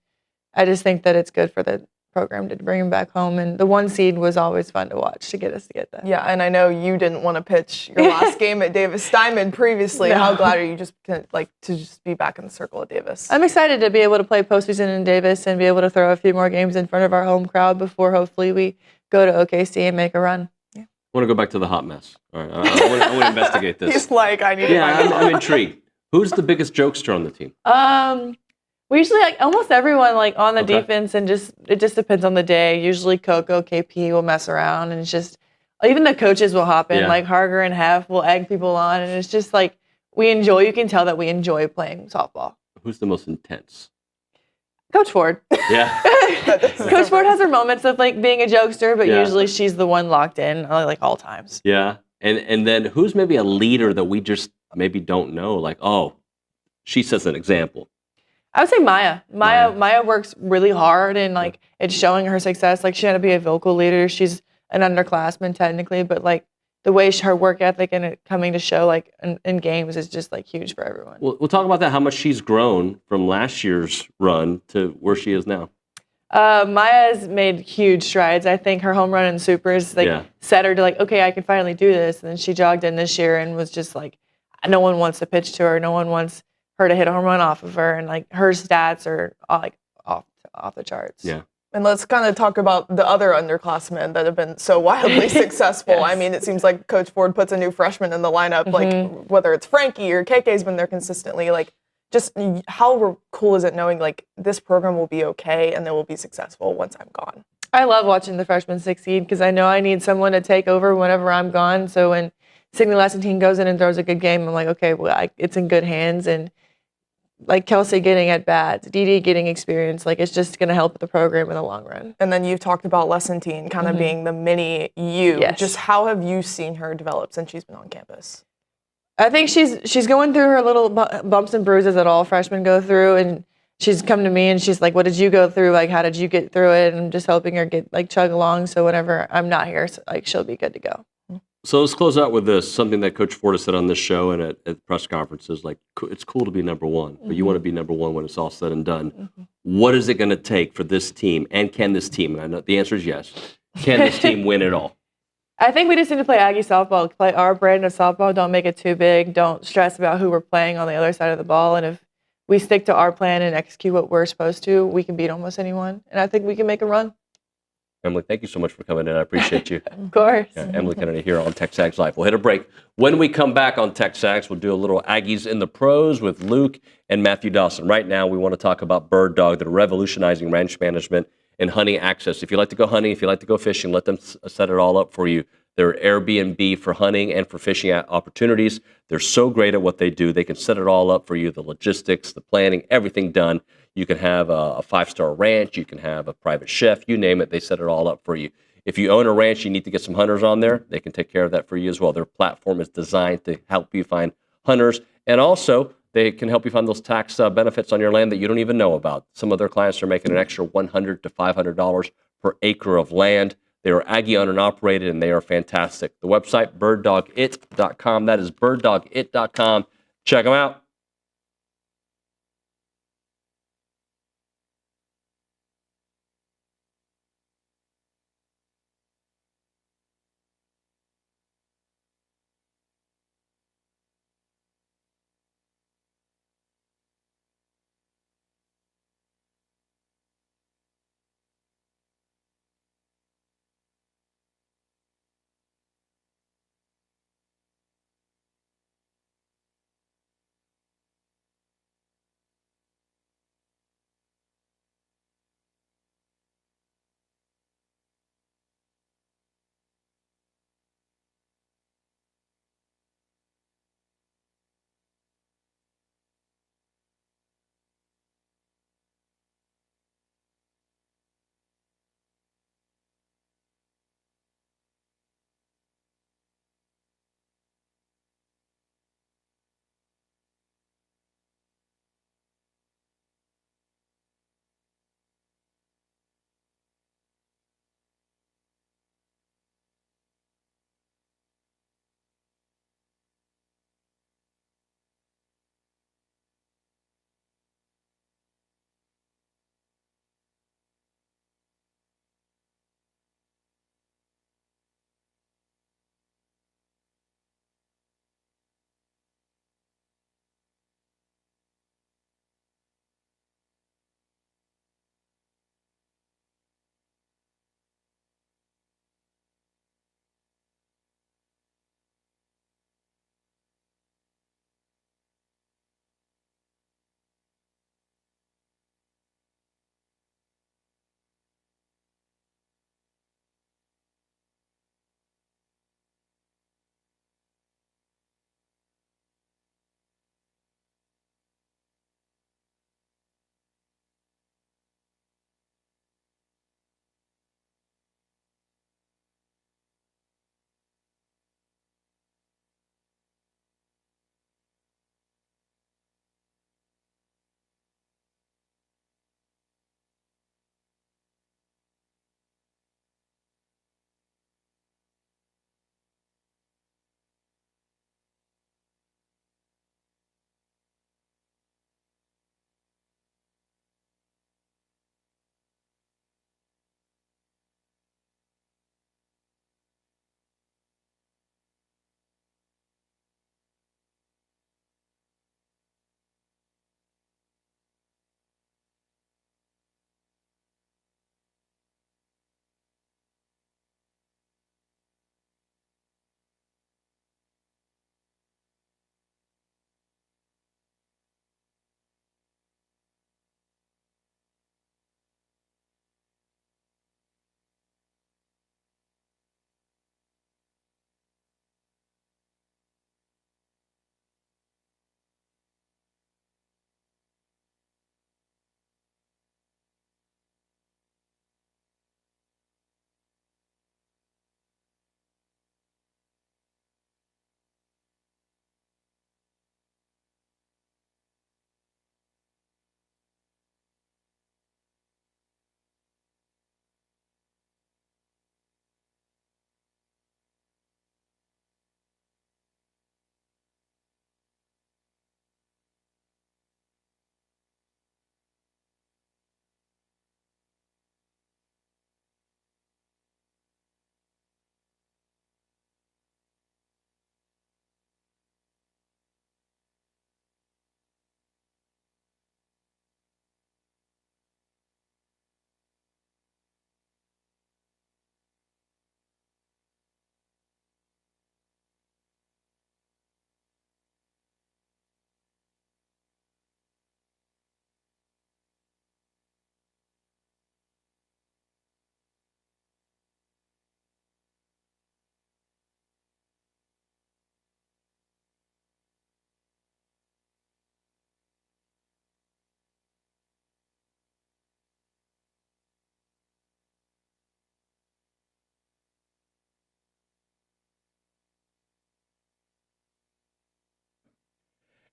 I just think that it's good for the program to bring him back home. And the 1 seed was always fun to watch to get us to get that. Yeah, and I know you didn't want to pitch your last game at Davis Steinman previously. No. How glad are you just to just be back in the circle at Davis? I'm excited to be able to play postseason in Davis and be able to throw a few more games in front of our home crowd before hopefully we go to OKC and make a run. I want to go back to the hot mess. All right, I want to investigate this. He's I need to find I'm intrigued. Who's the biggest jokester on the team? We usually almost everyone on the defense, and it just depends on the day. Usually Coco, KP will mess around, and it's just even the coaches will hop in. Yeah. Like Harger and Hef will egg people on, and it's just we enjoy. You can tell that we enjoy playing softball. Who's the most intense? Coach Ford. Yeah. Coach Ford has her moments of being a jokester, but usually she's the one locked in all times. Yeah. And then who's maybe a leader that we just maybe don't know? She sets an example. I would say Maya. Maya works really hard, and it's showing her success. She had to be a vocal leader. She's an underclassman technically, but the way her work ethic and it coming to show in games is just huge for everyone. We'll talk about that. How much she's grown from last year's run to where she is now. Maya has made huge strides. I think her home run in Supers set her to okay, I can finally do this. And then she jogged in this year and was just no one wants to pitch to her. No one wants her to hit a home run off of her, and her stats are off the charts. Yeah. And let's kind of talk about the other underclassmen that have been so wildly successful. Yes. I mean, it seems like Coach Ford puts a new freshman in the lineup, whether it's Frankie or KK's been there consistently. Just how cool is it knowing this program will be okay and they will be successful once I'm gone? I love watching the freshmen succeed because I know I need someone to take over whenever I'm gone. So when Sidney Lessington goes in and throws a good game, I'm okay, well, it's in good hands. And Kelsey getting at bats, Dee getting experience, it's just going to help the program in the long run. And then you've talked about Lessington kind of being the mini you. Yes. Just how have you seen her develop since she's been on campus? I think she's going through her little bumps and bruises that all freshmen go through, and she's come to me and she's what did you go through? How did you get through it? And I'm just helping her get chug along, so whenever I'm not here, she'll be good to go. So let's close out with this, something that Coach Ford has said on this show and at press conferences, it's cool to be number one, but you want to be number one when it's all said and done. What is it going to take for this team, and can this team, and I know the answer is yes, can this team win it all? I think we just need to play Aggie softball, play our brand of softball, don't make it too big, don't stress about who we're playing on the other side of the ball, and if we stick to our plan and execute what we're supposed to, we can beat almost anyone, and I think we can make a run. Emily, thank you so much for coming in. I appreciate you. Of course. Yeah, Emiley Kennedy here on TexAgs Live. We'll hit a break. When we come back on TexAgs, we'll do a little Aggies in the Pros with Luke and Matthew Dawson. Right now, we want to talk about Bird Dog. They're revolutionizing ranch management and hunting access. If you like to go hunting, if you like to go fishing, let them set it all up for you. They're Airbnb for hunting and for fishing opportunities. They're so great at what they do. They can set it all up for you, the logistics, the planning, everything done. You can have a 5-star ranch. You can have a private chef. You name it, they set it all up for you. If you own a ranch, you need to get some hunters on there. They can take care of that for you as well. Their platform is designed to help you find hunters. And also, they can help you find those tax benefits on your land that you don't even know about. Some of their clients are making an extra $100 to $500 per acre of land. They are Aggie owned and operated, and they are fantastic. The website, birddogit.com. That is birddogit.com. Check them out.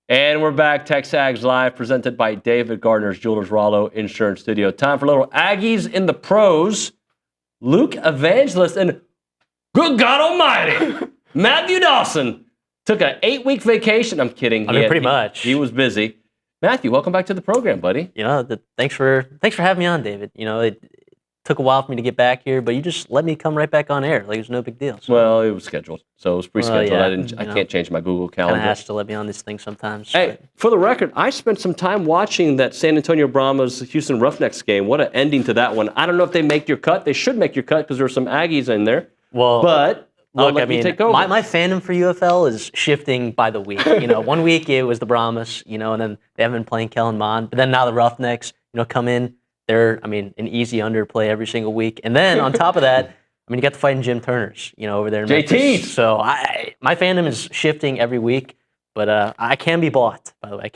And we're back. TexAgs Live, presented by David Gardner's Jewelers Rollo Insurance Studio. Time for a little Aggies in the pros. Luke Evangelist and, good God Almighty, Matthew Dawson took an 8-week vacation. I'm kidding. Pretty much. He was busy. Matthew, welcome back to the program, buddy. Thanks for having me on, David. It took a while for me to get back here, but you just let me come right back on air. Like it was no big deal. So. Well, it was scheduled, so it was pre-scheduled. Yeah, I can't change my Google Calendar. Kind of has to let me on these things sometimes. Hey, for the record, I spent some time watching that San Antonio Brahmas Houston Roughnecks game. What an ending to that one! I don't know if they make your cut. They should make your cut because there were some Aggies in there. Well, but look, take over. My fandom for UFL is shifting by the week. 1 week it was the Brahmas, and then they haven't been playing Kellen Mond, but then now the Roughnecks, come in. They're, an easy underplay every single week. And then on top of that, you got the fighting Jim Turners, over there in JT. Memphis. So my fandom is shifting every week, but I can be bought, by the way.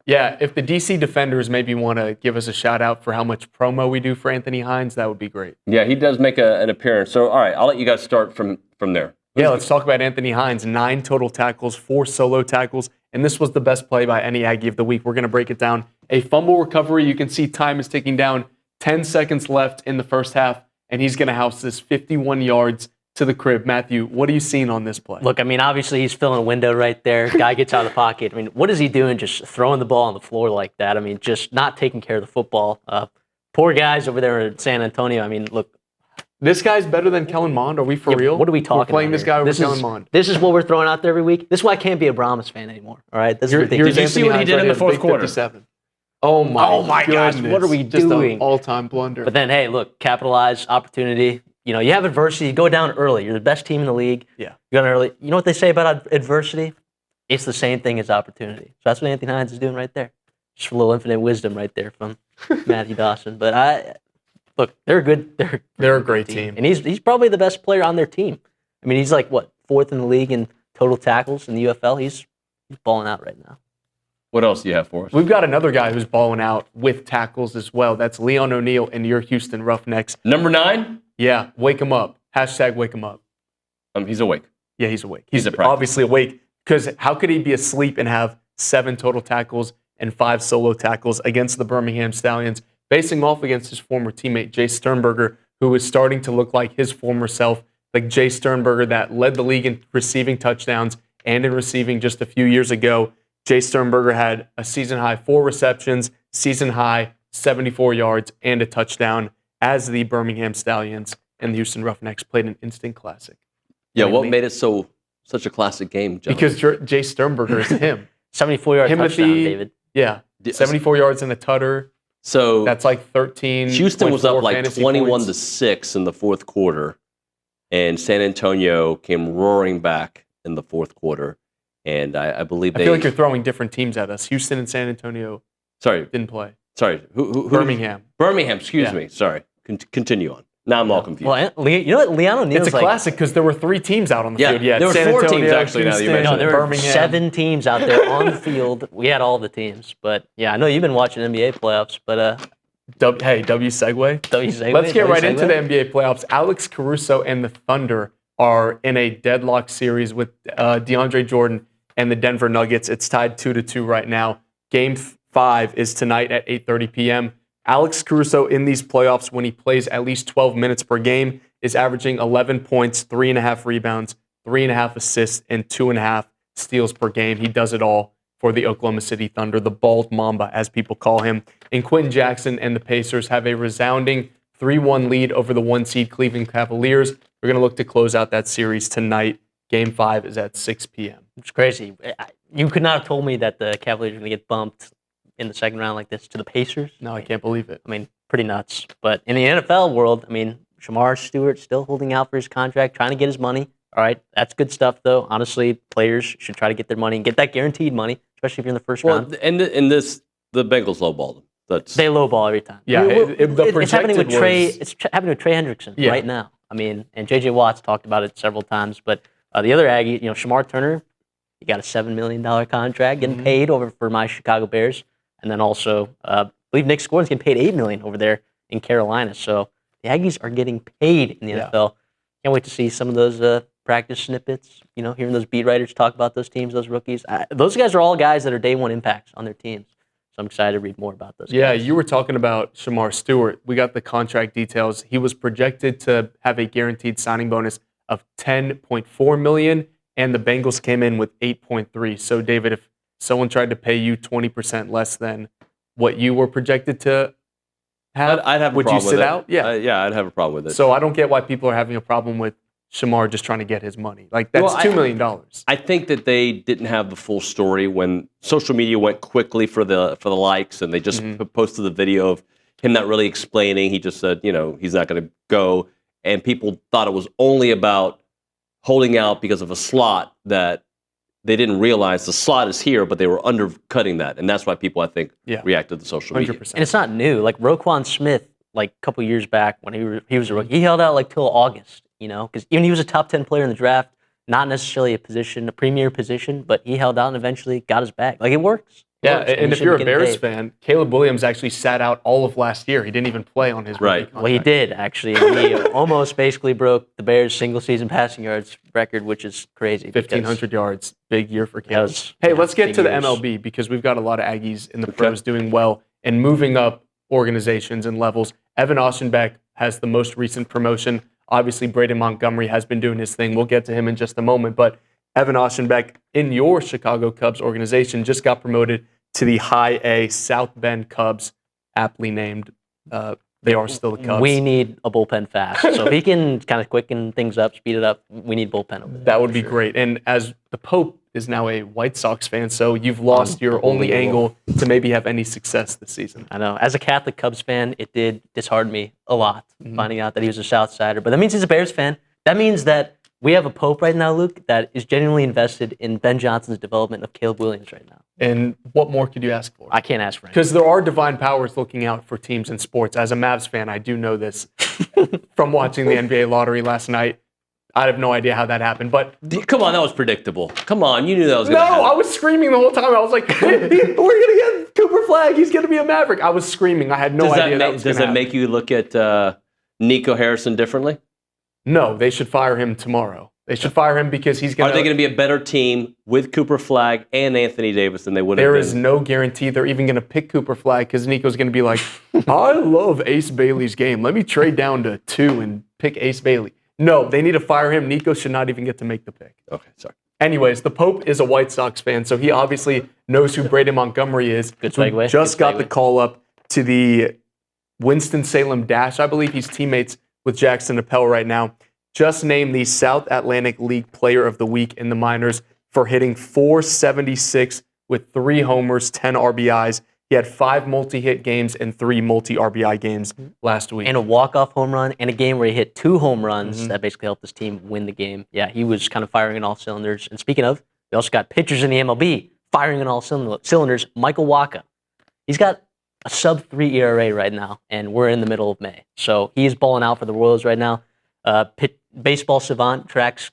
Yeah, if the DC Defenders maybe want to give us a shout out for how much promo we do for Anthony Hines, that would be great. Yeah, he does make an appearance. So, all right, I'll let you guys start from there. Let's talk about Anthony Hines. 9 total tackles, 4 solo tackles, and this was the best play by any Aggie of the week. We're going to break it down. A fumble recovery. You can see time is ticking down. 10 seconds left in the first half, and he's going to house this 51 yards to the crib. Matthew, what are you seeing on this play? Look, obviously he's filling a window right there. Guy gets out of the pocket. What is he doing just throwing the ball on the floor like that? Just not taking care of the football. Poor guys over there in San Antonio. Look. This guy's better than Kellen Mond. Are we for real? What are we talking about? We're playing this guy over Kellen Mond. This is what we're throwing out there every week. This is why I can't be a Brahmas fan anymore. All right? This is ridiculous. Did you see what he did in the fourth quarter? 57. Oh my gosh. What are we Just doing? An all-time blunder. But then, hey, look, capitalize, opportunity. You have adversity. You go down early. You're the best team in the league. Yeah. You go down early. You know what they say about adversity? It's the same thing as opportunity. So that's what Anthony Hines is doing right there. Just a little infinite wisdom right there from Matthew Dawson. But look, they're good. They're a great team. And he's probably the best player on their team. He's like, 4th in the league in total tackles in the UFL. He's balling out right now. What else do you have for us? We've got another guy who's balling out with tackles as well. That's Leon O'Neal and your Houston Roughnecks. Number 9? Yeah, wake him up. # wake him up. He's awake. Yeah, he's awake. He's obviously awake because how could he be asleep and have 7 total tackles and 5 solo tackles against the Birmingham Stallions, facing off against his former teammate, Jay Sternberger, who is starting to look like his former self, like Jay Sternberger that led the league in receiving touchdowns and in receiving just a few years ago. Jay Sternberger had a season-high 4 receptions, season-high 74 yards, and a touchdown as the Birmingham Stallions and the Houston Roughnecks played an instant classic. Yeah, what made it such a classic game, John? Because Jay Sternberger is him. 74-yard touchdown, David. Yeah, 74 yards and a tutter. So that's like 13. Houston was up like 21-6 in the fourth quarter, and San Antonio came roaring back in the fourth quarter. And I believe I feel like you're throwing different teams at us. Houston and San Antonio. didn't play. Sorry, who Birmingham. Birmingham. Excuse me. Sorry. Continue on. Now I'm all confused. Well, you know what? Leon O'Neal's It's a classic because there were 3 teams out on the field. Yeah, there were San 4 Antonio, teams actually. Houston, Now that you mentioned there were Birmingham. 7 teams out there on the field. We had all the teams, but yeah, I know you've been watching NBA playoffs, but W segue. Let's get right into the NBA playoffs. Alex Caruso and the Thunder are in a deadlock series with DeAndre Jordan and the Denver Nuggets. It's tied 2-2 right now. Game 5 is tonight at 8:30 p.m. Alex Caruso in these playoffs, when he plays at least 12 minutes per game, is averaging 11 points, 3.5 rebounds, 3.5 assists, and 2.5 steals per game. He does it all for the Oklahoma City Thunder, the Bald Mamba, as people call him. And Quentin Jackson and the Pacers have a resounding 3-1 lead over the 1-seed Cleveland Cavaliers. We're going to look to close out that series tonight. Game 5 is at 6 p.m. It's crazy. You could not have told me that the Cavaliers are going to get bumped in the second round like this to the Pacers. No, I can't believe it. Pretty nuts. But in the NFL world, Shamar Stewart still holding out for his contract, trying to get his money. All right, that's good stuff, though. Honestly, players should try to get their money and get that guaranteed money, especially if you're in the first round. And in this, the Bengals lowballed them. They lowball every time. Yeah, it's happening with Trey. It's happening with Trey Hendrickson right now. And J.J. Watt's talked about it several times. But the other Aggie, Shamar Turner, he got a $7 million contract getting paid over for my Chicago Bears, and then also I believe Nick Gordon's getting paid $8 million over there in Carolina. So the Aggies are getting paid in the NFL. Can't wait to see some of those practice snippets, hearing those beat writers talk about those teams, those rookies. Those guys are all guys that are day one impacts on their teams. So I'm excited to read more about those guys. You were talking about Shamar Stewart. We got the contract details. He was projected to have a guaranteed signing bonus of $10.4 million, and the Bengals came in with $8.3. So, David, if someone tried to pay you 20% less than what you were projected to have, I'd have a would problem you sit with it. out? Yeah. I'd have a problem with it. So I don't get why people are having a problem with Shamar just trying to get his money. Like, that's $2 million. I think that they didn't have the full story when social media went quickly for the likes, and they just posted the video of him not really explaining. He just said, he's not going to go, and people thought it was only about holding out because of a slot that they didn't realize the slot is here, but they were undercutting that, and that's why people, I think, reacted to social media. 100%. And it's not new. Like Roquan Smith, like a couple years back when he was a rookie, he held out like till August. Because even he was a top 10 player in the draft, not necessarily a premier position, but he held out and eventually got his bag. Like, it works. And if you're a Bears fan, Caleb Williams actually sat out all of last year. He didn't even play on his rookie contract. Well, he did, actually. He almost basically broke the Bears' single-season passing yards record, which is crazy. 1,500 yards. Big year for Caleb. Hey, let's get to the MLB, because we've got a lot of Aggies in the pros doing well and moving up organizations and levels. Evan Ostenbeck has the most recent promotion. Obviously, Braden Montgomery has been doing his thing. We'll get to him in just a moment. But Evan Ostenbeck, in your Chicago Cubs organization, just got promoted to the High A South Bend Cubs, aptly named. They are still the Cubs. We need a bullpen fast. So if he can kind of quicken things up, speed it up, we need bullpen over there. That would be great. And as the Pope is now a White Sox fan, so you've lost your only angle to maybe have any success this season. I know. As a Catholic Cubs fan, it did dishearten me a lot, finding out that he was a South Sider. But that means he's a Bears fan. That means that we have a Pope right now, Luke, that is genuinely invested in Ben Johnson's development of Caleb Williams right now. And what more could you ask for? I can't ask for anything. Because there are divine powers looking out for teams in sports. As a Mavs fan, I do know this from watching the NBA lottery last night. I have no idea how that happened, but come on, that was predictable. Come on, you knew that was going to happen. No, I was screaming the whole time. I was like, we're going to get Cooper Flagg. He's going to be a Maverick. I was screaming. I had no idea that was going to happen. Does that make you look at Nico Harrison differently? No, they should fire him tomorrow. They should fire him because he's going to... Are they going to be a better team with Cooper Flagg and Anthony Davis than they would have been? There is no guarantee they're even going to pick Cooper Flagg because Nico's going to be like, I love Ace Bailey's game. Let me trade down to 2 and pick Ace Bailey. No, they need to fire him. Nico should not even get to make the pick. Okay, sorry. Anyways, the Pope is a White Sox fan, so he obviously knows who Braden Montgomery is. Good segue. Just got the call up to the Winston-Salem Dash. I believe he's teammates with Jackson Appel right now. Just named the South Atlantic League Player of the Week in the minors for hitting .476 with 3 homers, 10 RBIs. He had 5 multi-hit games and 3 multi-RBI games last week. And a walk-off home run and a game where he hit 2 home runs that basically helped his team win the game. Yeah, he was kind of firing on all cylinders. And speaking of, we also got pitchers in the MLB firing on all cylinders. Michael Wacha. He's got a sub-3 ERA right now, and we're in the middle of May. So he's balling out for the Royals right now. Baseball Savant tracks,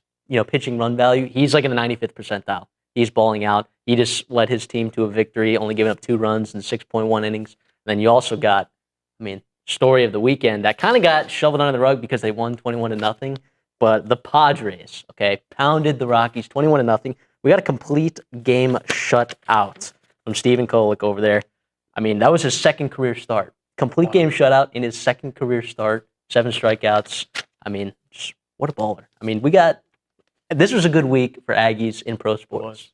pitching run value. He's like in the 95th percentile. He's balling out. He just led his team to a victory, only giving up 2 runs in 6.1 innings. And then you also got, story of the weekend that kind of got shoveled under the rug because they won 21-0. But the Padres, pounded the Rockies 21-0. We got a complete game shutout from Stephen Kolek over there. That was his second career start. Complete game shutout in his second career start. 7 strikeouts. Just what a baller. This was a good week for Aggies in pro sports.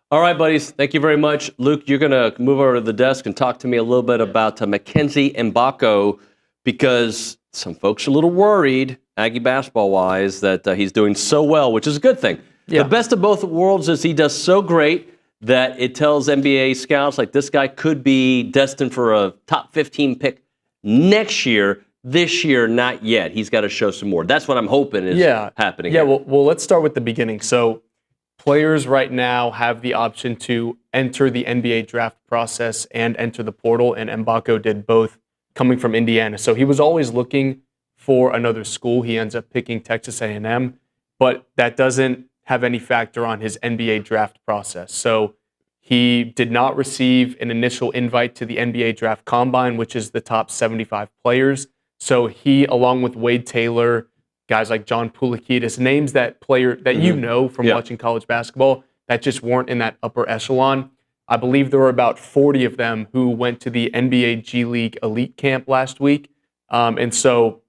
All right, buddies. Thank you very much. Luke, you're going to move over to the desk and talk to me a little bit about Mackenzie Mbako, because some folks are a little worried, Aggie basketball-wise, that he's doing so well, which is a good thing. Yeah. The best of both worlds is he does so great that it tells NBA scouts, like, this guy could be destined for a top 15 pick next year. This year, not yet. He's got to show some more. That's what I'm hoping is happening. Yeah, well, let's start with the beginning. So players right now have the option to enter the NBA draft process and enter the portal, and Mbako did both coming from Indiana. So he was always looking for another school. He ends up picking Texas A&M, but that doesn't have any factor on his NBA draft process. So he did not receive an initial invite to the NBA draft combine, which is the top 75 players. So he, along with Wade Taylor, guys like John Poulikitis, names that you know from watching college basketball that just weren't in that upper echelon. I believe there were about 40 of them who went to the NBA G League Elite Camp last week. And so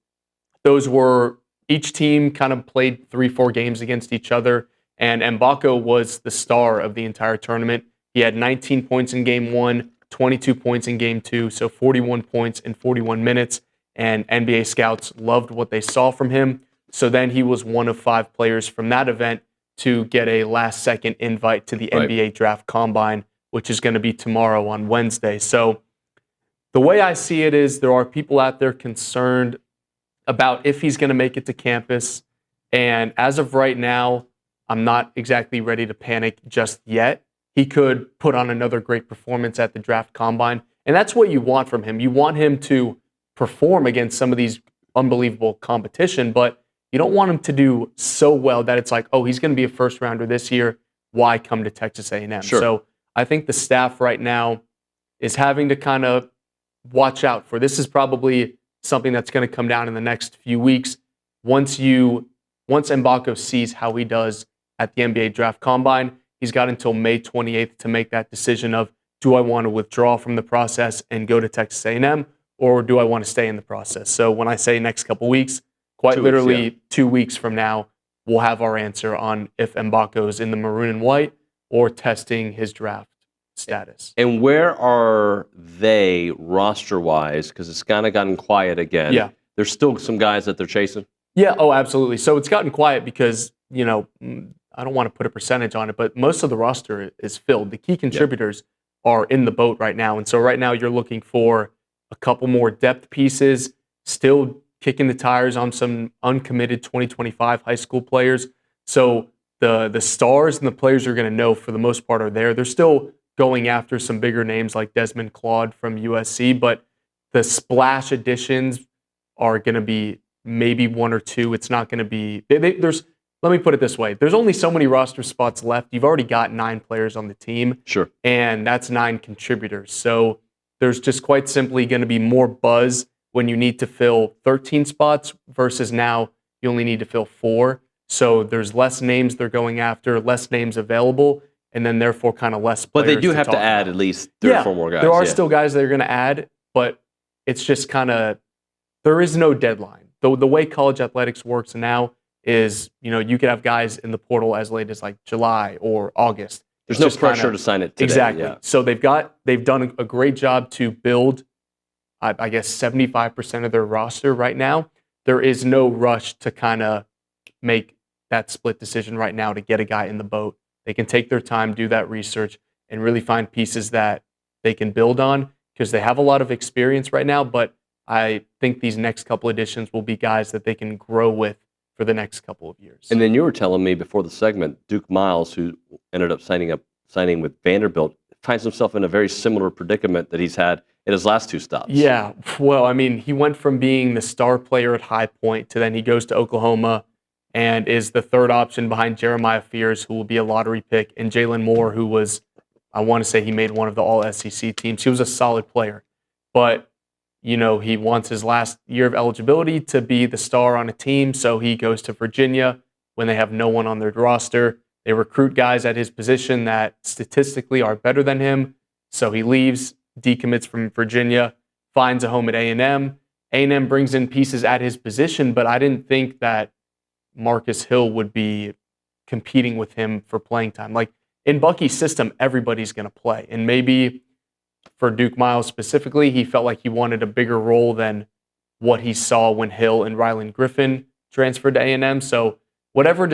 those were, each team kind of played 3-4 games against each other. And Mbako was the star of the entire tournament. He had 19 points in game 1, 22 points in game 2, so 41 points in 41 minutes. And NBA scouts loved what they saw from him. So then he was one of 5 players from that event to get a last-second invite to the NBA Draft Combine, which is going to be tomorrow on Wednesday. So the way I see it is there are people out there concerned about if he's going to make it to campus. And as of right now, I'm not exactly ready to panic just yet. He could put on another great performance at the Draft Combine. And that's what you want from him. You want him to perform against some of these unbelievable competition, but you don't want him to do so well that it's like, oh, he's going to be a first rounder this year. Why come to Texas A&M? Sure. So I think the staff right now is having to kind of watch out for. This is probably something that's going to come down in the next few weeks. Once Mbako sees how he does at the NBA Draft Combine, he's got until May 28th to make that decision of, do I want to withdraw from the process and go to Texas A&M, or do I want to stay in the process? So when I say next couple weeks, quite literally 2 weeks from now, we'll have our answer on if Mbako's in the maroon and white or testing his draft status. And where are they roster-wise? Because it's kind of gotten quiet again. Yeah. There's still some guys that they're chasing? Yeah, oh, absolutely. So it's gotten quiet because, I don't want to put a percentage on it, but most of the roster is filled. The key contributors are in the boat right now. And so right now you're looking for a couple more depth pieces, still kicking the tires on some uncommitted 2025 high school players. So the stars and the players you're going to know for the most part are there. They're still going after some bigger names like Desmond Claude from USC, but the splash additions are going to be maybe 1 or 2. It's not going to be let me put it this way. There's only so many roster spots left. You've already got 9 players on the team. Sure. And that's 9 contributors. So there's just quite simply going to be more buzz when you need to fill 13 spots versus now you only need to fill 4. So there's less names they're going after, less names available, and then therefore kind of less players. But they do have to add at least 3 or 4 more guys. There are still guys they're going to add, but it's just kind of, there is no deadline. The way college athletics works now is, you could have guys in the portal as late as like July or August. There's no pressure to sign it today. Exactly. Yeah. So they've done a great job to build, I guess, 75% of their roster right now. There is no rush to kind of make that split decision right now to get a guy in the boat. They can take their time, do that research, and really find pieces that they can build on because they have a lot of experience right now, but I think these next couple editions will be guys that they can grow with for the next couple of years. And then you were telling me before the segment, Duke Miles, who ended up signing with Vanderbilt, finds himself in a very similar predicament that he's had in his last 2 stops. Yeah, well, I mean, he went from being the star player at High Point to then he goes to Oklahoma and is the 3rd option behind Jeremiah Fears, who will be a lottery pick, and Jalen Moore, who was, I want to say he made one of the All-SEC teams. He was a solid player. But, he wants his last year of eligibility to be the star on a team, so he goes to Virginia when they have no one on their roster. They recruit guys at his position that statistically are better than him, so he leaves, decommits from Virginia, finds a home at A&M. A&M brings in pieces at his position, but I didn't think that Marcus Hill would be competing with him for playing time. Like, in Bucky's system, everybody's going to play, and maybe for Duke Miles specifically, he felt like he wanted a bigger role than what he saw when Hill and Ryland Griffin transferred to A&M. So whatever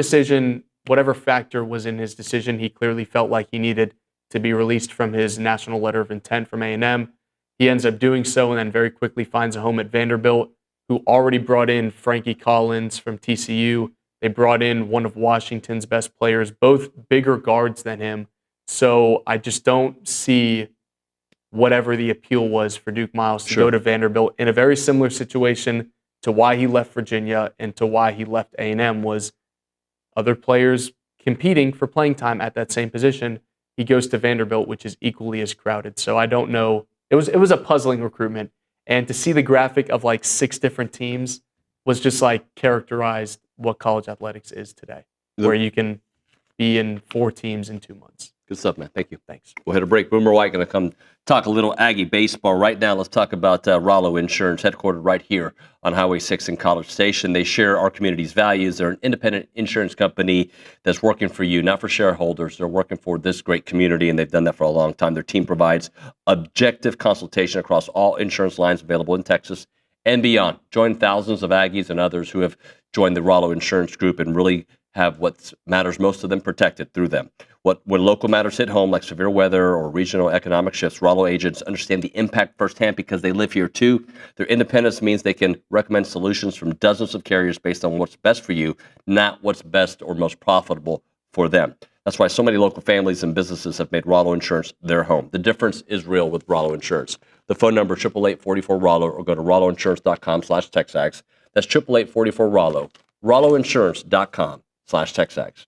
factor was in his decision, he clearly felt like he needed to be released from his national letter of intent from A&M. He ends up doing so and then very quickly finds a home at Vanderbilt, who already brought in Frankie Collins from TCU. They brought in one of Washington's best players, both bigger guards than him. So I just don't see whatever the appeal was for Duke Miles to go to Vanderbilt in a very similar situation to why he left Virginia and to why he left A&M was other players competing for playing time at that same position. He goes to Vanderbilt, which is equally as crowded. So I don't know. It was a puzzling recruitment. And to see the graphic of like 6 different teams was just like characterized what college athletics is today, where you can be in 4 teams in 2 months. Good stuff, man. Thank you. Thanks. We'll hit a break. Boomer White going to come talk a little Aggie baseball. Right now, let's talk about Rollo Insurance, headquartered right here on Highway 6 in College Station. They share our community's values. They're an independent insurance company that's working for you, not for shareholders. They're working for this great community, and they've done that for a long time. Their team provides objective consultation across all insurance lines available in Texas and beyond. Join thousands of Aggies and others who have joined the Rollo Insurance Group and really have what matters most to them protected through them. When local matters hit home, like severe weather or regional economic shifts, Rollo agents understand the impact firsthand because they live here too. Their independence means they can recommend solutions from dozens of carriers based on what's best for you, not what's best or most profitable for them. That's why so many local families and businesses have made Rollo Insurance their home. The difference is real with Rollo Insurance. The phone number is 888-44-ROLLO or go to rolloinsurance.com/TexAgs. That's 888-44-ROLLO. rolloinsurance.com/TexAgs.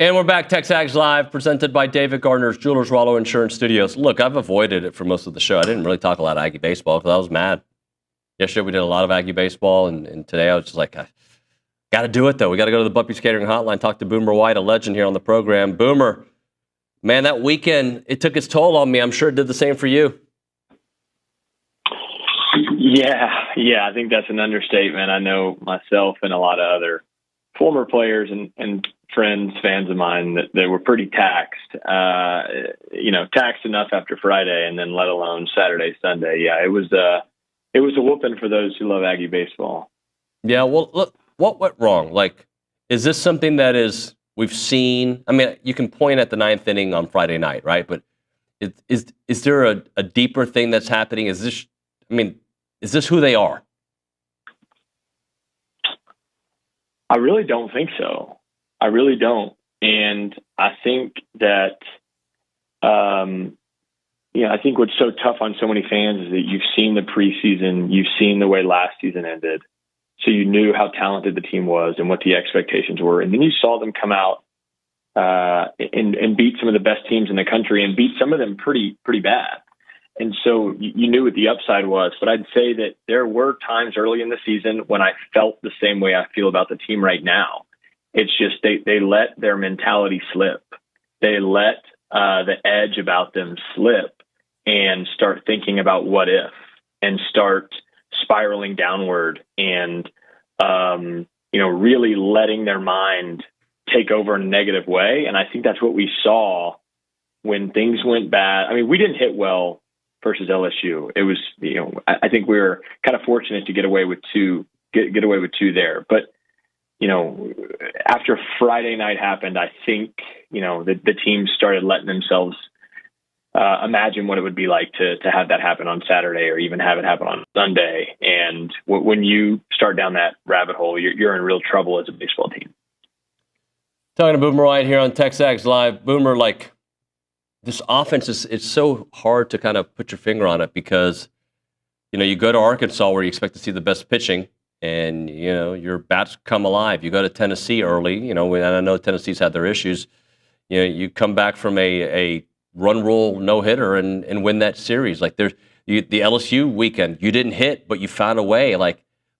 And we're back, TexAgs Live, presented by David Gardner's Jewelers Wallow Insurance Studios. Look, I've avoided it for most of the show. I didn't really talk a lot of Aggie baseball because I was mad. Yesterday we did a lot of Aggie baseball, and today I was just like, I got to do it, though. We got to go to the Buppy's Catering Hotline, talk to Boomer White, a legend here on the program. Boomer, man, that weekend, it took its toll on me. I'm sure it did the same for you. Yeah, I think that's an understatement. I know myself and a lot of other former players and friends, fans of mine, that they were pretty taxed. Taxed enough after Friday, and then let alone Saturday, Sunday. Yeah, it was a whooping for those who love Aggie baseball. Yeah, well, look, what went wrong? Like, is this something that we've seen? I mean, you can point at the ninth inning on Friday night, right? But is there a deeper thing that's happening? Is this who they are? I really don't think so. I really don't. And I think that, I think what's so tough on so many fans is that you've seen the preseason, you've seen the way last season ended. So you knew how talented the team was and what the expectations were. And then you saw them come out and beat some of the best teams in the country and beat some of them pretty bad. And so you knew what the upside was. But I'd say that there were times early in the season when I felt the same way I feel about the team right now. It's just they let their mentality slip. They let the edge about them slip and start thinking about what if, and start spiraling downward and, really letting their mind take over in a negative way. And I think that's what we saw when things went bad. I mean, we didn't hit well versus LSU. It was, I think we were kind of fortunate to get away with two there. But, after Friday night happened, I think, the team started letting themselves imagine what it would be like to have that happen on Saturday, or even have it happen on Sunday. And when you start down that rabbit hole, you're in real trouble as a baseball team. Talking to Boomer White here on TexAgs Live. Boomer, this offense it's so hard to kind of put your finger on it because, you go to Arkansas where you expect to see the best pitching, and, your bats come alive. You go to Tennessee early, and I know Tennessee's had their issues. You come back from a run rule no-hitter and win that series. The LSU weekend, you didn't hit, but you found a way.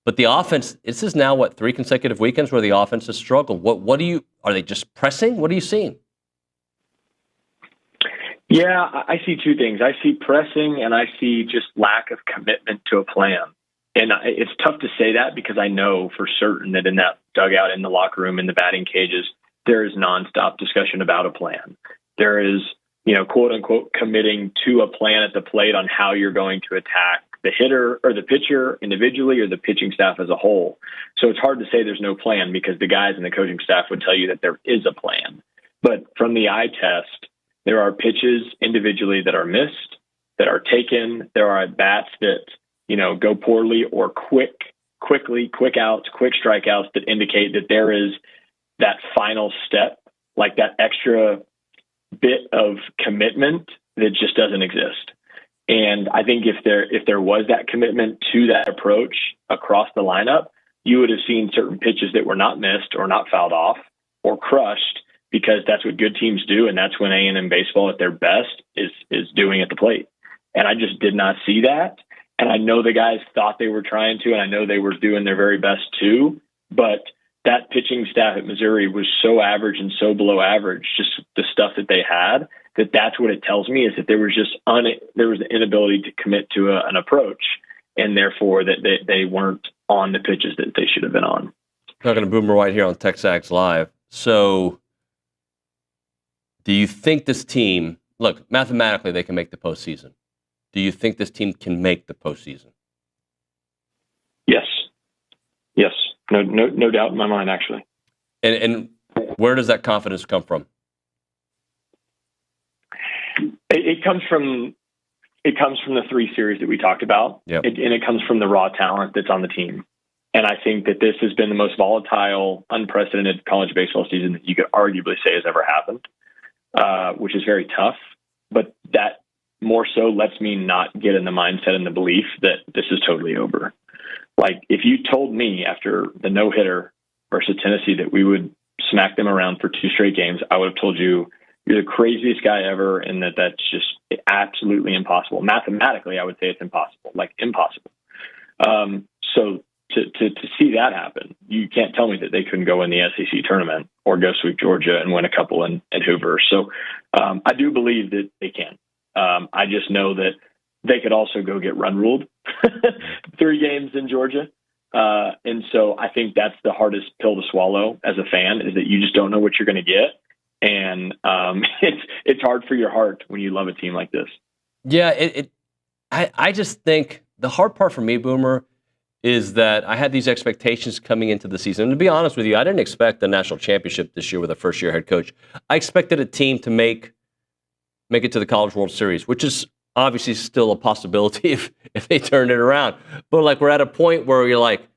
But the offense, this is now, 3 consecutive weekends where the offense has struggled. Are they just pressing? What are you seeing? Yeah, I see two things. I see pressing, and I see just lack of commitment to a plan. And it's tough to say that because I know for certain that in that dugout, in the locker room, in the batting cages, there is nonstop discussion about a plan. There is, quote unquote, committing to a plan at the plate on how you're going to attack the hitter or the pitcher individually or the pitching staff as a whole. So it's hard to say there's no plan because the guys and the coaching staff would tell you that there is a plan. But from the eye test, there are pitches individually that are missed, that are taken. There are at-bats that, go poorly, or quick outs, quick strikeouts that indicate that there is that final step, like that extra bit of commitment that just doesn't exist. And I think if there was that commitment to that approach across the lineup, you would have seen certain pitches that were not missed or not fouled off or crushed, because that's what good teams do, and that's when A&M baseball at their best is doing at the plate. And I just did not see that. And I know the guys thought they were trying to, and I know they were doing their very best too. But that pitching staff at Missouri was so average and so below average, just the stuff that they had, that's what it tells me, is that there was just there was an inability to commit to an approach, and therefore that they weren't on the pitches that they should have been on. Talking to Boomer White here on TexAgs Live. So do you think this team, look, mathematically they can make the postseason. Do you think this team can make the postseason? Yes. No doubt in my mind, actually. And where does that confidence come from? It comes from the 3 series that we talked about. Yep. And it comes from the raw talent that's on the team. And I think that this has been the most volatile, unprecedented college baseball season that you could arguably say has ever happened, which is very tough. But that more so lets me not get in the mindset and the belief that this is totally over. If you told me after the no-hitter versus Tennessee that we would smacked them around for 2 straight games, I would have told you you're the craziest guy ever, and that's just absolutely impossible. Mathematically, I would say it's impossible, like impossible. So to see that happen, you can't tell me that they couldn't go in the SEC tournament or go sweep Georgia and win a couple in Hoover. So I do believe that they can. I just know that they could also go get run ruled 3 games in Georgia. And so I think that's the hardest pill to swallow as a fan, is that you just don't know what you're going to get. And it's hard for your heart when you love a team like this. Yeah, I just think the hard part for me, Boomer, is that I had these expectations coming into the season. And to be honest with you, I didn't expect the national championship this year with a first-year head coach. I expected a team to make it to the College World Series, which is obviously still a possibility if they turn it around. But like, we're at a point where you're like,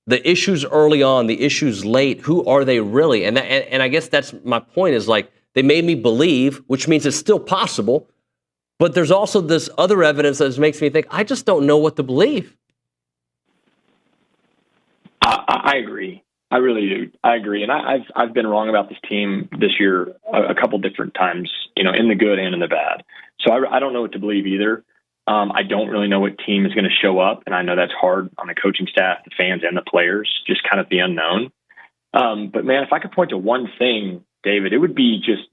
the issues early on, the issues late, who are they really? And I guess that's my point, is like, they made me believe, which means it's still possible. But there's also this other evidence that makes me think, I just don't know what to believe. I agree. I really do. I agree. And I've been wrong about this team this year a couple different times, in the good and in the bad. So I don't know what to believe either. I don't really know what team is going to show up. And I know that's hard on the coaching staff, the fans, and the players, just kind of the unknown. But man, if I could point to one thing, David, it would be just,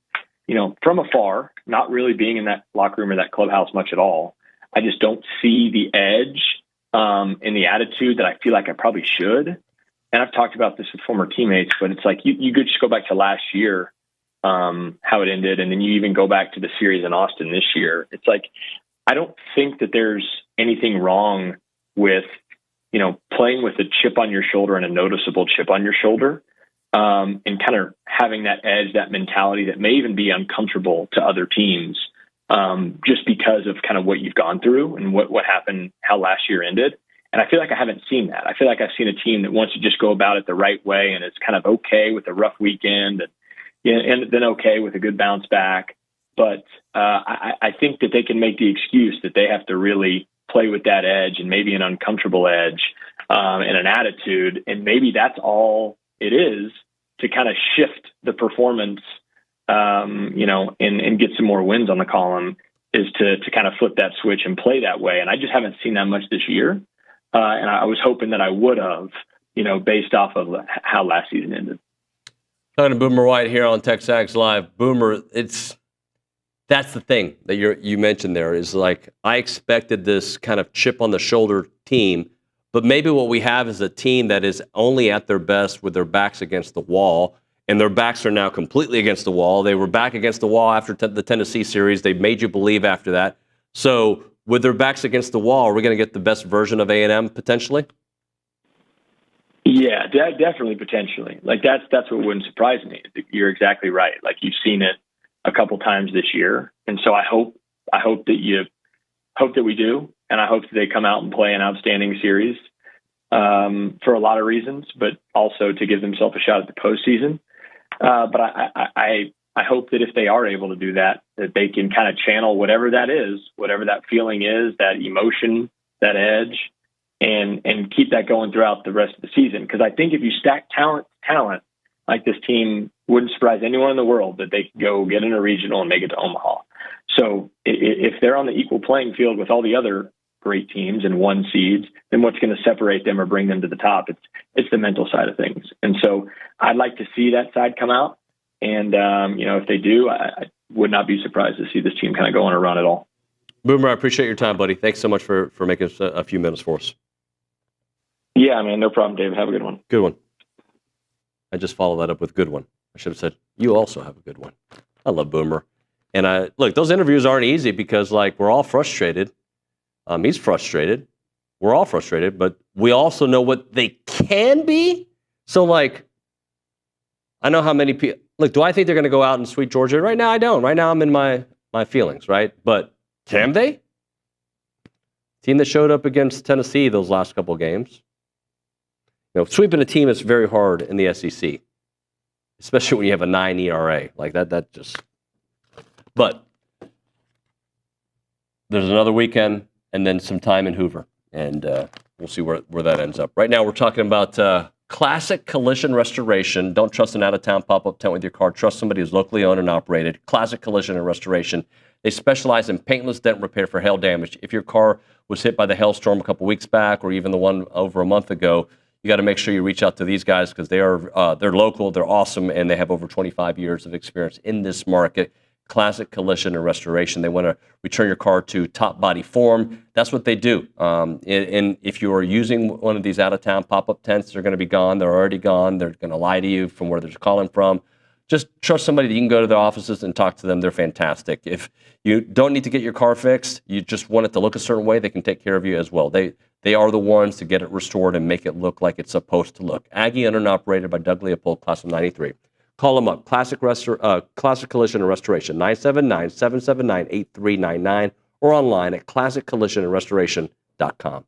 from afar, not really being in that locker room or that clubhouse much at all. I just don't see the edge and the attitude that I feel like I probably should. And I've talked about this with former teammates, but it's like you could just go back to last year, how it ended, and then you even go back to the series in Austin this year. It's like, I don't think that there's anything wrong with, playing with a chip on your shoulder and a noticeable chip on your shoulder, and kind of having that edge, that mentality that may even be uncomfortable to other teams, just because of kind of what you've gone through and what happened, how last year ended. And I feel like I haven't seen that. I feel like I've seen a team that wants to just go about it the right way, and it's kind of okay with a rough weekend, and then okay with a good bounce back. But I think that they can make the excuse that they have to really play with that edge, and maybe an uncomfortable edge, and an attitude. And maybe that's all it is to kind of shift the performance, and get some more wins on the column, is to kind of flip that switch and play that way. And I just haven't seen that much this year. And I was hoping that I would have, based off of how last season ended. Talking to Boomer White here on TexAgs Live. Boomer, that's the thing that you mentioned there, is like, I expected this kind of chip on the shoulder team, but maybe what we have is a team that is only at their best with their backs against the wall, and their backs are now completely against the wall. They were back against the wall after the Tennessee series. They made you believe after that. So with their backs against the wall, are we going to get the best version of A&M potentially? Yeah, definitely potentially. Like that's what wouldn't surprise me. You're exactly right. Like, you've seen it a couple times this year, and so I hope that we do, and I hope that they come out and play an outstanding series for a lot of reasons, but also to give themselves a shot at the postseason. But I hope that if they are able to do that, that they can kind of channel whatever that is, whatever that feeling is, that emotion, that edge, and keep that going throughout the rest of the season. Because I think if you stack talent like this team, wouldn't surprise anyone in the world that they could go get in a regional and make it to Omaha. So if they're on the equal playing field with all the other great teams and 1 seeds, then what's going to separate them or bring them to the top? It's the mental side of things. And so I'd like to see that side come out. And, if they do, I would not be surprised to see this team kind of go on a run at all. Boomer, I appreciate your time, buddy. Thanks so much for making us a few minutes for us. Yeah, man, no problem, David. Have a good one. Good one. I just followed that up with good one. I should have said, you also have a good one. I love Boomer. And look, those interviews aren't easy because, like, we're all frustrated. He's frustrated. We're all frustrated, but we also know what they can be. So, like, I know how many people. Look, do I think they're going to go out and sweep Georgia? Right now, I don't. Right now, I'm in my feelings, right? But can they? Team that showed up against Tennessee those last couple of games. Sweeping a team is very hard in the SEC, especially when you have a 9 ERA. Like that just. But there's another weekend and then some time in Hoover, and we'll see where that ends up. Right now, we're talking about Classic Collision Restoration. Don't trust an out-of-town pop-up tent with your car. Trust somebody who's locally owned and operated. Classic Collision and Restoration. They specialize in paintless dent repair for hail damage. If your car was hit by the hailstorm a couple weeks back or even the one over a month ago, you got to make sure you reach out to these guys because they're local, they're awesome, and they have over 25 years of experience in this market. Classic Collision and Restoration. They want to return your car to top body form. That's what they do. And if you are using one of these out-of-town pop-up tents, they're going to be gone. They're already gone. They're going to lie to you from where they're calling from. Just trust somebody that you can go to their offices and talk to them. They're fantastic. If you don't need to get your car fixed, you just want it to look a certain way, they can take care of you as well. They are the ones to get it restored and make it look like it's supposed to look. Aggie, owned and operated by Doug Leopold, class of 93. Call them up. Classic Collision and Restoration, 979-779-8399, or online at classiccollisionandrestoration.com.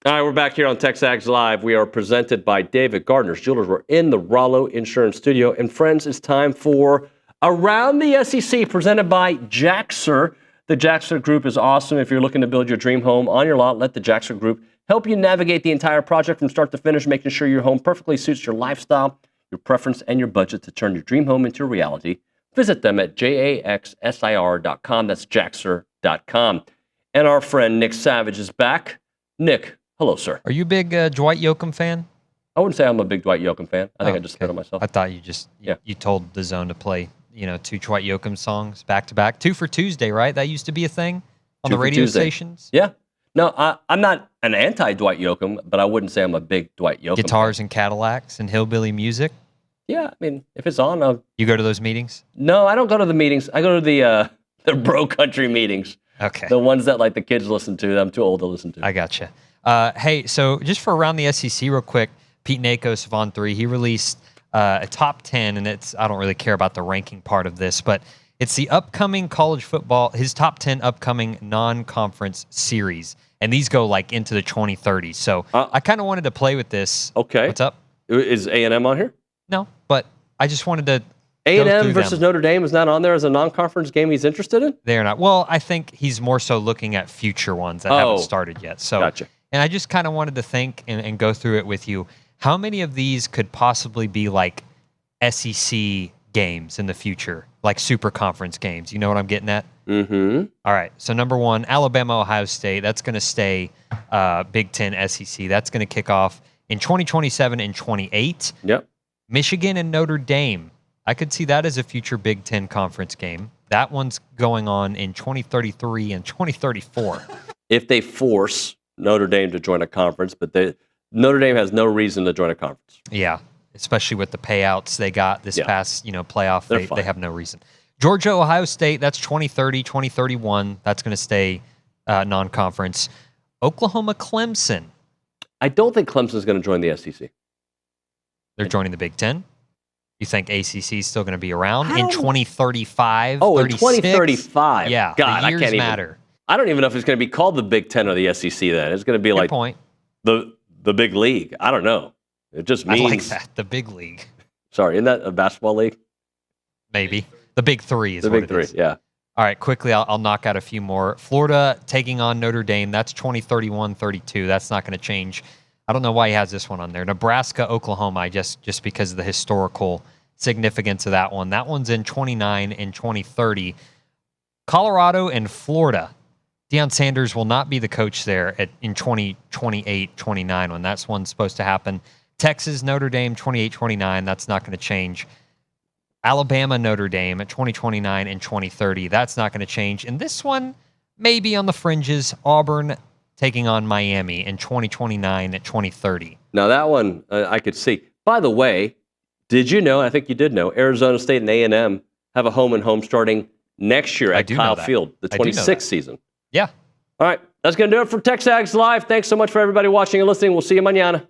All right, we're back here on TexAgs Live. We are presented by David Gardner's Jewelers. We're in the Rollo Insurance Studio. And friends, it's time for Around the SEC, presented by Jaxer. The Jaxer Group is awesome. If you're looking to build your dream home on your lot, let the Jaxer Group help you navigate the entire project from start to finish, making sure your home perfectly suits your lifestyle, your preference, and your budget to turn your dream home into a reality. visit them at jaxsir.com. That's jaxer.com. And our friend Nick Savage is back. Nick, hello, sir. Are you a big Dwight Yoakam fan? I wouldn't say I'm a big Dwight Yoakam fan. I think I just said it myself. I thought you told the Zone to play, 2 Dwight Yoakam songs back to back. 2 for Tuesday, right? That used to be a thing on the radio stations. Yeah. No, I'm not an anti-Dwight Yoakam, but I wouldn't say I'm a big Dwight Yoakam Guitars fan. and Cadillacs and hillbilly music. Yeah, I mean, if it's on, You go to those meetings? No, I don't go to the meetings. I go to the bro country meetings. Okay. The ones that the kids listen to. I'm too old to listen to. I gotcha. Hey, so just for around the SEC real quick, Pete Nakos of On3, he released a top 10, and I don't really care about the ranking part of this, but it's the upcoming college football, his top 10 upcoming non-conference series. And these go into the 2030s. So I kind of wanted to play with this. Okay. What's up? Is A&M on here? No, but I just wanted to A&M versus Notre Dame is not on there as a non-conference game he's interested in? They're not. Well, I think he's more so looking at future ones that haven't started yet. So, gotcha. And I just kind of wanted to think and go through it with you. How many of these could possibly be SEC games in the future, like super conference games? You know what I'm getting at? Mm-hmm. All right. So number 1, Alabama, Ohio State. That's going to stay Big Ten SEC. That's going to kick off in 2027 and 28. Yep. Michigan and Notre Dame. I could see that as a future Big Ten conference game. That one's going on in 2033 and 2034. If they force Notre Dame to join a conference, but Notre Dame has no reason to join a conference. Yeah, especially with the payouts they got this past playoff. They have no reason. Georgia, Ohio State, that's 2030, 2031. That's going to stay non-conference. Oklahoma, Clemson. I don't think Clemson's going to join the SEC. They're joining the Big Ten? You think ACC is still going to be around in 2035? Oh, 36? in 2035. Yeah, God, the years I can't matter. I don't even know if it's going to be called the Big Ten or the SEC then. It's going to be Good point. the big league. I don't know. It just means... I like that, the big league. Sorry, isn't that a basketball league? Maybe. The Big Three is the what Big it Three, is. yeah. All right, quickly, I'll knock out a few more. Florida taking on Notre Dame. That's 2031-32. That's not going to change. I don't know why he has this one on there. Nebraska, Oklahoma, just because of the historical significance of that one. That one's in 29 and 2030. Colorado and Florida. Deion Sanders will not be the coach there in 2028-29 when that's one's supposed to happen. Texas, Notre Dame, 28-29. That's not going to change. Alabama, Notre Dame at 2029 and 2030. That's not going to change. And this one, maybe on the fringes, Auburn taking on Miami in 2029 and 2030. Now that one I could see. By the way, did you know, I think you did know, Arizona State and A&M have a home starting next year at Kyle Field, the 26th season. Yeah. All right, that's going to do it for TexAgs Live. Thanks so much for everybody watching and listening. We'll see you mañana.